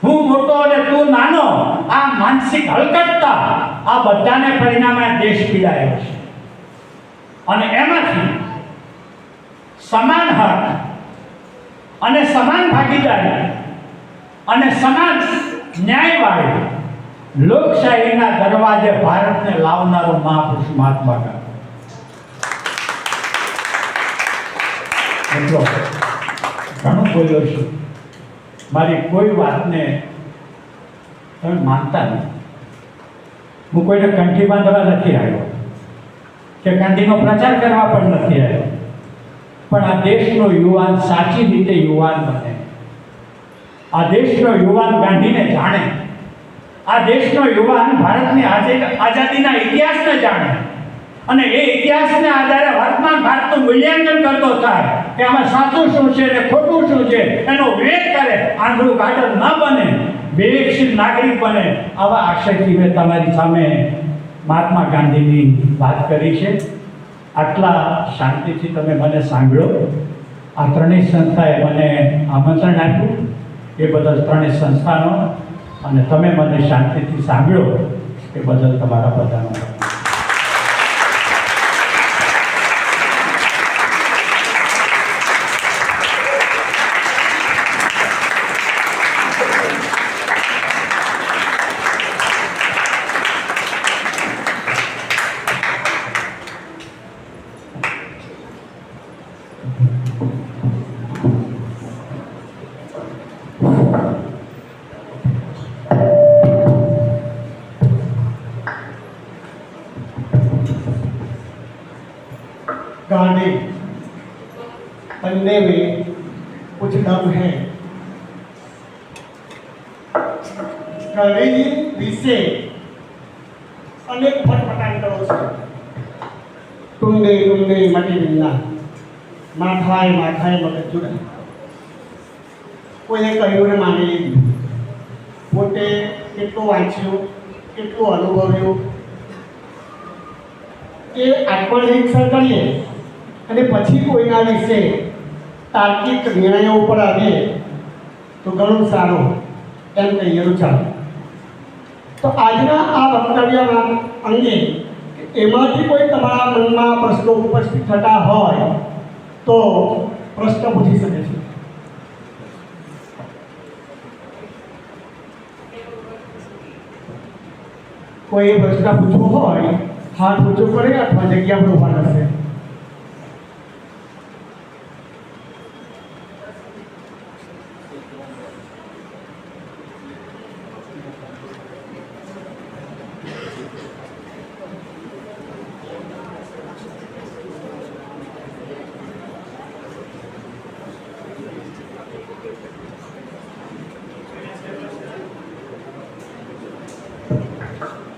હું મોટો અને તું નાનો, આ માનસિક હલકટતા, આ બધાને પરિણામે દેશ પીડાયો છે. અને એમાંથી સમાન હક અને સમાન ભાગીદારી અને સમાન ન્યાયવાળી લોકશાહીના દરવાજે ભારતને લાવનારો મહાપુરુષ મહાત્મા ગાંધી. મિત્રો, ઘણું બોલ્યો છું, મારી કોઈ વાતને તમે માનતા નહીં. હું કોઈને કંઠી બાંધવા નથી આવ્યો કે ગાંધીનો પ્રચાર કરવા પણ નથી આવ્યો. પણ આ દેશનો યુવાન સાચી રીતે યુવાન બને, આ દેશનો યુવાન ગાંધીને જાણે, આ દેશનો યુવાન ભારતની આઝાદીના ઇતિહાસને જાણે અને એ ઇતિહાસને આધારે વર્તમાન ભારતનું મૂલ્યાંકન કરતો થાય કે આમાં સાચું શું છે અને ખોટું શું છે એનો વિવેક કરે, આંધળું ગાડર ન બને, વિવેકશીલ નાગરિક બને. આવા આશયથી મેં તમારી સામે મહાત્મા ગાંધીની વાત કરી છે. આટલા શાંતિથી તમે મને સાંભળો. આ ત્રણેય સંસ્થાએ મને આમંત્રણ આપ્યું એ બદલ ત્રણેય સંસ્થાનો અને તમે મને શાંતિથી સાંભળ્યો એ બદલ તમારા બધાનો गांधी पढ़ने में कुछ दम है। गांधी विषय अनेक फटफटांतरो છે ટુંડે ટુંડે મટી વિના માથાએ માથાએ મગજ જુડા કોઈએ કહ્યું ને માની લીધું પોતે કેટલું વાંચ્યું કેટલું અનુભવ્યું એ આત્મનિરીક્ષણ કરીએ અને પછી કોઈના વિશે તાર્કિક નિર્ણયો ઉપર આવીએ તો ઘણું સારું એમ કહીએ તો ચાલે. તો આજના આ વક્તવ્યમાં અંગે એમાંથી કોઈ તમારા મનમાં પ્રશ્નો ઉપસ્થિત થતા હોય તો પ્રશ્ન પૂછી શકે છે. કોઈ પ્રશ્ન પૂછવો હોય હાથ ઊંચો કરે અથવા જગ્યા પર ઊભા રહેશે.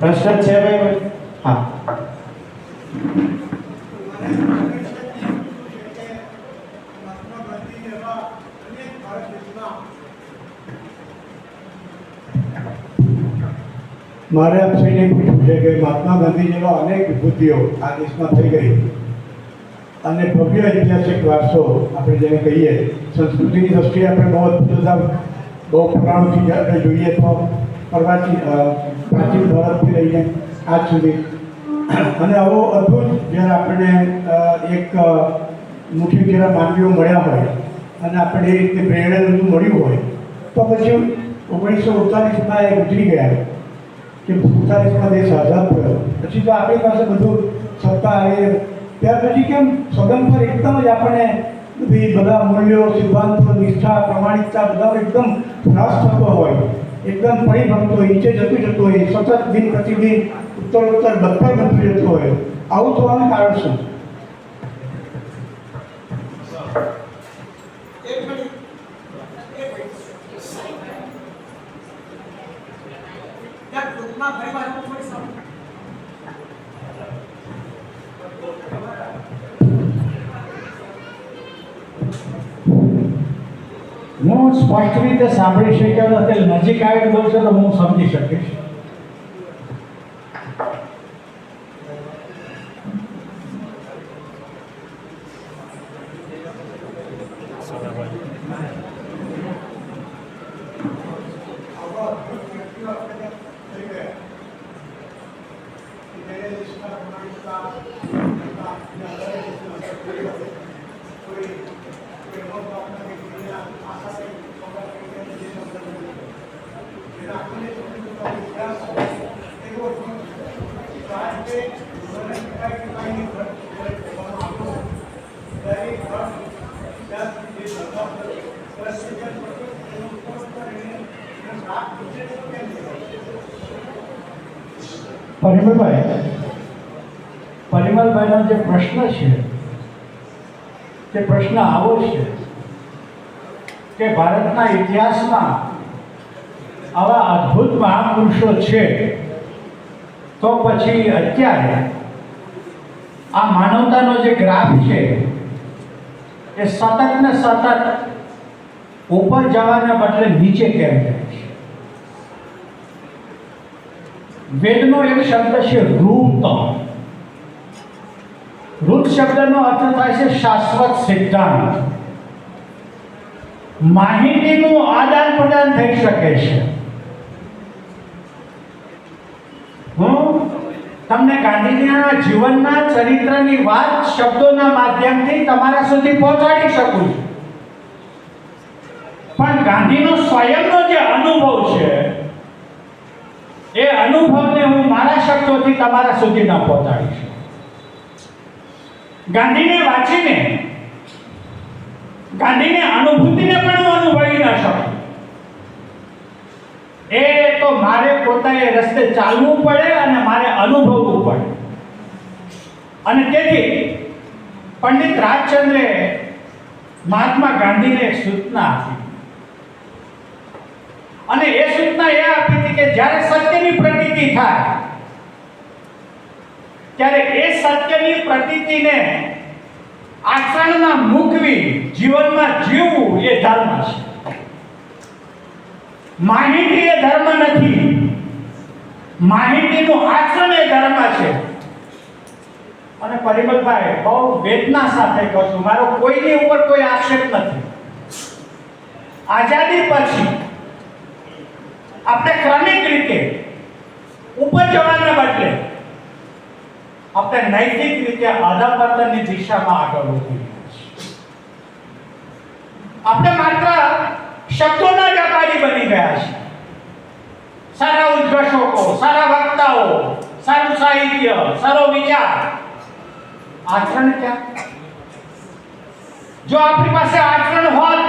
પ્રશ્ન છે ભાઈ? હા. મારે આપશ્રીને પૂછવું છે કે મહાત્મા ગાંધી જેવા અનેક વિભૂતિઓ આ દેશમાં થઈ ગઈ અને ભવ્ય ઐતિહાસિક વારસો આપણે જેને કહીએ સંસ્કૃતિની દ્રષ્ટિએ આપણે બહુ પુરાણોથી આપણે જોઈએ તો પ્રાચીન ભારતથી લઈને આજ સુધી અને આવો અદ્ભુત જ્યારે આપણને એક મુઠ્ઠી જેવા માનવીઓ મળ્યા હોય અને આપણે એ રીતે પ્રેરણા મળ્યું હોય તો પછી 1948માં એ ગુજરી ગયા કે 47માં દેશ આઝાદ થયો પછી તો આપણી પાસે બધું સત્તા આવી ત્યાર પછી કેમ સદંતર એકદમ જ આપણને બધા મૂલ્યો સિદ્ધાંતો નિષ્ઠા પ્રમાણિકતા બધા એકદમ નાશ થતો હોય એકદમ પરિભક્ત હોય નીચે જતું હોય સતત દિન પ્રતિદિન ઉત્તર બધે બનતું જતું હોય આવું થવાનું કારણ શું? હું સ્પષ્ટ રીતે સાંભળી શક્યો નથી. નજીક આવીને બોલશો તો હું સમજી શકીશ. પરિમલભાઈનો જે પ્રશ્ન છે તે પ્રશ્ન આવો છે કે ભારતના ઇતિહાસમાં આવા અદ્ભુત મહાપુરુષો છે તો પછી અત્યારે આ માનવતાનો જે ગ્રાફ છે એ સતત ને સતત ઉપર જવાના બદલે નીચે કેમ જાય છે? વેદનો એક શબ્દ છે રૂત. રૂત શબ્દનો અર્થ થાય છે શાશ્વત સિદ્ધાંત. માહિતીનું આદાન પ્રદાન થઈ શકે છે. હું તમને ગાંધીજીના જીવનના ચરિત્રની વાત શબ્દોના માધ્યમથી તમારા સુધી પહોંચાડી શકું છું, પણ ગાંધીનો સ્વયંનો જે અનુભવ છે એ અનુભવને હું મારા શબ્દોથી તમારા સુધી ન પહોંચાડી શકું. ગાંધીને વાંચીને ગાંધીની અનુભૂતિને પણ હું અનુભવી ન શકું. એ તો મારે પોતાએ રસ્તે ચાલવું પડે અને મારે અનુભવવું પડે. અને તેથી પંડિત રાજચંદ્રે મહાત્મા ગાંધીને એક સૂચના આપી, અને એ સૂચના એ આપી હતી કે જ્યારે સત્યની પ્રતીતિ થાય ત્યારે એ સત્યની પ્રતીતિને આચરણમાં મૂકવી, જીવનમાં જીવવું એ ધર્મ છે. માહિતી એ ધર્મ નથી, માહિતીનું આચરણ એ ધર્મ છે. અને પરિમલભાઈ, બહુ વેદના સાથે કહું છું, મારો કોઈની ઉપર કોઈ આક્ષેપ નથી. આઝાદી પછી આપણે ક્રમિક રીતે ઉપર જવાના બદલે આપણે નૈતિક રીતે અધપતનની દિશામાં આગળ વધી રહ્યા છીએ. આપણે માત્ર શબ્દોના વ્યાપારી બની ગયા છે. સારા ઉદ્ઘોષકો, સારા વક્તાઓ, સારું સાહિત્ય, સારો વિચાર, આચરણ ક્યાં? જો આપણી પાસે આચરણ હોત,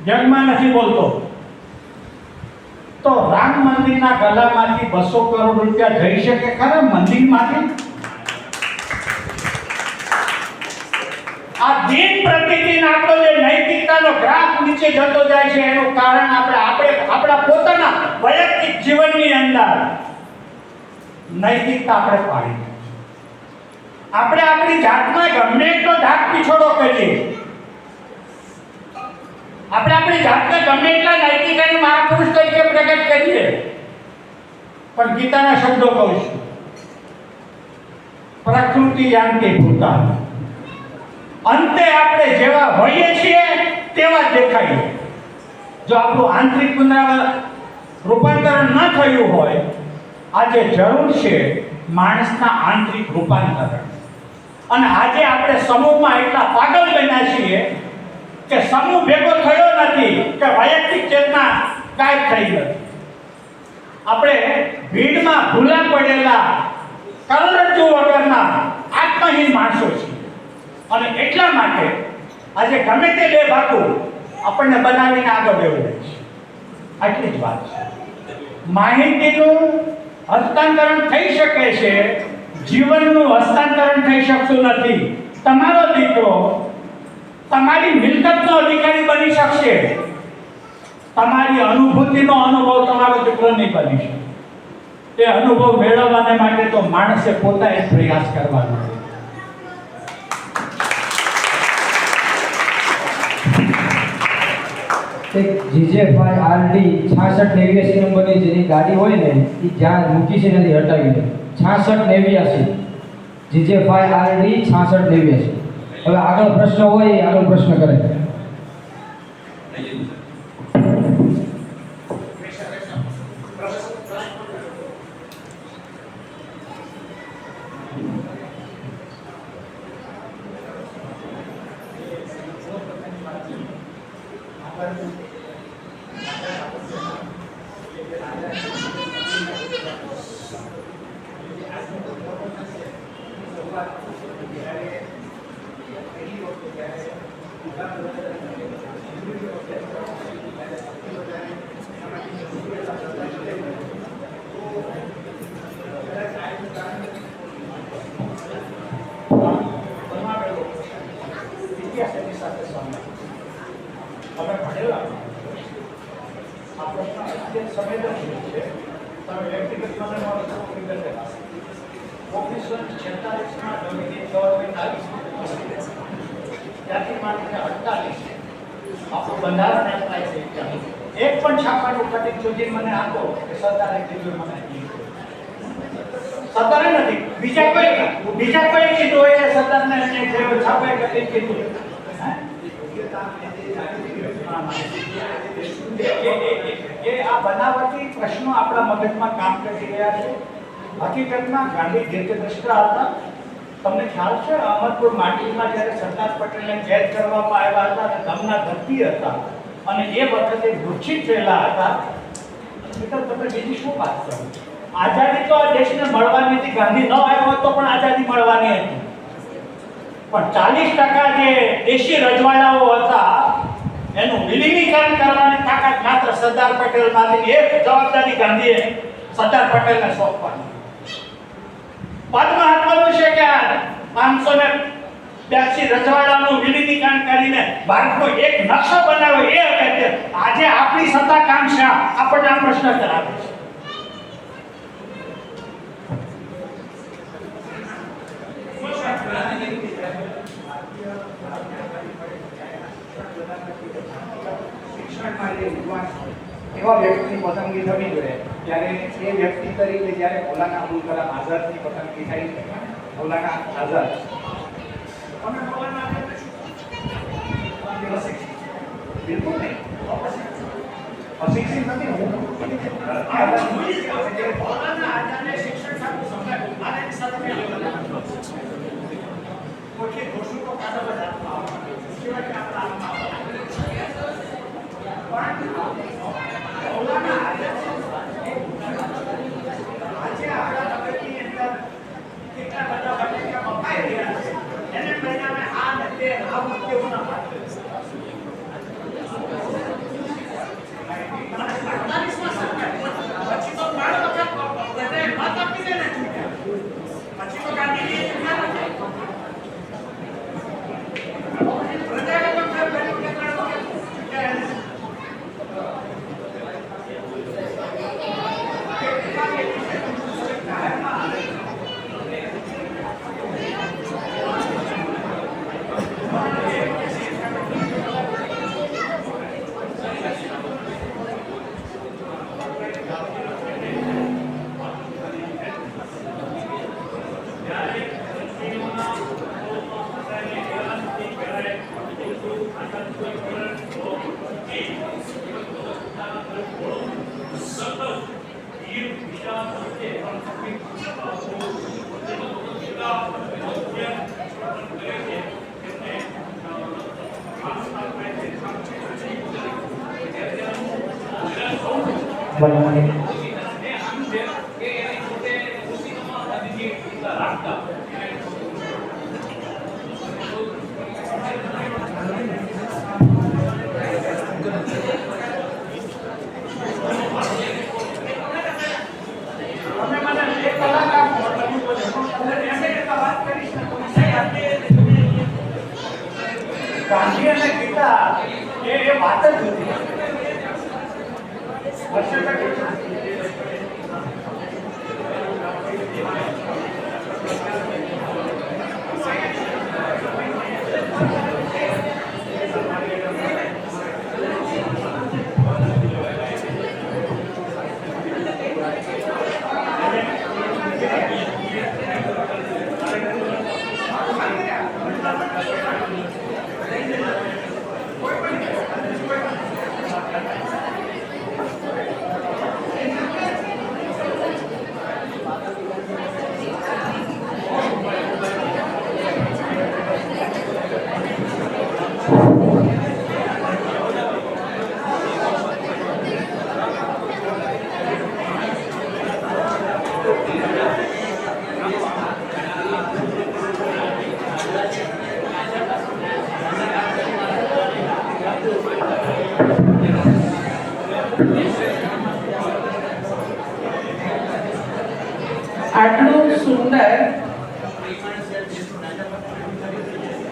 જન્મમાં નથી બોલતો, તો રામ મંદિરના ગલામાંથી 200 કરોડ રૂપિયા જઈ શકે ખરા મંદિરમાંથી? આ દિન પ્રતિદિન આપણો જે નૈતિકતાનો ગ્રાફ નીચે જતો જાય છે એનું કારણ આપણે આપણા પોતાના વૈયક્તિક જીવનની અંદર નૈતિકતા આપણે પાડી. આપણે આપણી જાતમાં ગમે એટલો ધાક પીછોડો કરીએ, આપણે આપણી જાતને ગમે એટલા નૈતિક અને મહાપુરુષ તરીકે પ્રગટ કરીએ, પણ ગીતાના શબ્દો કહું છું, પ્રકૃતિ યાંતિ ભૂતાન. અંતે આપણે જેવા હોઈએ છીએ તેવા જ દેખાઈએ. જો આપણું આંતરિક રૂપાંતરણ ન થયું હોય, આજે જરૂર છે માણસના આંતરિક રૂપાંતરણ. અને આજે આપણે સમૂહમાં એટલા પાગલ બન્યા છીએ કે સમૂહ ભેગો થયો નથી કે વૈયક્તિક ચેતના ગાયબ થઈ ગઈ. આપણે ભીડમાં ભૂલા પડેલા કરોડરજ્જુ વગરના આત્મહીન માણસો છીએ. અને એટલા માટે આજે ગમે તે બે ભાગું આપણને બનાવીને આગળ વધી છે. આટલી જ વાત છે. માહિતીનું હસ્તાંતરણ થઈ શકે છે, જીવનનું હસ્તાંતરણ થઈ શકતું નથી. તમારો દીકરો તમારી મિલકતનો અધિકારી બની શકશે, તમારી અનુભૂતિનો અનુભવ તમારો દીકરો નહીં બની શકે. એ અનુભવ મેળવવાને માટે તો માણસે પોતાએ પ્રયાસ કરવાનો છે. એક જીજેભાઈ આરડી 6689 નંબરની જેની ગાડી હોય ને એ જ્યાં મૂકી છે નથી હટાવી દે. 6689 જીજેભાઈ આરડી 6689. હવે આગળ પ્રશ્ન હોય એ આગળ પ્રશ્ન કરે. એક પણ છાપાનું કટિંગ સુધી મને આપો કે સરદારે કીધું મને સરદારે નથી, બીજા કોઈ કીધું હોય સરદારને છાપાએ કટિંગ કીધું. આ બનાવટી પ્રશ્નો આપણા મગજમાં કામ કરી રહ્યા છે. હકીકતમાં ગાંધી જે તે દ્રષ્ટા હતા. તમને ખ્યાલ છે અમરપુર માટીમાં જ્યારે સરદાર પટેલને કેદ કરવામાં આવ્યા હતા અને ધમના ધરતી હતા અને એ વખતે મૂર્છિત થયેલા હતા. મિત્ર તમે બીજી શું વાત કરો? આઝાદી તો આ દેશને મળવાની હતી. ગાંધી ન આવ્યો હોત તો પણ આઝાદી મળવાની હતી. પણ 40% જે દેશી રજવાડાઓ હતા એનું વિલીનીકરણ કરવાની તાકાત માત્ર સરદાર પટેલમાંથી. એક જવાબદારી ગાંધીએ સરદાર પટેલને સોંપવાની. પદ મહત્વનું છે કે 582 રજવાડાનું વિલીનીકરણ કરીને ભારતનો એક નકશો બનાવ્યો એ અગત્ય. આજે આપણી સત્તા કામ છે આપણને આ પ્રશ્ન કરાવે છે. એવા વ્યક્તિની પસંદગી થવી જોઈએ ત્યારે એ વ્યક્તિ તરીકે જ્યારે મૌલાના અબુલ કલામ આઝાદની પસંદગી થઈ છે. મૌલાના આઝાદ બિલકુલ નહીં, અશિક્ષિત નથી હું. મૌલાના આઝાદે શિક્ષણ સાથે સંકળાયેલું મારે એની સાથે કોઈ ઘોષણ તો કાઢો બધા સિવાય કે આપણા હાથમાં આજે આપણા જગતની અંદર કેટલા બધા બટાકા મપાઈ રહ્યા છે એને પરિણામે આ નથી આ મુદ્દેઓના પાત્ર 48માં સરકાર પછી તો બાળ વખત બધાએ મત આપીને ને ચૂક્યા. પછી તો ગાંધીજીએ ચૂક્યા નથી. પ્રજાએ પણ કર્યું કે ચૂક્યા નથી. ગાંધી અને ગીતા એ વાત જ હતી.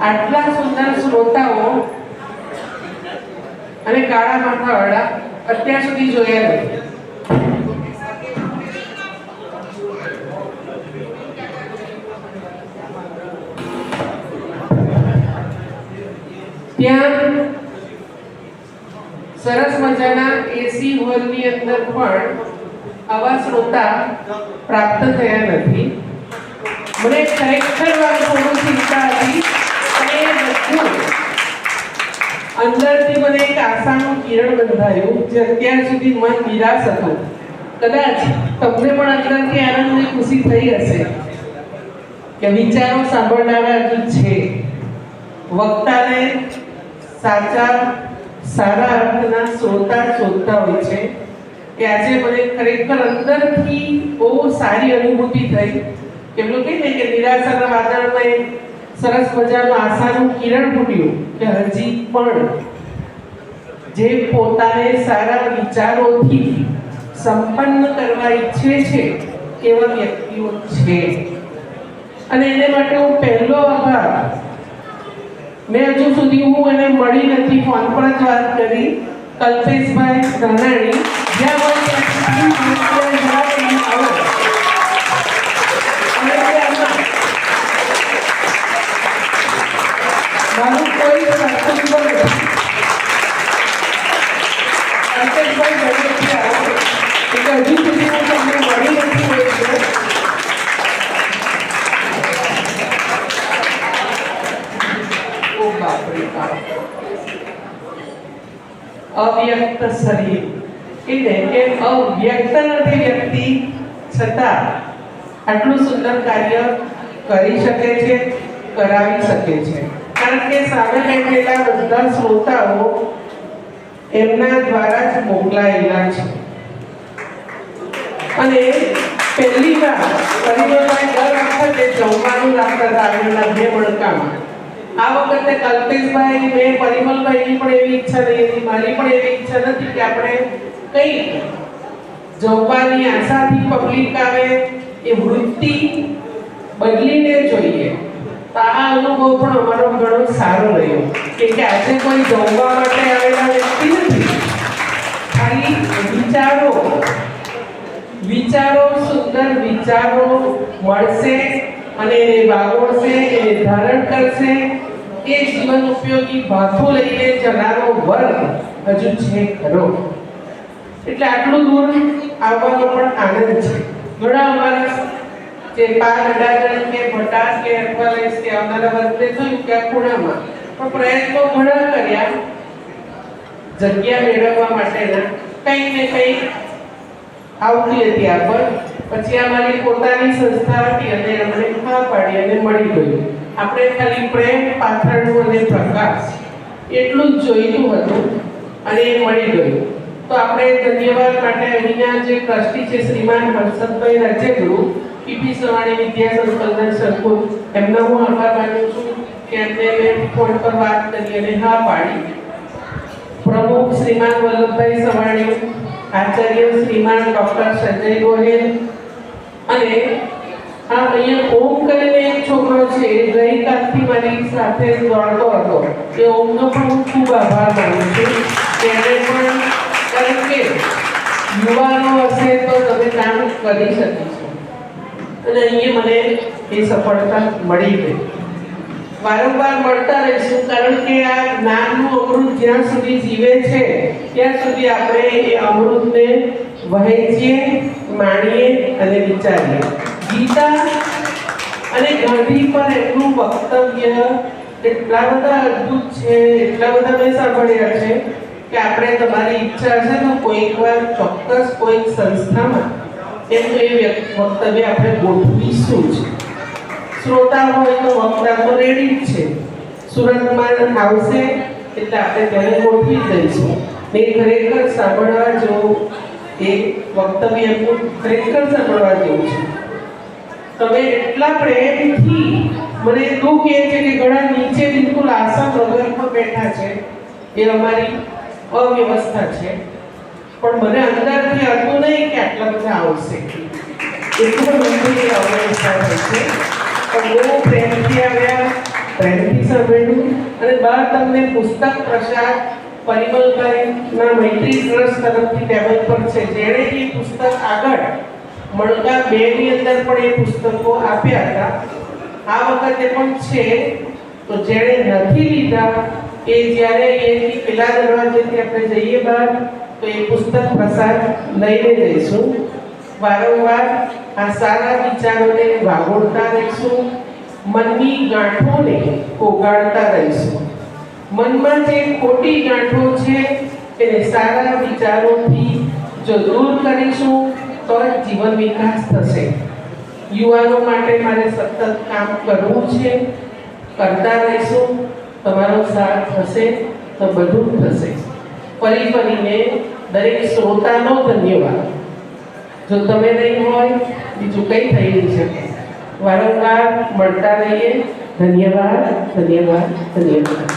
આટલા સુંદર શ્રોતાઓ અને કાળા માથાવાળા અત્યાર સુધી જોયા નથી. ત્યાં સરસ મજાના એસી હોલની અંદર પણ આવા શ્રોતા પ્રાપ્ત થયા નથી. મને ખરેખર થોડું ચિંતા હતી અને બધું અંદરથી મને એક આશાનું કિરણ બંધાયું જે અત્યાર સુધી મન નિરાશ હતું. કદાચ તમને પણ અંદરથી આનંદ અને ખુશી થઈ હશે કે વિચારો સાંભળનારા હજુ છે. વક્તાને સારા અર્થના શ્રોતા શોધતા હોય છે કે આજે મને ખરેખર અંદરથી બહુ સારી અનુભૂતિ થઈ. કેમનું કહે ને કે નિરાશાના વાદળમાં એક સરસ મજાનું આશાનું કિરણ ફૂટ્યું કે હજી પણ જે પોતાને સારા વિચારોથી સંપન્ન કરવા ઈચ્છે છે એવા વ્યક્તિઓ છે. અને એને માટે હું પહેલો આભાર, મેં હજુ સુધી હું એને મળી નથી, ફોન પર જ વાત કરી, કલ્પેશભાઈ ધાનાણી જ્યાં હોય ત્યાં આવો. મારું કોઈ સંકલ્પ નથી. કલ્પેશભાઈ ઘરેથી આવો એટલે હજુ સુધી હું તમને મળી નથી હોય છે. અવ્યક્ત શરીર એટલે કે અવ્યક્ત નથી વ્યક્તિ, છતાં આટલું સુંદર કાર્ય કરી શકે છે, કરાવી શકે છે. કારણ કે સામે બેઠેલા બધા શ્રોતાઓ એમના દ્વારા જ મોકલાયેલા છે. અને પહેલી વાર પરિવારભાઈ દર વખતે જમવાનું રાખતા હતા આવેલા 2 મણકામાં. આ વખતે કલ્પેશભાઈ, મેં પરિમલભાઈની પણ એવી ઈચ્છા નહીં હતી, મારી પણ એવી ઈચ્છા નથી કે આપણે કંઈક જમવાની આશાથી પબ્લિક આવે એ વૃત્તિ બદલીને જોઈએ. તો આ અનુભવ પણ અમારો ઘણો સારો રહ્યો કે આજે કોઈ જમવા માટે આવેલા વ્યક્તિ નથી, ખાલી વિચારો સુંદર વિચારો મળશે અને એને વાગોળશે, એને ધારણ કરશે. એ જીવન ઉપયોગી ભાથો લઈને જનારો વર્ગ હજુ છે ખરો. એટલે આટલું દૂર આવવાનો પણ આનંદ છે. ઘણા અમારા જે પાર અડાજણ કે ભટાર કે અઠવાલાઈસ કે આવનારા વર્ગને જોયું કે આ ખૂણામાં પણ પ્રયત્નો ઘણા કર્યા જગ્યા મેળવવા માટેના. કંઈક ને કંઈક આવતી હતી આગળ. પછી અમારી પોતાની સંસ્થા હતી અને અમને હા પાડી અને મળી ગયું. આપણે ખાલી પ્રેમ, પાથરણું અને પ્રકાશ એટલું જ જોઈતું હતું અને એ મળી ગયું. તો આપણે ધન્યવાદ માટે અહીંના જે ટ્રસ્ટી છે શ્રીમાન હર્ષદભાઈ રાજ્યગુરુ, પીપી સવાણી વિદ્યા સંકલન સરખુદ, એમનો હું આભાર માનું છું કે એમને મેં ફોન પર વાત કરી અને હા પાડી. પ્રમુખ શ્રીમાન વલ્લભભાઈ સવાણી, આચાર્ય શ્રીમાન ડોક્ટર સંજય ગોહિલ અને અહીંયા ઓમ કરીને એક છોકરો છે ગઈકાલથી મારી સાથે દોડતો હતો. એ ઓમનો પણ હું ખૂબ આભાર માનું છું કે એને પણ, કારણ કે યુવાનો હશે તો તમે કામ કરી શકીશો અને અહીંયા મને એ સફળતા મળી ગઈ. વારંવાર મળતા રહીશું કારણ કે આ જ્ઞાનનું અમૃત જ્યાં સુધી જીવે છે ત્યાં સુધી આપણે એ અમૃતને વહેંચીએ, માણીએ અને વિચારીએ. ગીતા અને ગાંધી પર એમનું વક્તવ્ય એટલા બધા અદ્ભુત છે, એટલા બધા મેં સાંભળ્યા છે કે આપણે, તમારી ઈચ્છા છે તો કોઈક વાર ચોક્કસ કોઈક સંસ્થામાં એમનું એ વક્તવ્ય આપણે ગોઠવીશું જ. શ્રોતા હોય તો વક્તા તો રેડી જ છે. સુરતમાં આવશે એટલે આપણે તેને ગોઠવી દઈશું. એ ખરેખર સાંભળવા જેવું એ વક્તવ્ય એમનું ખરેખર સાંભળવા જેવું છે. તમે એટલા પ્રેમથી, મને દુઃખ એ છે કે ઘણા નીચે બિલકુલ આસન વગરમાં બેઠા છે, એ અમારી અવ્યવસ્થા છે. પણ મને અંદરથી હતું નહીં કે આટલા બધા આવશે, એટલું મંદિર અવ્યવસ્થા હોય છે. પણ બહુ પ્રેમથી આવ્યા, પ્રેમથી સાંભળ્યું અને બહાર તમને પુસ્તક પ્રસાદ પરિમલભાઈના મૈત્રી ટ્રસ્ટ તરફથી ટેબલ પર છે. જેણે એ પુસ્તક આગળ મણકા 2 ની અંદર પણ એ પુસ્તકો આપ્યા હતા. આ વખતે પણ છે. તો જેણે નથી લીધા એ જ્યારે એની પેલા દરવાજેથી આપણે જઈએ બહાર તો એ પુસ્તક પ્રસાદ લઈને જઈશું. વારંવાર આ સારા વિચારોને વાગોળતા રહીશું, મનની ગાંઠોને ઓગાળતા રહીશું. મનમાં જે ખોટી ગાંઠો છે એને સારા વિચારોથી જો દૂર કરીશું તો જ જીવન વિકાસ થશે. યુવાનો માટે મારે સતત કામ કરવું છે, કરતા રહીશું. તમારો સાથ હશે તો બધું જ થશે. ફરી ફરીને દરેક શ્રોતાનો ધન્યવાદ. જો તમે નહીં હોય બીજું કંઈ થઈ નહીં શકે. વારંવાર મળતા રહીએ. ધન્યવાદ, ધન્યવાદ, ધન્યવાદ.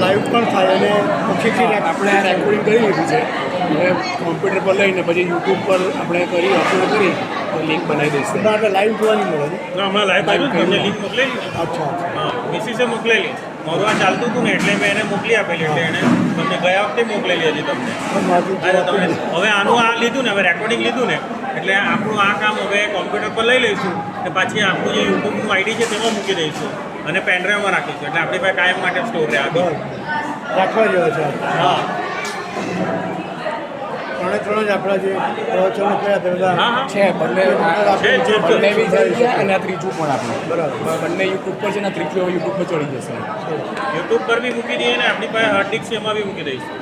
લાઈવ પણ થાય અને પછીથી આપણે આ રેકોર્ડિંગ કરી લીધું છે. હવે કોમ્પ્યુટર પર લઈને પછી યુટ્યુબ પર આપણે કરી અપલોડ કરી લિંક બનાવી દઈશું. આપણે લાઈવ જોવા નહીં મળે ને? હમણાં લાઈવ આવ્યું તમને લિંક મોકલેલી. અચ્છા હા, મિસિસે મોકલેલી. મારું આ ચાલતું હતું ને એટલે મેં એને મોકલી આપેલી. એટલે એને તમને ગયા વખતે મોકલેલી હતી તમને. અરે તમે હવે આનું આ લીધું ને, હવે રેકોર્ડિંગ લીધું ને, એટલે આપણું આ કામ હવે કોમ્પ્યુટર પર લઈ લઈશું ને પાછી આપણું જે યુટ્યુબનું આઈડી છે તેમાં મૂકી દઈશું અને પેનડ્રાઈવમાં રાખીશું. એટલે આપણી પાસે કાયમ માટે સ્ટોર રહે આગળ. રાખવા જેવા છે. હા ત્રણે જ આપણા જે પ્રવચનો કર્યા તે બધા હા હા છે બંને છે, છે. બંને બી થઈ ગયા અને આ ત્રીજું પણ આપણું બરાબર. બંને યુટ્યુબ પર છે ને, આ ત્રીજું હવે યુટ્યુબ પર ચડી જશે. યુટ્યુબ પર બી મૂકી દઈએ ને આપણી પાસે હાર્ડ ડિસ્ક છે એમાં બી મૂકી દઈશું.